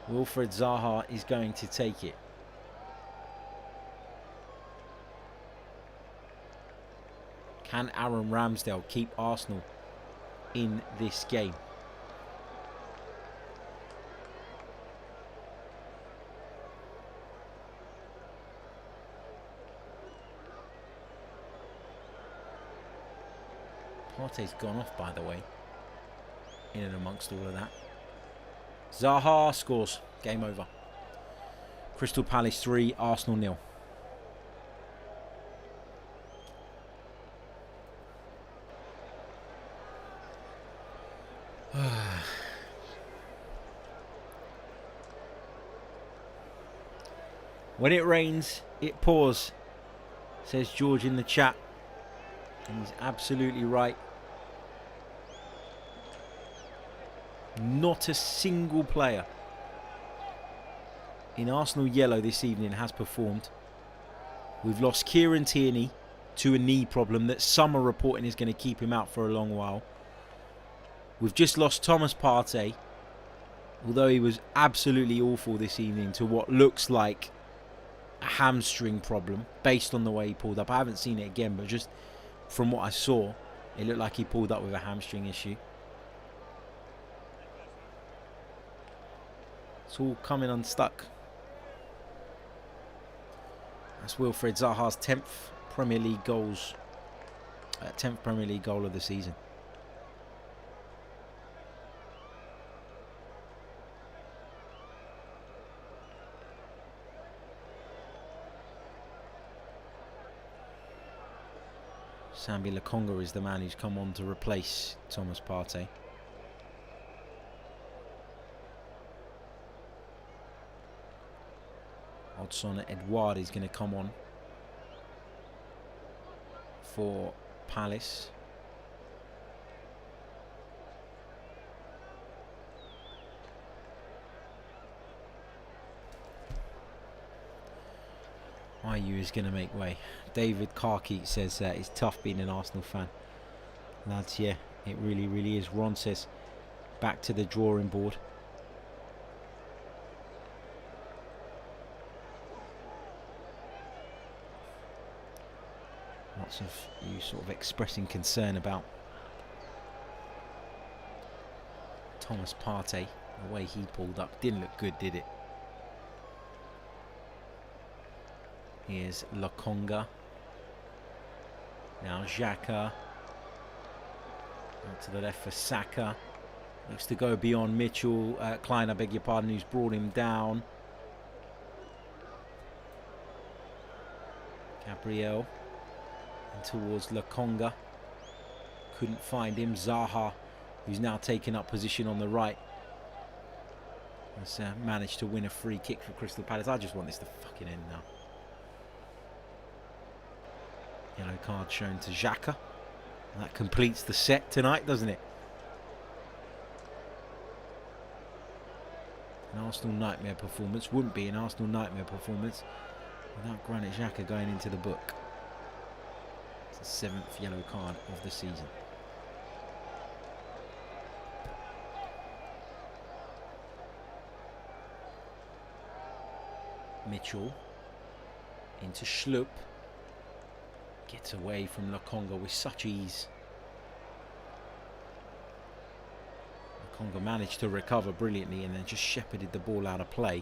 A: Wilfred Zaha is going to take it. Can Aaron Ramsdale keep Arsenal in this game? Partey's gone off, by the way, in and amongst all of that. Zaha scores. Game over. Crystal Palace 3, Arsenal 0. When it rains, it pours, says George in the chat. And he's absolutely right. Not a single player in Arsenal yellow this evening has performed. We've lost Kieran Tierney to a knee problem that some are reporting is going to keep him out for a long while. We've just lost Thomas Partey, although he was absolutely awful this evening, to what looks like a hamstring problem based on the way he pulled up. I haven't seen it again, but just from what I saw, it looked like he pulled up with a hamstring issue. It's all coming unstuck. That's Wilfred Zaha's 10th Premier League goals, 10th Premier League goal of the season. Sambi Lokonga is the man who's come on to replace Thomas Partey. Odsonne Edouard is going to come on for Palace. IU is going to make way. David Karki says it's tough being an Arsenal fan. Lads, yeah, it really, really is. Ron says back to the drawing board. Lots of you sort of expressing concern about Thomas Partey, the way he pulled up. Didn't look good, did it? Here's Lokonga. Now Xhaka. Out to the left for Saka. Looks to go beyond Mitchell. Klein, I beg your pardon, who's brought him down. Gabriel. And towards Lokonga. Couldn't find him. Zaha, who's now taken up position on the right, has managed to win a free kick for Crystal Palace. I just want this to fucking end now. Yellow card shown to Xhaka. And that completes the set tonight, doesn't it? An Arsenal nightmare performance. Wouldn't be an Arsenal nightmare performance without Granit Xhaka going into the book. It's the 7th yellow card of the season. Mitchell into Schlupp. Gets away from Lokonga with such ease. Lokonga managed to recover brilliantly and then just shepherded the ball out of play.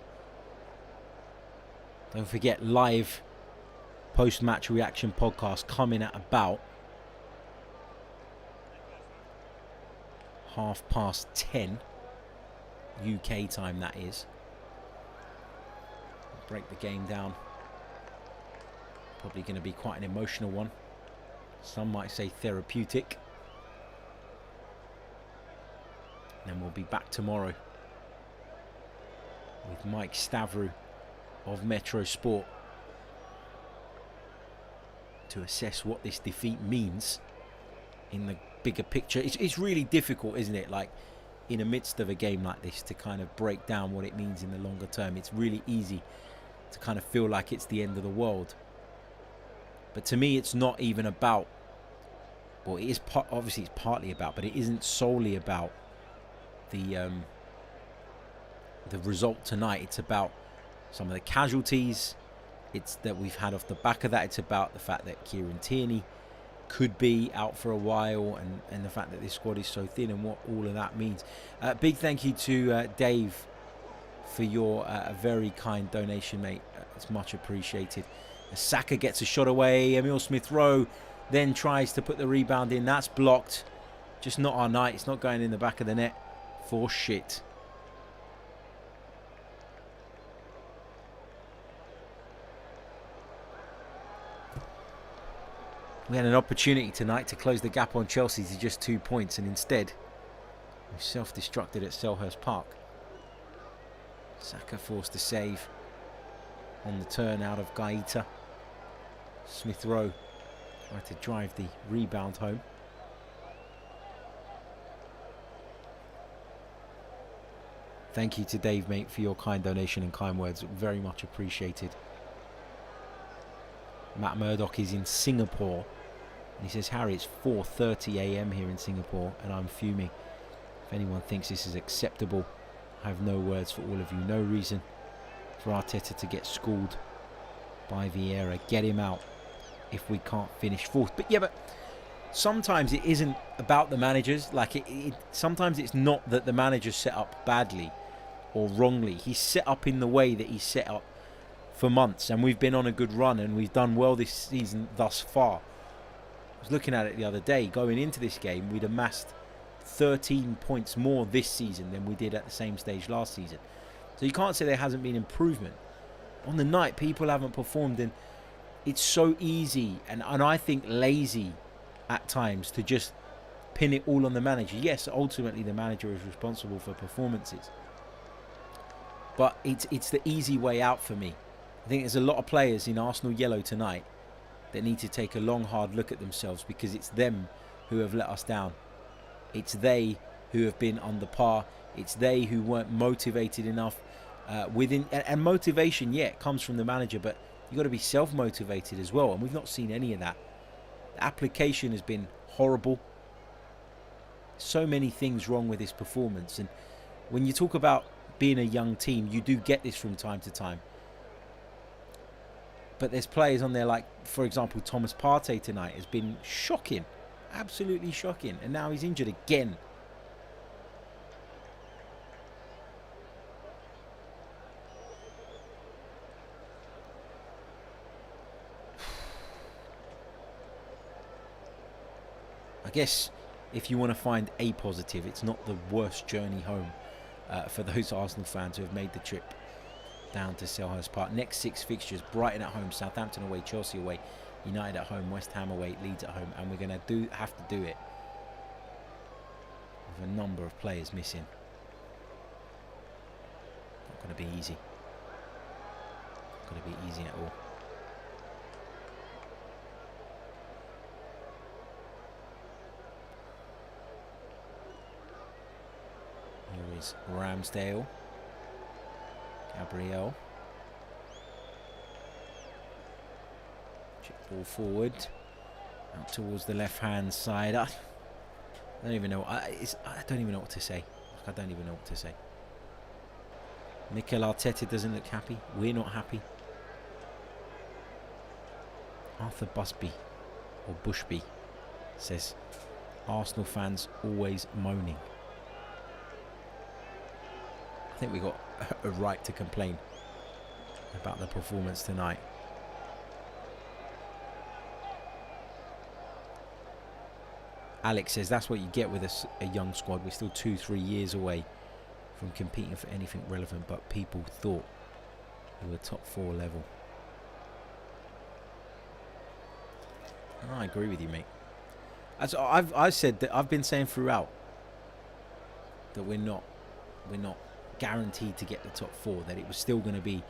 A: Don't forget, live post-match reaction podcast coming at about 10:30 UK time, that is. Break the game down. Probably going to be quite an emotional one. Some might say therapeutic. And then we'll be back tomorrow with Mike Stavrou of Metro Sport to assess what this defeat means in the bigger picture. It's really difficult, isn't it? Like, in the midst of a game like this, to kind of break down what it means in the longer term. It's really easy to kind of feel like it's the end of the world. But to me, it's not even about, well, it is obviously it's partly about, but it isn't solely about the result tonight. It's about some of the casualties it's that we've had off the back of that. It's about the fact that Kieran Tierney could be out for a while, and the fact that this squad is so thin and what all of that means. Big thank you to Dave for your very kind donation, mate. It's much appreciated. Saka gets a shot away. Emile Smith-Rowe then tries to put the rebound in. That's blocked. Just not our night. It's not going in the back of the net for shit. We had an opportunity tonight to close the gap on Chelsea to just 2 points, and instead we self-destructed at Selhurst Park. Saka forced to save on the turn out of Gaeta. Smith-Rowe tried to drive the rebound home. Thank you to Dave, mate, for your kind donation and kind words. Very much appreciated. Matt Murdoch is in Singapore. And he says, Harry, it's 4:30 a.m. here in Singapore and I'm fuming. If anyone thinks this is acceptable, I have no words for all of you. No reason for Arteta to get schooled by Vieira. Get him out if we can't finish fourth. But yeah, but sometimes it isn't about the managers. Like sometimes it's not that the manager's set up badly or wrongly. He's set up in the way that he's set up for months, and we've been on a good run and we've done well this season thus far. I was looking at it the other day. Going into this game, we'd amassed 13 points more this season than we did at the same stage last season. So you can't say there hasn't been improvement. On the night, people haven't performed, and it's so easy and I think lazy at times to just pin it all on the manager. Yes, ultimately the manager is responsible for performances, but it's the easy way out for me. I think there's a lot of players in Arsenal yellow tonight that need to take a long, hard look at themselves, because it's them who have let us down. It's they who have been under par. It's they who weren't motivated enough and motivation, yeah, it comes from the manager, but you've got to be self-motivated as well, and we've not seen any of that. The application has been horrible. So many things wrong with this performance, and when you talk about being a young team, you do get this from time to time. But there's players on there like, for example, Thomas Partey tonight has been shocking. Absolutely shocking. And now he's injured again. I guess if you want to find a positive, it's not the worst journey home for those Arsenal fans who have made the trip down to Selhurst Park. Next 6 fixtures: Brighton at home, Southampton away, Chelsea away, United at home, West Ham away, Leeds at home, and we're going to have to do it with a number of players missing. Not going to be easy. Not going to be easy at all. Here is Ramsdale. Gabriel. Chip ball forward. Out towards the left-hand side. I don't even know. I don't even know what to say. I don't even know what to say. Mikel Arteta doesn't look happy. We're not happy. Arthur Busby, or Bushby, says Arsenal fans always moaning. I think we got a right to complain about the performance tonight. Alex says that's what you get with a young squad. We're still 2-3 years away from competing for anything relevant, but people thought we were top 4 level. And I agree with you, mate. As I've said that, I've been saying throughout that we're not guaranteed to get the top 4, that it was still going to be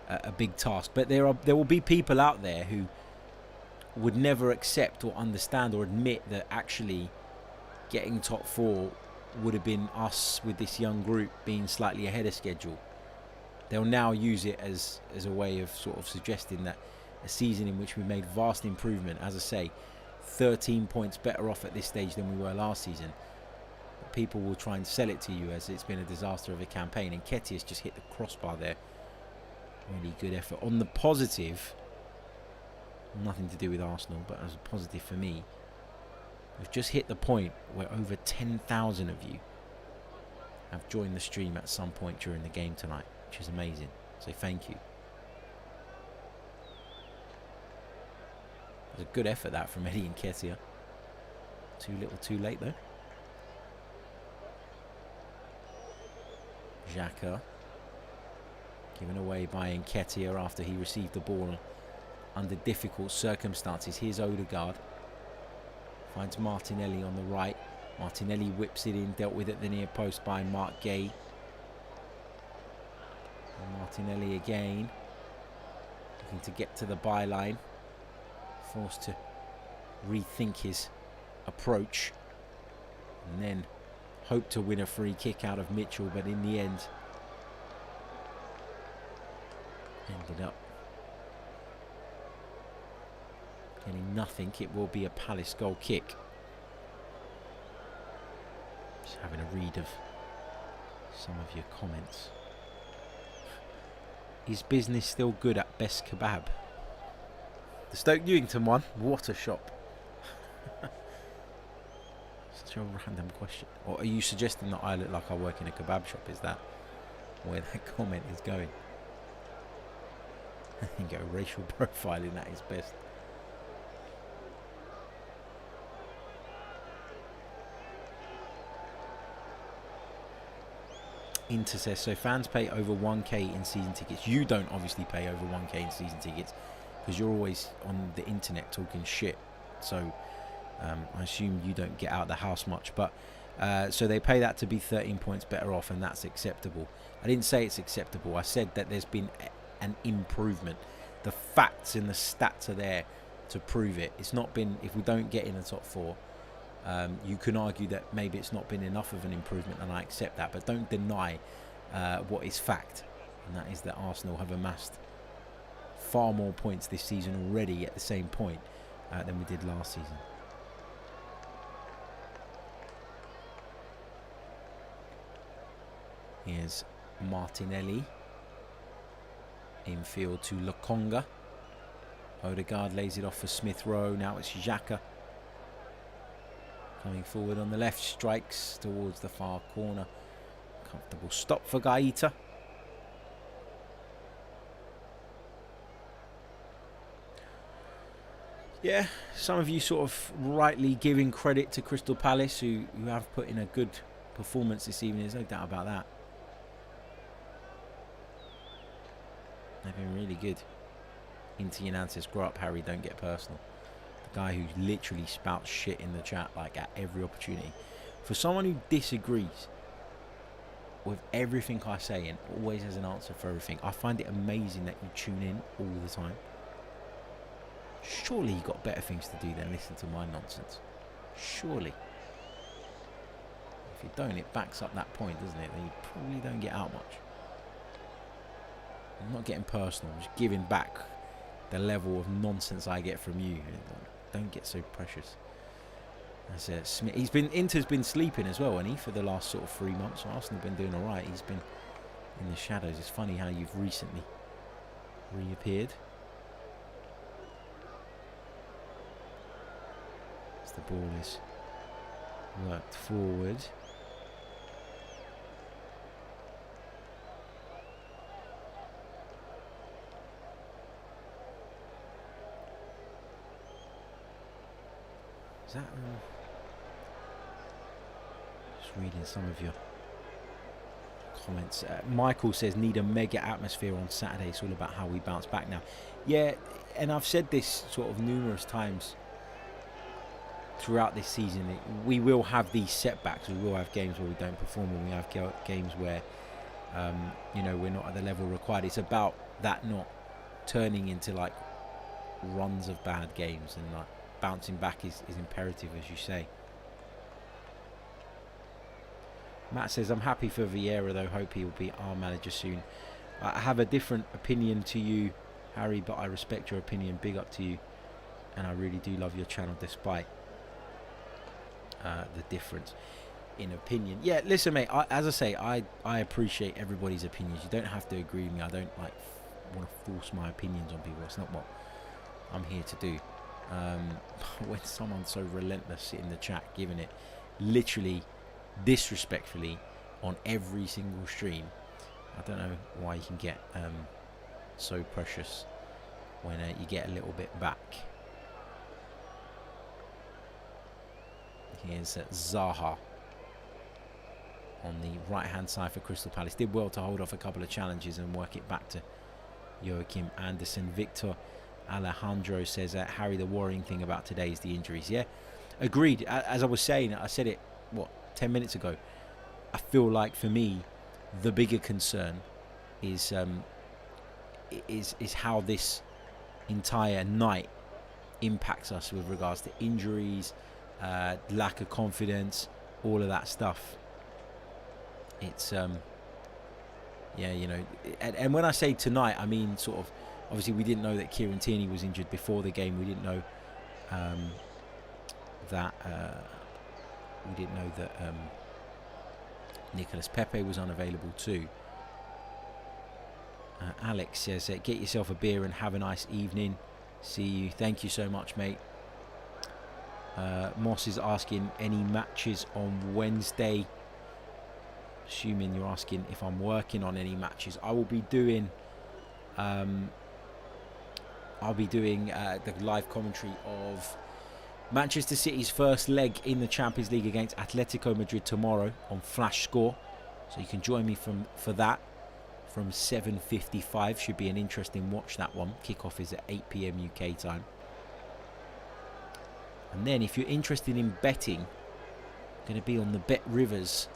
A: a big task. But there will be people out there who would never accept or understand or admit that actually getting top 4 would have been us with this young group being slightly ahead of schedule. They'll now use it as a way of sort of suggesting that a season in which we made vast improvement, as I say, 13 points better off at this stage than we were last season. But people will try and sell it to you as it's been a disaster of a campaign, and Nketiah's just hit the crossbar there. Really good effort. On the positive, nothing to do with Arsenal, but as a positive for me, we've just hit the point where over 10,000 of you have joined the stream at some point during the game tonight, which is amazing. So thank you. It was a good effort that from Eddie Nketiah. Too little too late though. Xhaka given away by Nketiah after he received the ball under difficult circumstances. Here's Odegaard. Finds Martinelli on the right. Martinelli whips it in, dealt with at the near post by Mark Gay. And Martinelli again, looking to get to the byline. Forced to rethink his approach. And then hope to win a free kick out of Mitchell, but in the end ended up getting nothing. It will be a Palace goal kick. Just having a read of some of your comments. Is business still good at Best Kebab? The Stoke Newington one, what a shop. Such a random question. Or are you suggesting that I look like I work in a kebab shop? Is that where that comment is going? I think racial profiling at its best. Inter says, so fans pay over 1k in season tickets. You don't obviously pay over 1k in season tickets because you're always on the internet talking shit. So I assume you don't get out of the house much. But so they pay that to be 13 points better off, and that's acceptable. I didn't say it's acceptable. I said that there's been an improvement. The facts and the stats are there to prove it. It's not been, if we don't get in the top 4, you can argue that maybe it's not been enough of an improvement, and I accept that. But don't deny what is fact, and that is that Arsenal have amassed far more points this season already at the same point than we did last season. Here's Martinelli. Infield to Lokonga. Odegaard lays it off for Smith Rowe. Now it's Xhaka. Coming forward on the left, strikes towards the far corner. Comfortable stop for Gaeta. Yeah, some of you sort of rightly giving credit to Crystal Palace, who have put in a good performance this evening. There's no doubt about that. They've been really good. Into your says, grow up, Harry, don't get personal. The guy who literally spouts shit in the chat like at every opportunity. For someone who disagrees with everything I say and always has an answer for everything, I find it amazing that you tune in all the time. Surely you've got better things to do than listen to my nonsense. Surely. If you don't, it backs up that point, doesn't it? Then you probably don't get out much. I'm not getting personal. I'm just giving back the level of nonsense I get from you. Don't get so precious. That's it. Smith. Inter's been sleeping as well, hasn't he, for the last sort of 3 months. So Arsenal have been doing all right. He's been in the shadows. It's funny how you've recently reappeared. The ball is worked forward. Is that just reading some of your comments. Michael says need a mega atmosphere on Saturday. It's all about how we bounce back now. Yeah, and I've said this sort of numerous times throughout this season. We will have these setbacks. We will have games where we don't perform, and we have games where you know, we're not at the level required. It's about that not turning into like runs of bad games, and like bouncing back is imperative, as you say. Matt says, I'm happy for Vieira though, hope he will be our manager soon. I have a different opinion to you, Harry, but I respect your opinion. Big up to you, and I really do love your channel despite the difference in opinion. Yeah, listen, mate, as I say, I appreciate everybody's opinions. You don't have to agree with me. I don't like want to force my opinions on people. It's not what I'm here to do. When someone's so relentless in the chat, giving it literally disrespectfully on every single stream, I don't know why you can get so precious when you get a little bit back. Here's Zaha on the right hand side for Crystal Palace. Did well to hold off a couple of challenges and work it back to Joachim Anderson. Victor Alejandro says, Harry, the worrying thing about today is the injuries. Yeah, agreed. As I was saying, I said it, what, 10 minutes ago. I feel like for me, the bigger concern is how this entire night impacts us with regards to injuries, lack of confidence, all of that stuff. It's yeah, you know, and when I say tonight, I mean sort of, obviously we didn't know that Kieran Tierney was injured before the game. We didn't know that Nicolas Pepe was unavailable too. Alex says, get yourself a beer and have a nice evening. See you. Thank you so much, mate. Moss is asking any matches on Wednesday. Assuming you're asking if I'm working on any matches. I will be doing the live commentary of Manchester City's first leg in the Champions League against Atletico Madrid tomorrow on Flash Score. So you can join me for that from 7:55. Should be an interesting watch, that one. Kickoff is at 8 PM UK time. And then if you're interested in betting, I'm going to be on the Bet Rivers.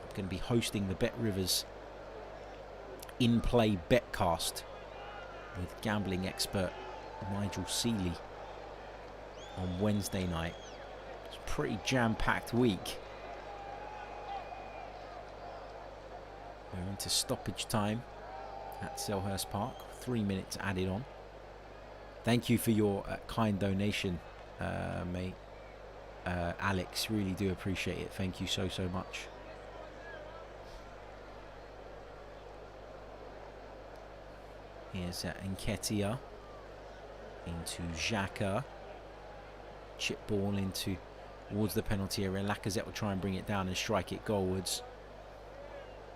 A: I'm going to be hosting the Bet Rivers in-play betcast with gambling expert Nigel Seeley on Wednesday night. It's a pretty jam-packed week. We're into stoppage time at Selhurst Park. 3 minutes added on. Thank you for your kind donation, mate. Alex, really do appreciate it. Thank you so much. Here's Nketiah into Xhaka. Chip ball towards the penalty area. Lacazette will try and bring it down and strike it goalwards.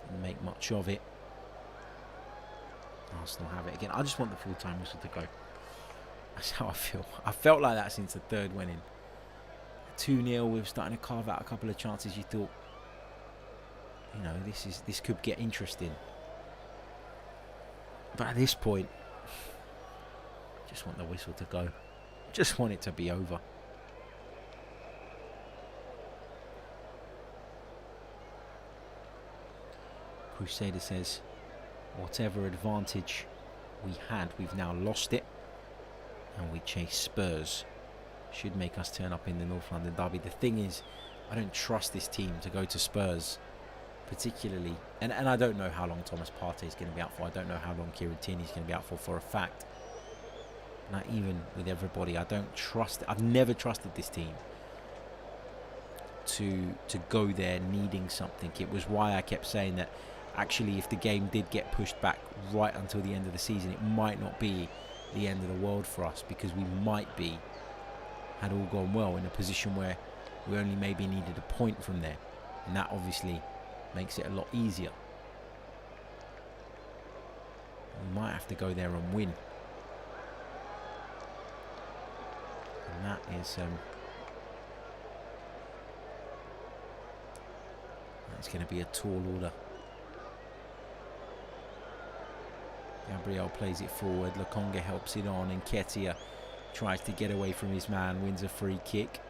A: Didn't make much of it. Arsenal have it again. I just want the full-time whistle to go. That's how I feel. I felt like that since the third winning. 2-0, we were starting to carve out a couple of chances. You thought, you know, this could get interesting. But at this point, just want the whistle to go. Just want it to be over. Crusader says, whatever advantage we had, we've now lost it. And we chase Spurs. Should make us turn up in the North London derby. The thing is, I don't trust this team to go to Spurs, particularly. And I don't know how long Thomas Partey is going to be out for. I don't know how long Kieran Tierney is going to be out for a fact. Not even with everybody, I don't trust it. I've never trusted this team to go there needing something. It was why I kept saying that actually if the game did get pushed back right until the end of the season, it might not be the end of the world for us, because we might be, had all gone well, in a position where we only maybe needed a point from there, and that obviously makes it a lot easier. We might have to go there and win, and that is that's going to be a tall order. Gabriel plays it forward, Lokonga helps it on, and Nketiah tries to get away from his man, wins a free kick.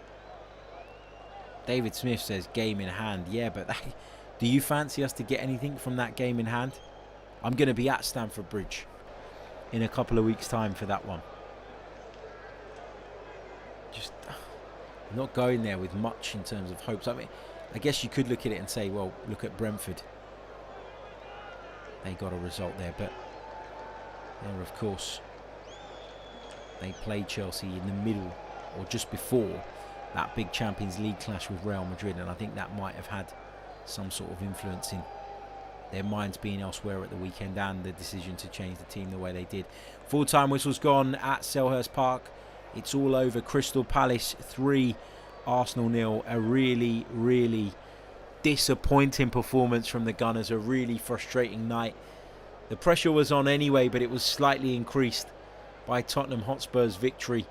A: David Smith says game in hand. Yeah, but do you fancy us to get anything from that game in hand? I'm going to be at Stamford Bridge in a couple of weeks' time for that one. Just not going there with much in terms of hopes. I mean, I guess you could look at it and say, well, look at Brentford. They got a result there, but there, of course, they played Chelsea in the middle or just before that big Champions League clash with Real Madrid, and I think that might have had some sort of influence in their minds being elsewhere at the weekend and the decision to change the team the way they did. Full-time whistle's gone at Selhurst Park. It's all over. Crystal Palace 3, Arsenal 0. A really, really disappointing performance from the Gunners. A really frustrating night. The pressure was on anyway, but it was slightly increased by Tottenham Hotspur's victory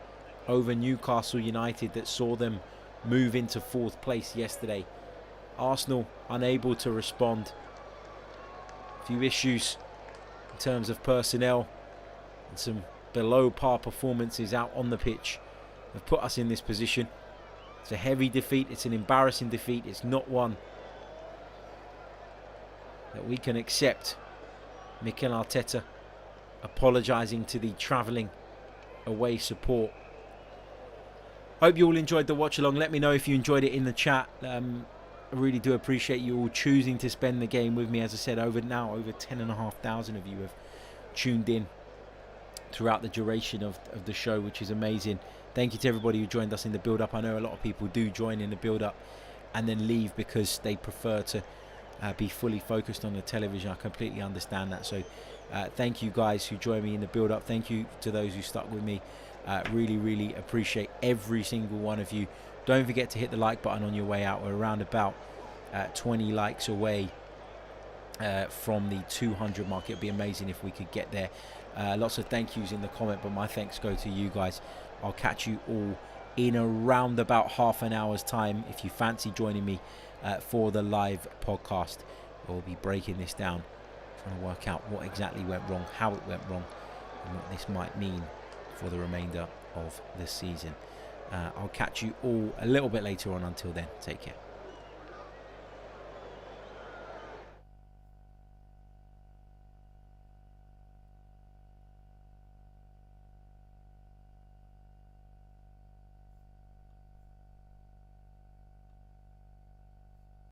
A: over Newcastle United that saw them move into 4th place yesterday. Arsenal unable to respond. A few issues in terms of personnel and some below par performances out on the pitch have put us in this position. It's a heavy defeat. It's an embarrassing defeat. It's not one that we can accept. Mikel Arteta apologising to the travelling away support. Hope you all enjoyed the watch along. Let me know if you enjoyed it in the chat. I really do appreciate you all choosing to spend the game with me. As I said, over 10,500 of you have tuned in throughout the duration of the show, which is amazing. Thank you to everybody who joined us in the build-up. I know a lot of people do join in the build-up and then leave because they prefer to be fully focused on the television. I completely understand that. So thank you guys who joined me in the build-up. Thank you to those who stuck with me. Really, really appreciate every single one of you. Don't forget to hit the like button on your way out. We're around about 20 likes away from the 200 mark. It would be amazing if we could get there. Lots of thank yous in the comment, but my thanks go to you guys. I'll catch you all in around about half an hour's time. If you fancy joining me for the live podcast, we'll be breaking this down, trying to work out what exactly went wrong, how it went wrong, and what this might mean for the remainder of the season. I'll catch you all a little bit later on. Until then, take care.